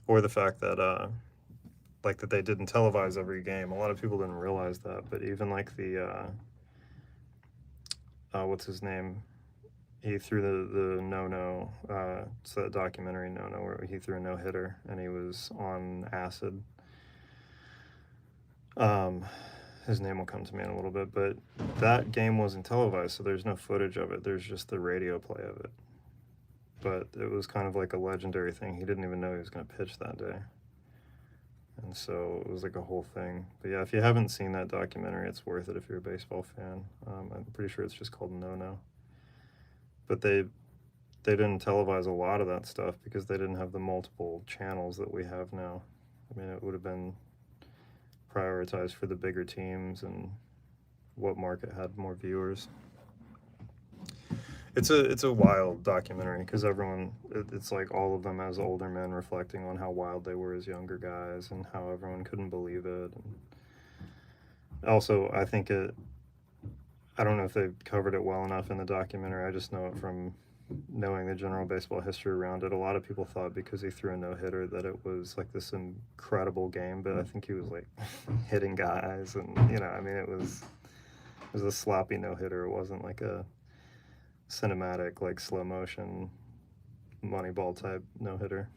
Or the fact that like that they didn't televise every game. A lot of people didn't realize that, but even like the what's his name? He threw the no. It's that documentary No where he threw a no hitter and he was on acid. His name will come to me in a little bit, but that game wasn't televised, so there's no footage of it. There's just the radio play of it. But it was kind of like a legendary thing. He didn't even know he was going to pitch that day. And so it was like a whole thing. But yeah, if you haven't seen that documentary, it's worth it if you're a baseball fan. I'm pretty sure it's just called No. But they didn't televise a lot of that stuff because they didn't have the multiple channels that we have now. I mean, it would have been prioritized for the bigger teams and what market had more viewers. It's a wild documentary because it's like all of them as older men reflecting on how wild they were as younger guys and how everyone couldn't believe it. And also, I don't know if they covered it well enough in the documentary. I just know it from knowing the general baseball history around it. A lot of people thought because he threw a no hitter that it was like this incredible game, but I think he was like hitting guys, and I mean, it was a sloppy no hitter. It wasn't like a cinematic, like slow motion Moneyball type no hitter.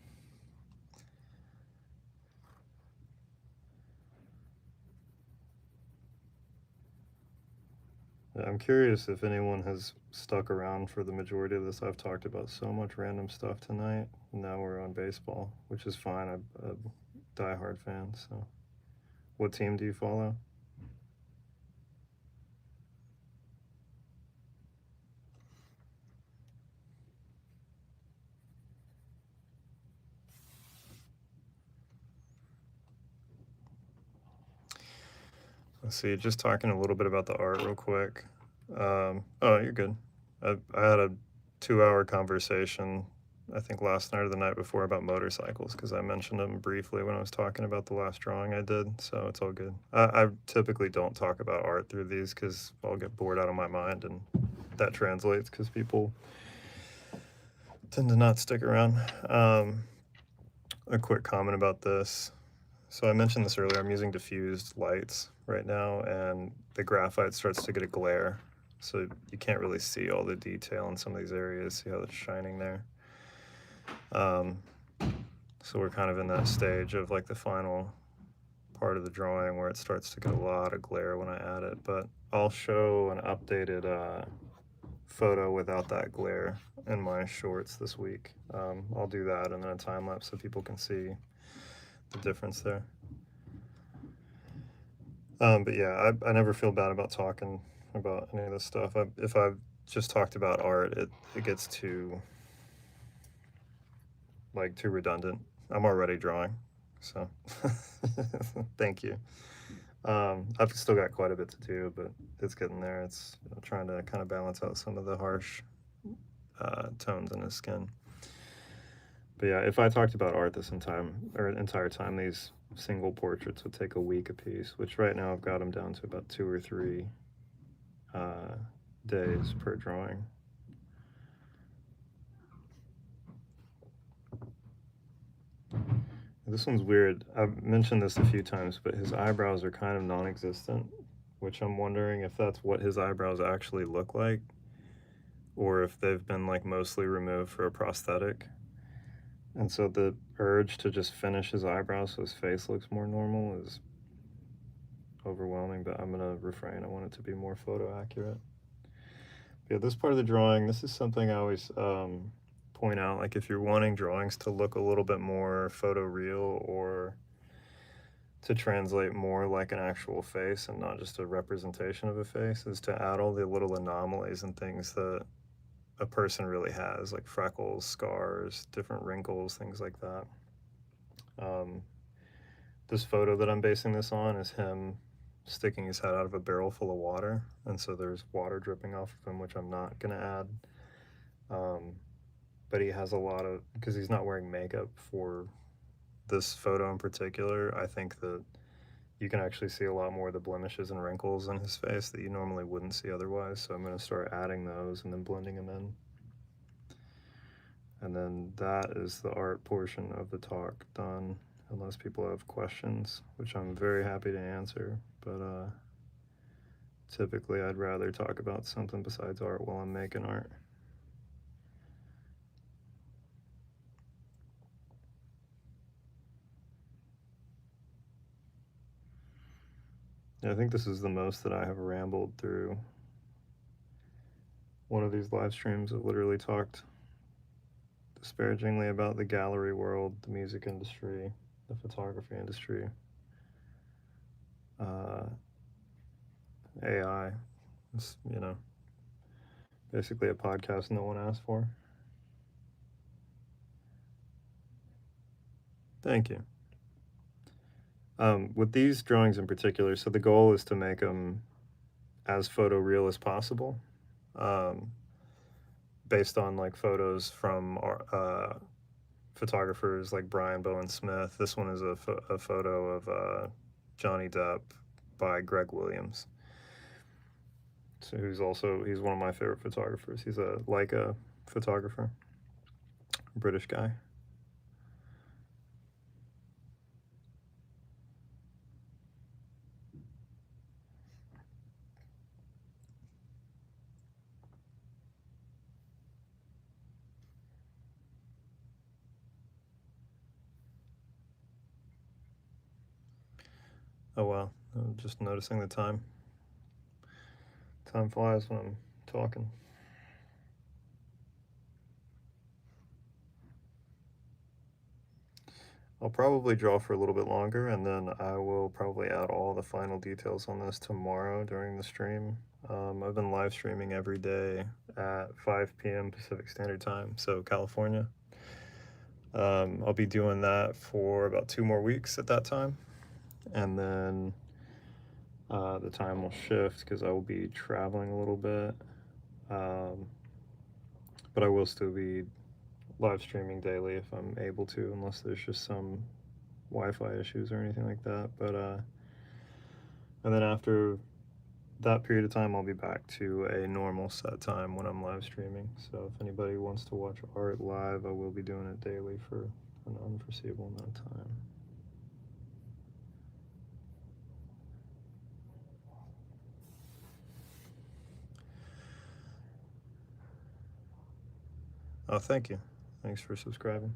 I'm curious if anyone has stuck around for the majority of this. I've talked about so much random stuff tonight. Now we're on baseball, which is fine. I'm a diehard fan. So, what team do you follow? Let's see, just talking a little bit about the art real quick. Oh, you're good. I had a 2-hour conversation, I think last night or the night before, about motorcycles, because I mentioned them briefly when I was talking about the last drawing I did, so it's all good. I typically don't talk about art through these because I'll get bored out of my mind, and that translates because people tend to not stick around. A quick comment about this. So I mentioned this earlier, I'm using diffused lights right now, and the graphite starts to get a glare. So you can't really see all the detail in some of these areas. See how it's shining there? So we're kind of in that stage of like the final part of the drawing where it starts to get a lot of glare when I add it. But I'll show an updated photo without that glare in my shorts this week. I'll do that and then a time lapse so people can see the difference there. But yeah, I never feel bad about talking about any of this stuff. If I've just talked about art, it gets too redundant. I'm already drawing, so thank you. I've still got quite a bit to do, but it's getting there. It's trying to kind of balance out some of the harsh tones in his skin. But yeah, if I talked about art this entire time, these single portraits would take a week apiece, which right now I've got them down to about 2 or 3 days per drawing. This one's weird. I've mentioned this a few times, but his eyebrows are kind of non-existent, which I'm wondering if that's what his eyebrows actually look like, or if they've been like mostly removed for a prosthetic. And so the urge to just finish his eyebrows so his face looks more normal is overwhelming, but I'm gonna refrain. I want it to be more photo accurate. Yeah, this part of the drawing, this is something I always point out, like if you're wanting drawings to look a little bit more photoreal or to translate more like an actual face and not just a representation of a face, is to add all the little anomalies and things that a person really has, like freckles, scars, different wrinkles, things like that. This photo that I'm basing this on is him sticking his head out of a barrel full of water, and so there's water dripping off of him, which I'm not going to add. But he has a lot of, because he's not wearing makeup for this photo in particular, I think that you can actually see a lot more of the blemishes and wrinkles in his face that you normally wouldn't see otherwise. So I'm going to start adding those and then blending them in. And then that is the art portion of the talk done, unless people have questions, which I'm very happy to answer. But typically I'd rather talk about something besides art while I'm making art. Yeah, I think this is the most that I have rambled through one of these live streams. I've literally talked disparagingly about the gallery world, the music industry, the photography industry, AI. It's, basically a podcast no one asked for. Thank you. With these drawings in particular, so the goal is to make them as photoreal as possible, based on like photos from photographers like Brian Bowen Smith. This one is a photo of Johnny Depp by Greg Williams. So he's one of my favorite photographers. He's a Leica photographer, British guy. Oh wow, I'm just noticing the time. Time flies when I'm talking. I'll probably draw for a little bit longer, and then I will probably add all the final details on this tomorrow during the stream. I've been live streaming every day at 5 p.m. Pacific Standard Time, so California. I'll be doing that for about 2 more weeks at that time, and then The time will shift because I will be traveling a little bit, but I will still be live streaming daily if I'm able to, unless there's just some Wi-Fi issues or anything like that. But and then after that period of time, I'll be back to a normal set time when I'm live streaming. So if anybody wants to watch art live, I will be doing it daily for an unforeseeable amount of time. Oh, thank you. Thanks for subscribing.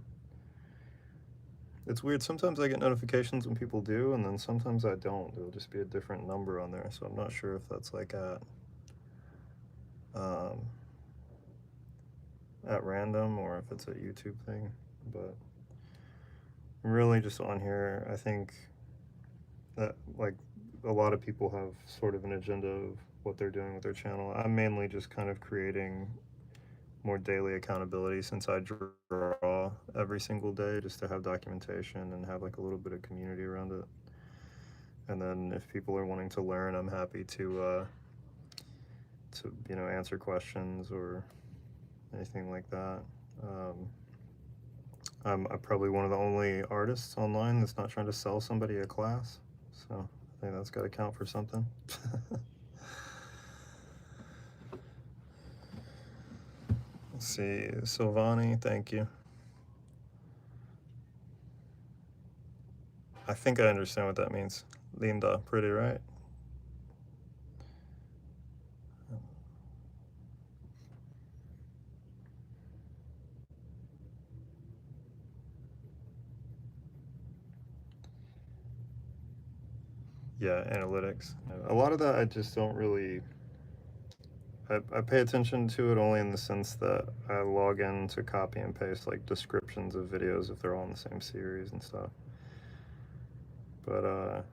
It's weird. Sometimes I get notifications when people do, and then sometimes I don't. There'll just be a different number on there. So I'm not sure if that's like um, at random or if it's a YouTube thing. But I'm really just on here. I think that like a lot of people have sort of an agenda of what they're doing with their channel. I'm mainly just kind of creating more daily accountability since I draw every single day just to have documentation and have like a little bit of community around it. And then if people are wanting to learn, I'm happy to answer questions or anything like that. I'm probably one of the only artists online that's not trying to sell somebody a class, so I think that's got to count for something. Let's see, Silvani, thank you. I think I understand what that means. Linda, pretty, right? Yeah, analytics. A lot of that I just don't really. I pay attention to it only in the sense that I log in to copy and paste like descriptions of videos if they're all in the same series and stuff. But a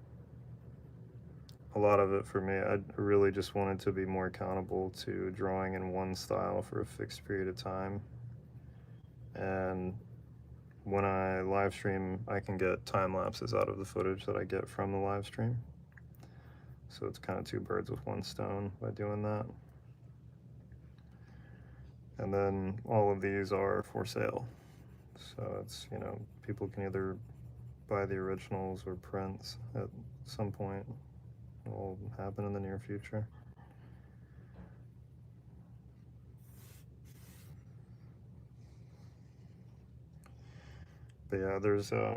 lot of it for me, I really just wanted to be more accountable to drawing in one style for a fixed period of time. And when I live stream, I can get time lapses out of the footage that I get from the live stream. So it's kind of two birds with one stone by doing that. And then all of these are for sale. So it's, people can either buy the originals or prints at some point. It will happen in the near future. But yeah, there's a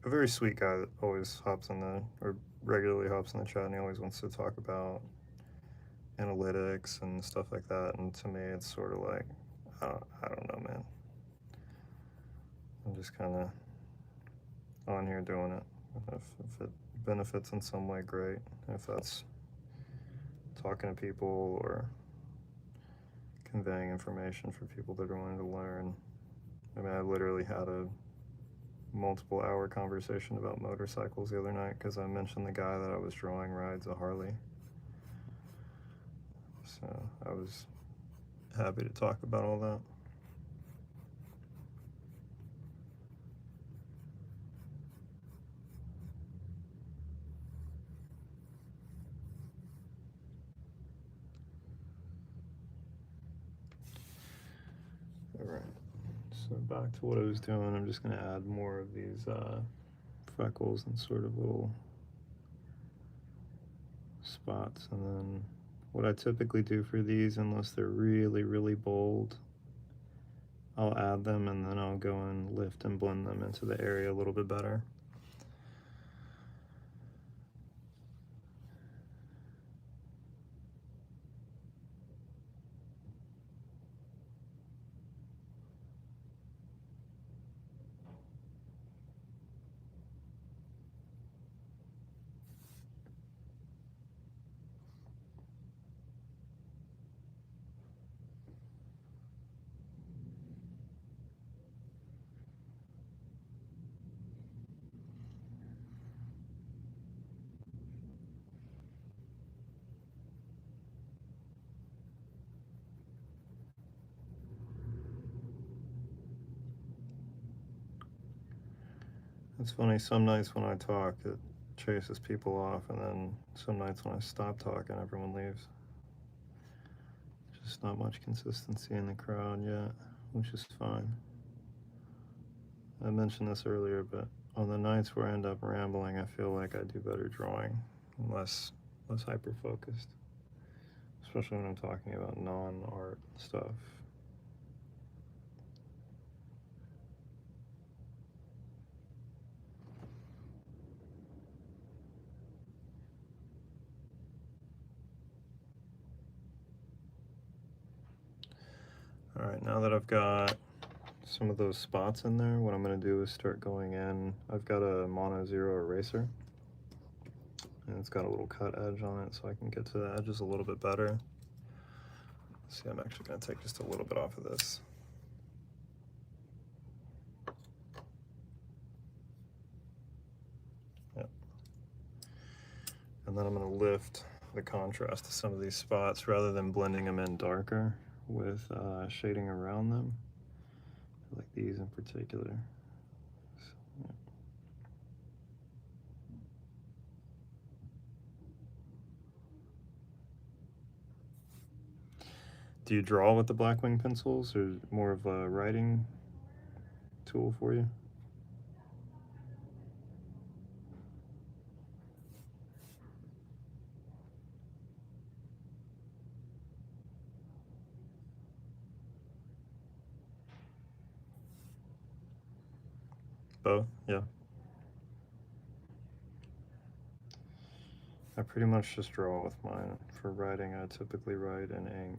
very sweet guy that always hops in or regularly hops in the chat, and he always wants to talk about analytics and stuff like that. And to me, it's sort of like, I don't know, man. I'm just kind of on here doing it. If it benefits in some way, great. If that's talking to people or conveying information for people that are wanting to learn. I mean, I literally had a multiple hour conversation about motorcycles the other night because I mentioned the guy that I was drawing rides a Harley. So I was happy to talk about all that. All right, so back to what I was doing. I'm just going to add more of these freckles and sort of little spots. And then what I typically do for these, unless they're really, really bold, I'll add them and then I'll go and lift and blend them into the area a little bit better. It's funny, some nights when I talk, it chases people off, and then some nights when I stop talking, everyone leaves. Just not much consistency in the crowd yet, which is fine. I mentioned this earlier, but on the nights where I end up rambling, I feel like I do better drawing, less hyper-focused, especially when I'm talking about non-art stuff. All right, now that I've got some of those spots in there, what I'm going to do is start going in. I've got a mono zero eraser, and it's got a little cut edge on it, so I can get to the edges a little bit better. See, I'm actually going to take just a little bit off of this. Yep. And then I'm going to lift the contrast to some of these spots rather than blending them in darker with shading around them, like these in particular. So, yeah. Do you draw with the Blackwing pencils, or more of a writing tool for you? Both, yeah. I pretty much just draw with mine. For writing, I typically write in ink.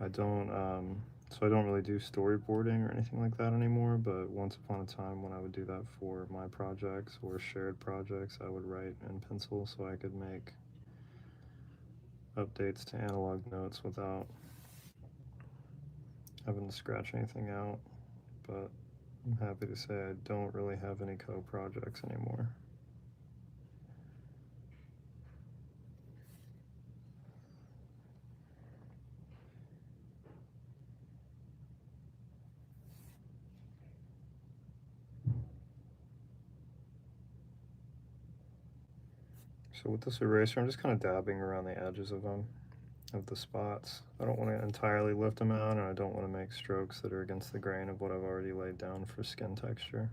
I don't really do storyboarding or anything like that anymore, but once upon a time when I would do that for my projects or shared projects, I would write in pencil so I could make updates to analog notes without having to scratch anything out. But I'm happy to say I don't really have any co-projects anymore. So with this eraser, I'm just kind of dabbing around the edges of them, of the spots. I don't want to entirely lift them out, and I don't want to make strokes that are against the grain of what I've already laid down for skin texture.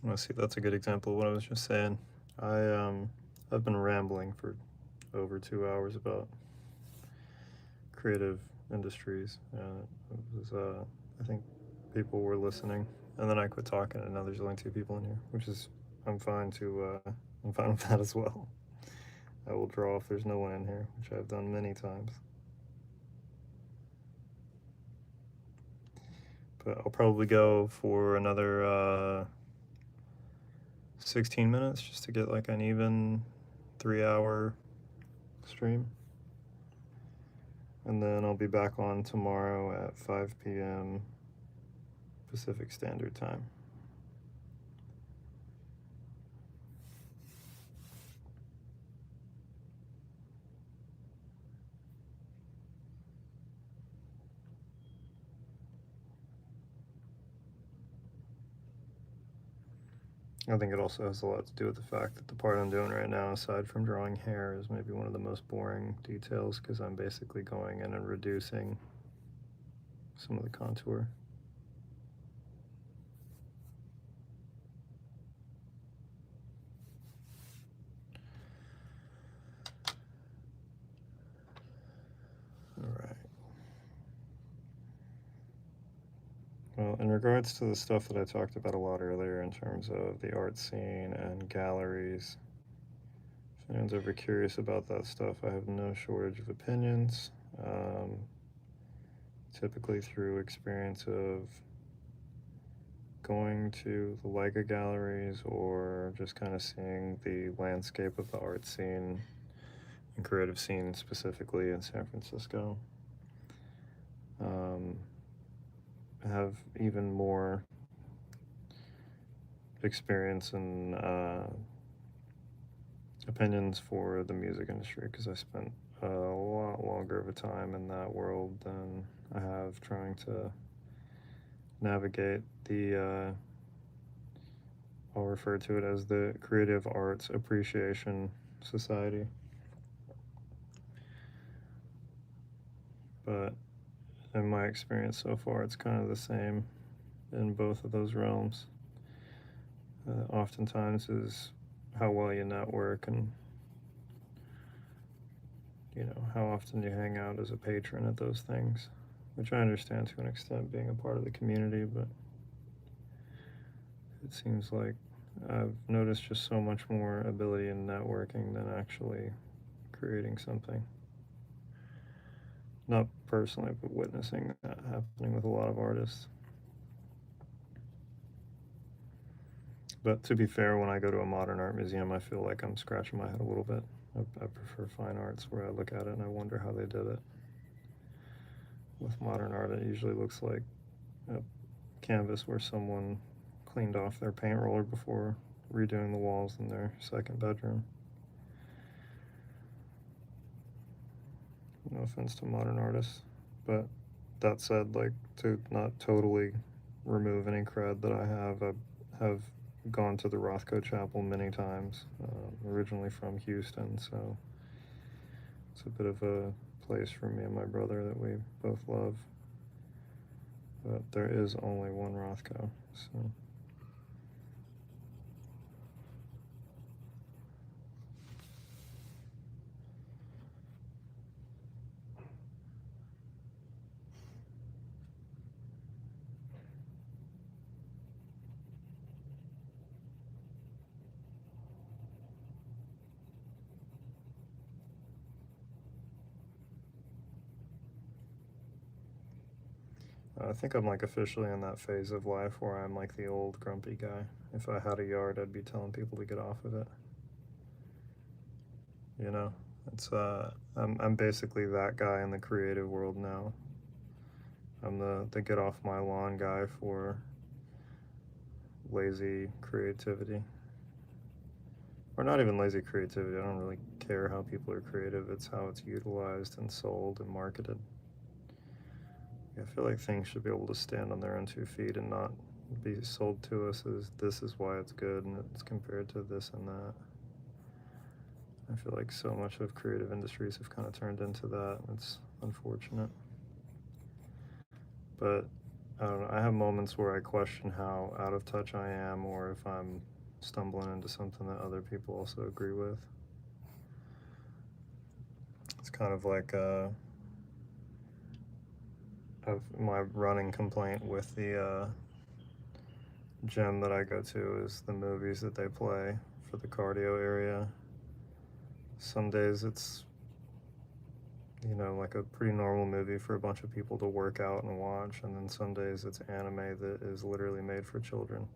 Well, see, that's a good example of what I was just saying. I've been rambling for over 2 hours about creative industries, and it was, I think people were listening, and then I quit talking, and now there's only 2 people in here, which is, I'm fine with that as well. I will draw if there's no one in here, which I've done many times. But I'll probably go for another 16 minutes just to get like an even 3-hour stream. And then I'll be back on tomorrow at 5 p.m. Pacific Standard Time. I think it also has a lot to do with the fact that the part I'm doing right now, aside from drawing hair, is maybe one of the most boring details, because I'm basically going in and reducing some of the contour. All right. Well, in regards to the stuff that I talked about a lot earlier in terms of the art scene and galleries, if anyone's ever curious about that stuff, I have no shortage of opinions. Typically through experience of going to the Leica galleries or just kind of seeing the landscape of the art scene and creative scene specifically in San Francisco. Have even more experience and opinions for the music industry, because I spent a lot longer of a time in that world than I have trying to navigate the I'll refer to it as the Creative Arts Appreciation Society. But in my experience so far, it's kind of the same in both of those realms. Oftentimes is how well you network and, you know, how often you hang out as a patron at those things, which I understand to an extent, being a part of the community, but it seems like I've noticed just so much more ability in networking than actually creating something. Not personally, but witnessing that happening with a lot of artists. But to be fair, when I go to a modern art museum, I feel like I'm scratching my head a little bit. I prefer fine arts where I look at it and I wonder how they did it. With modern art, it usually looks like a canvas where someone cleaned off their paint roller before redoing the walls in their second bedroom. No offense to modern artists, but that said, like, to not totally remove any cred that I have gone to the Rothko Chapel many times, originally from Houston, so it's a bit of a place for me and my brother that we both love. But there is only one Rothko, so. I think I'm like officially in that phase of life where I'm like the old grumpy guy. If I had a yard, I'd be telling people to get off of it. You know, it's I'm basically that guy in the creative world now. I'm the get off my lawn guy for lazy creativity. Or not even lazy creativity. I don't really care how people are creative. It's how it's utilized and sold and marketed. I feel like things should be able to stand on their own 2 feet and not be sold to us as this is why it's good and it's compared to this and that. I feel like so much of creative industries have kind of turned into that. It's unfortunate. But I don't know, I have moments where I question how out of touch I am, or if I'm stumbling into something that other people also agree with. It's kind of like my running complaint with the gym that I go to is the movies that they play for the cardio area. Some days it's, you know, like a pretty normal movie for a bunch of people to work out and watch, and then some days it's anime that is literally made for children.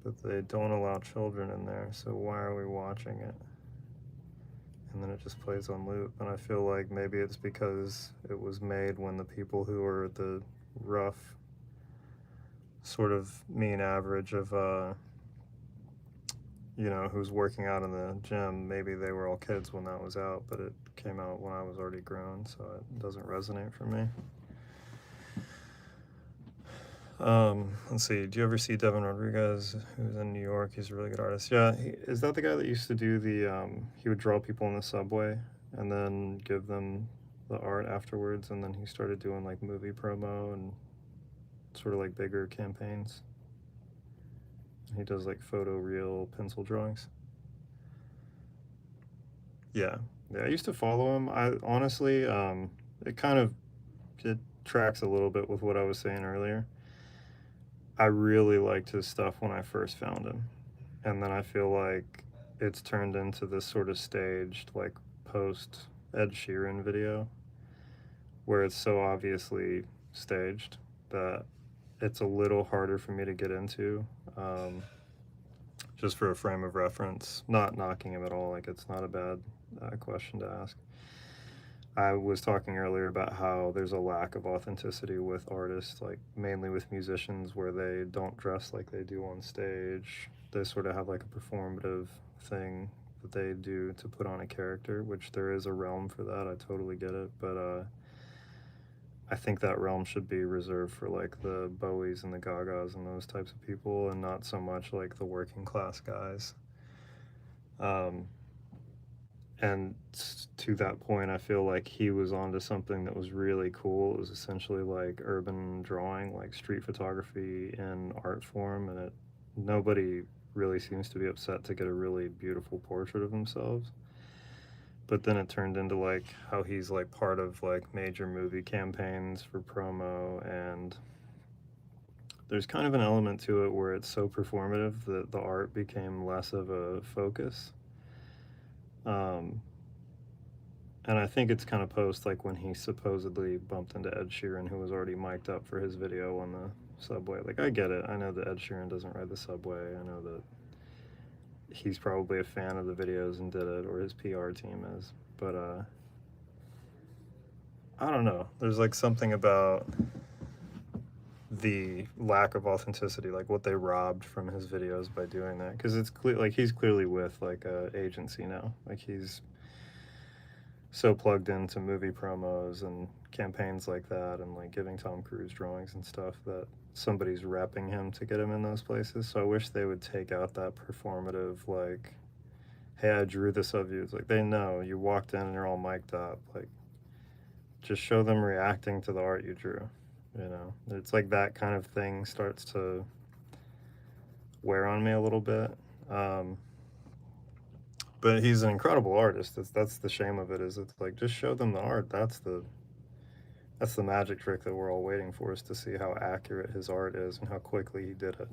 But they don't allow children in there, so why are we watching it? And then it just plays on loop, and I feel like maybe it's because it was made when the people who are the rough, sort of mean average of, you know, who's working out in the gym, maybe they were all kids when that was out, but it came out when I was already grown, so it doesn't resonate for me. Let's see. Do you ever see Devin Rodriguez, who's in New York? He's a really good artist. Yeah, is that the guy that used to do the? He would draw people in the subway and then give them the art afterwards, and then he started doing like movie promo and sort of like bigger campaigns. He does like photo real pencil drawings. Yeah, yeah. I used to follow him. I honestly, it kind of it tracks a little bit with what I was saying earlier. I really liked his stuff when I first found him, and then I feel like it's turned into this sort of staged, like post Ed Sheeran video, where it's so obviously staged that it's a little harder for me to get into. Um, just for a frame of reference, not knocking him at all, like it's not a bad question to ask. I was talking earlier about how there's a lack of authenticity with artists, like mainly with musicians, where they don't dress like they do on stage. They sort of have like a performative thing that they do to put on a character, which there is a realm for that. I totally get it. But I think that realm should be reserved for like the Bowies and the Gagas and those types of people, and not so much like the working class guys. Um, and to that point, I feel like he was onto something that was really cool. It was essentially like urban drawing, like street photography in art form, and it nobody really seems to be upset to get a really beautiful portrait of themselves. But then it turned into like how he's like part of like major movie campaigns for promo, and there's kind of an element to it where it's so performative that the art became less of a focus. Um, And I think it's kind of post like when he supposedly bumped into Ed Sheeran, who was already mic'd up for his video on the subway. Like, I get it. I know that Ed Sheeran doesn't ride the subway. I know that he's probably a fan of the videos and did it, or his PR team is. But I don't know. There's like something about the lack of authenticity, like what they robbed from his videos by doing that. Because it's clear, like he's clearly with like a agency now. Like he's so plugged into movie promos and campaigns like that, and like giving Tom Cruise drawings and stuff, that somebody's repping him to get him in those places. So I wish they would take out that performative, like, hey, I drew this of you. It's like they know you walked in and you're all mic'd up. Like, just show them reacting to the art you drew. You know, it's like that kind of thing starts to wear on me a little bit. Um, but he's an incredible artist. That's the shame of it. Is it's like just show them the art. That's the magic trick that we're all waiting for, is to see how accurate his art is and how quickly he did it.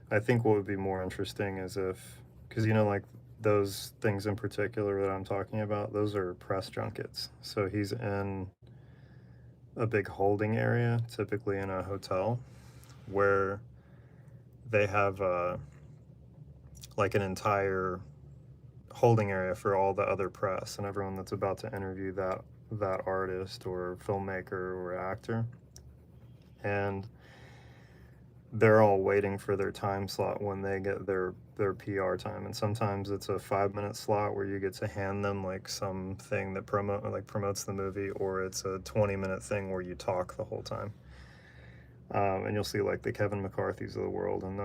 I think what would be more interesting is if, because you know, like those things in particular that I'm talking about, those are press junkets. So he's in a big holding area, typically in a hotel, where they have like an entire holding area for all the other press and everyone that's about to interview that artist or filmmaker or actor. And they're all waiting for their time slot when they get their PR time, and sometimes it's a 5 minute slot where you get to hand them like something that promotes the movie, or it's a 20-minute thing where you talk the whole time. And you'll see like the Kevin McCarthy's of the world, and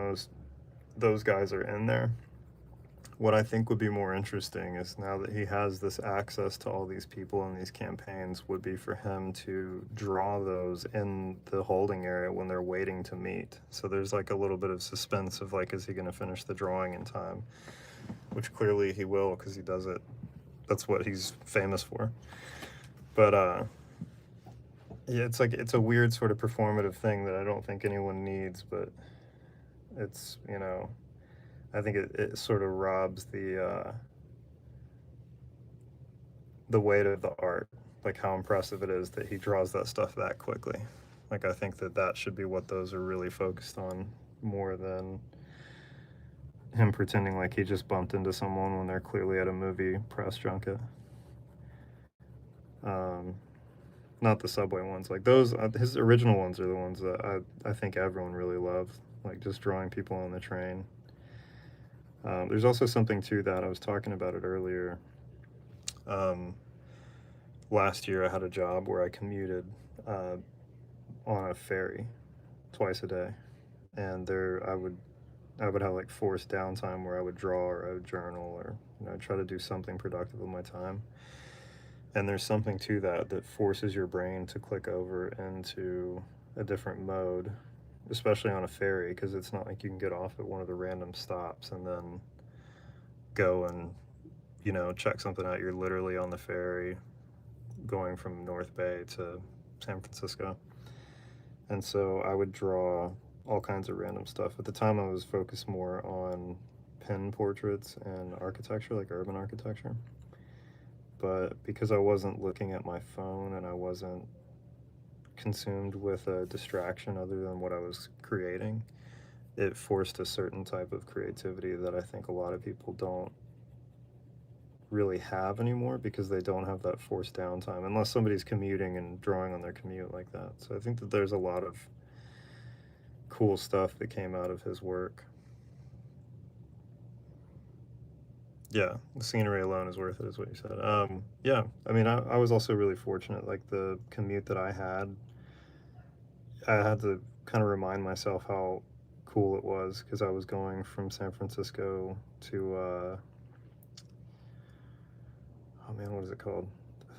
those guys are in there. What I think would be more interesting is, now that he has this access to all these people and these campaigns, would be for him to draw those in the holding area when they're waiting to meet. So there's like a little bit of suspense of like, is he going to finish the drawing in time? Which clearly he will, because he does it. That's what he's famous for. But yeah, it's like it's a weird sort of performative thing that I don't think anyone needs, but it's, you know, I think it sort of robs the weight of the art, like how impressive it is that he draws that stuff that quickly. Like, I think that should be what those are really focused on, more than him pretending like he just bumped into someone when they're clearly at a movie press junket. Um, Not the subway ones. Like those, his original ones are the ones that I think everyone really loved. Like just drawing people on the train. There's also something to that. I was talking about it earlier. Um, Last year, I had a job where I commuted uh, on a ferry, twice a day, and I would have like forced downtime where I would draw or I would journal or try to do something productive with my time. And there's something to that that forces your brain to click over into a different mode, especially on a ferry, because it's not like you can get off at one of the random stops and then go and check something out. You're literally on the ferry going from North Bay to San Francisco. And so I would draw all kinds of random stuff. At the time, I was focused more on pen portraits and architecture, like urban architecture. But because I wasn't looking at my phone and I wasn't consumed with a distraction other than what I was creating, it forced a certain type of creativity that I think a lot of people don't really have anymore because they don't have that forced downtime unless somebody's commuting and drawing on their commute like that. So I think that there's a lot of cool stuff that came out of his work. Yeah, the scenery alone is worth it, is what you said. Yeah, I mean, I was also really fortunate. Like the commute that I had to kind of remind myself how cool it was because I was going from San Francisco to, oh man, what is it called?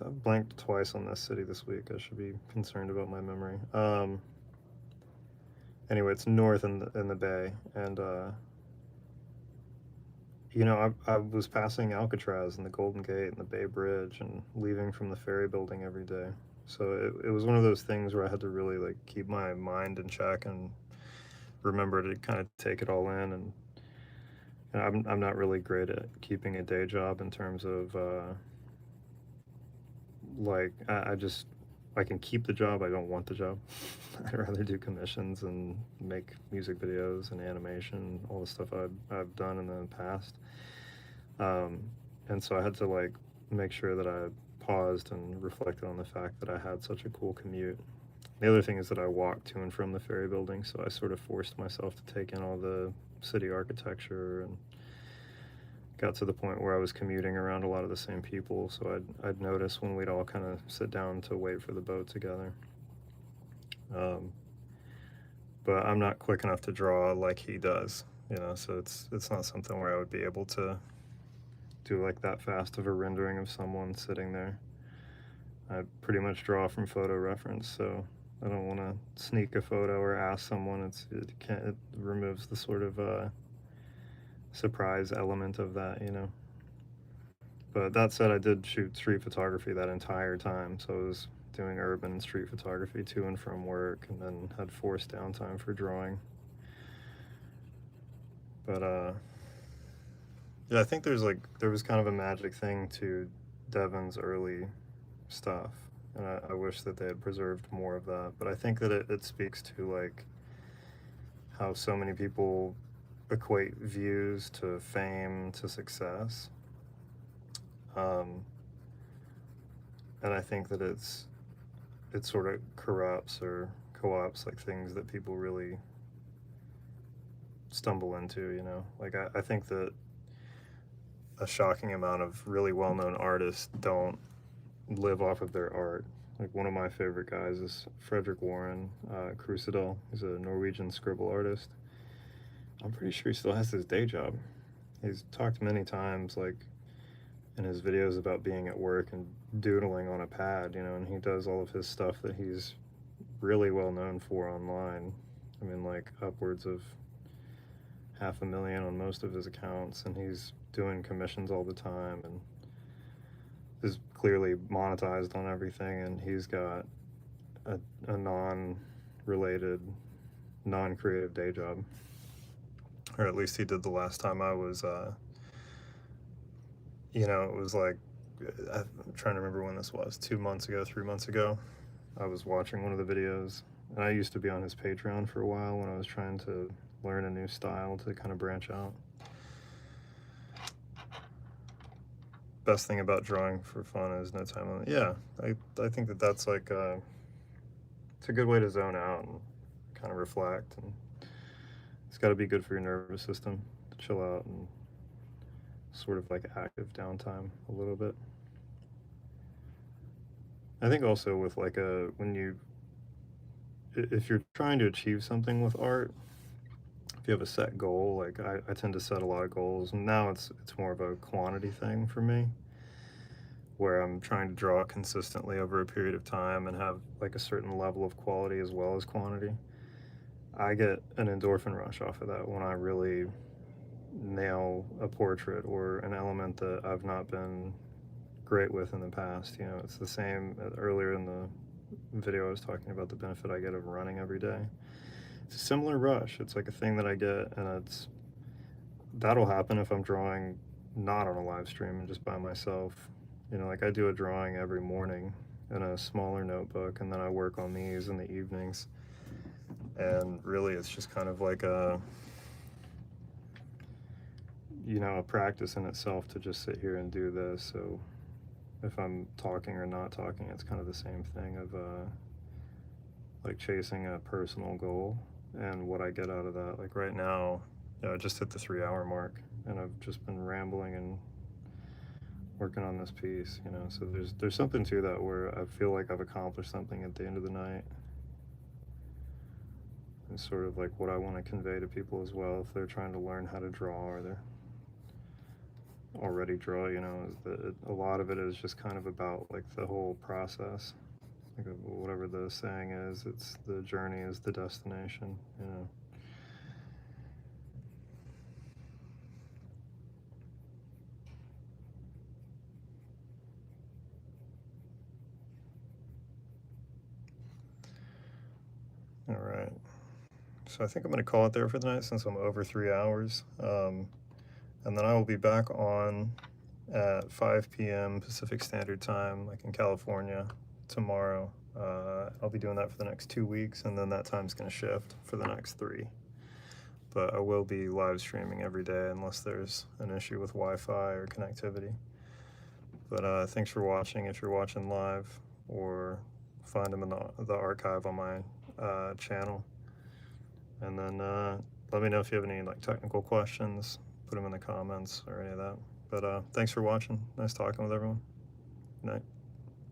I've blanked twice on this city this week. I should be concerned about my memory. Anyway, it's north in the bay, and I was passing Alcatraz and the Golden Gate and the Bay Bridge and leaving from the ferry building every day. So it was one of those things where I had to really like keep my mind in check and remember to kind of take it all in. And I'm not really great at keeping a day job in terms of like I just I can keep the job. I don't want the job. I'd rather do commissions and make music videos and animation, all the stuff I've done in the past. Um, and so I had to like make sure that I paused and reflected on the fact that I had such a cool commute. The other thing is that I walked to and from the ferry building, so I sort of forced myself to take in all the city architecture and got to the point where I was commuting around a lot of the same people. So I'd notice when we'd all kind of sit down to wait for the boat together. Um, but I'm not quick enough to draw like he does, so it's not something where I would be able to do like that fast of a rendering of someone sitting there. I pretty much draw from photo reference, so I don't want to sneak a photo or ask someone. It removes the sort of surprise element of that. But that said, I did shoot street photography that entire time, so I was doing urban and street photography to and from work, and then had forced downtime for drawing. But yeah, I think there was kind of a magic thing to Devin's early stuff, and I wish that they had preserved more of that. But I think that it speaks to like how so many people equate views to fame to success, um, and I think that it sort of corrupts or co-ops like things that people really stumble into. Like I think that a shocking amount of really well-known artists don't live off of their art. Like one of my favorite guys is Frederick Warren Crusadel. He's a Norwegian scribble artist. I'm pretty sure he still has his day job. He's talked many times, like in his videos, about being at work and doodling on a pad, and he does all of his stuff that he's really well known for online. I mean, like upwards of 500,000 on most of his accounts, and he's doing commissions all the time and is clearly monetized on everything, and he's got a non-related, non-creative day job, or at least he did the last time I was. It was like I'm trying to remember when this was. 2 months ago, 3 months ago, I was watching one of the videos, and I used to be on his Patreon for a while when I was trying to learn a new style to kind of branch out. Best thing about drawing for fun is no time limit. Yeah, I think that that's like it's a good way to zone out and kind of reflect, and it's got to be good for your nervous system to chill out and sort of like active downtime a little bit. I think also with like when you if you're trying to achieve something with art, if you have a set goal, like I tend to set a lot of goals, and now it's more of a quantity thing for me, where I'm trying to draw consistently over a period of time and have like a certain level of quality as well as quantity. I get an endorphin rush off of that when I really nail a portrait or an element that I've not been great with in the past. You know, it's the same earlier in the video I was talking about the benefit I get of running every day. It's a similar rush. It's like a thing that I get, and that'll happen if I'm drawing not on a live stream and just by myself. You know, like I do a drawing every morning in a smaller notebook, and then I work on these in the evenings. And really, it's just kind of like a, you know, a practice in itself to just sit here and do this. So if I'm talking or not talking, it's kind of the same thing of like chasing a personal goal and what I get out of that. Like right now, I just hit the 3-hour mark, and I've just been rambling and working on this piece, you know. So there's something to that where I feel like I've accomplished something at the end of the night. It's sort of like what I want to convey to people as well if they're trying to learn how to draw or they're already draw, you know, is that a lot of it is just kind of about like the whole process. Like whatever the saying is, it's the journey is the destination, you know. All right. So I think I'm going to call it there for the night since I'm over 3 hours. And then I will be back on at 5 p.m. Pacific Standard Time, like in California, tomorrow. I'll be doing that for the next 2 weeks, and then that time's going to shift for the next 3. But I will be live streaming every day unless there's an issue with Wi-Fi or connectivity. But thanks for watching if you're watching live, or find them in the archive on my channel. And then let me know if you have any like technical questions. Put them in the comments or any of that. But thanks for watching. Nice talking with everyone. Good night.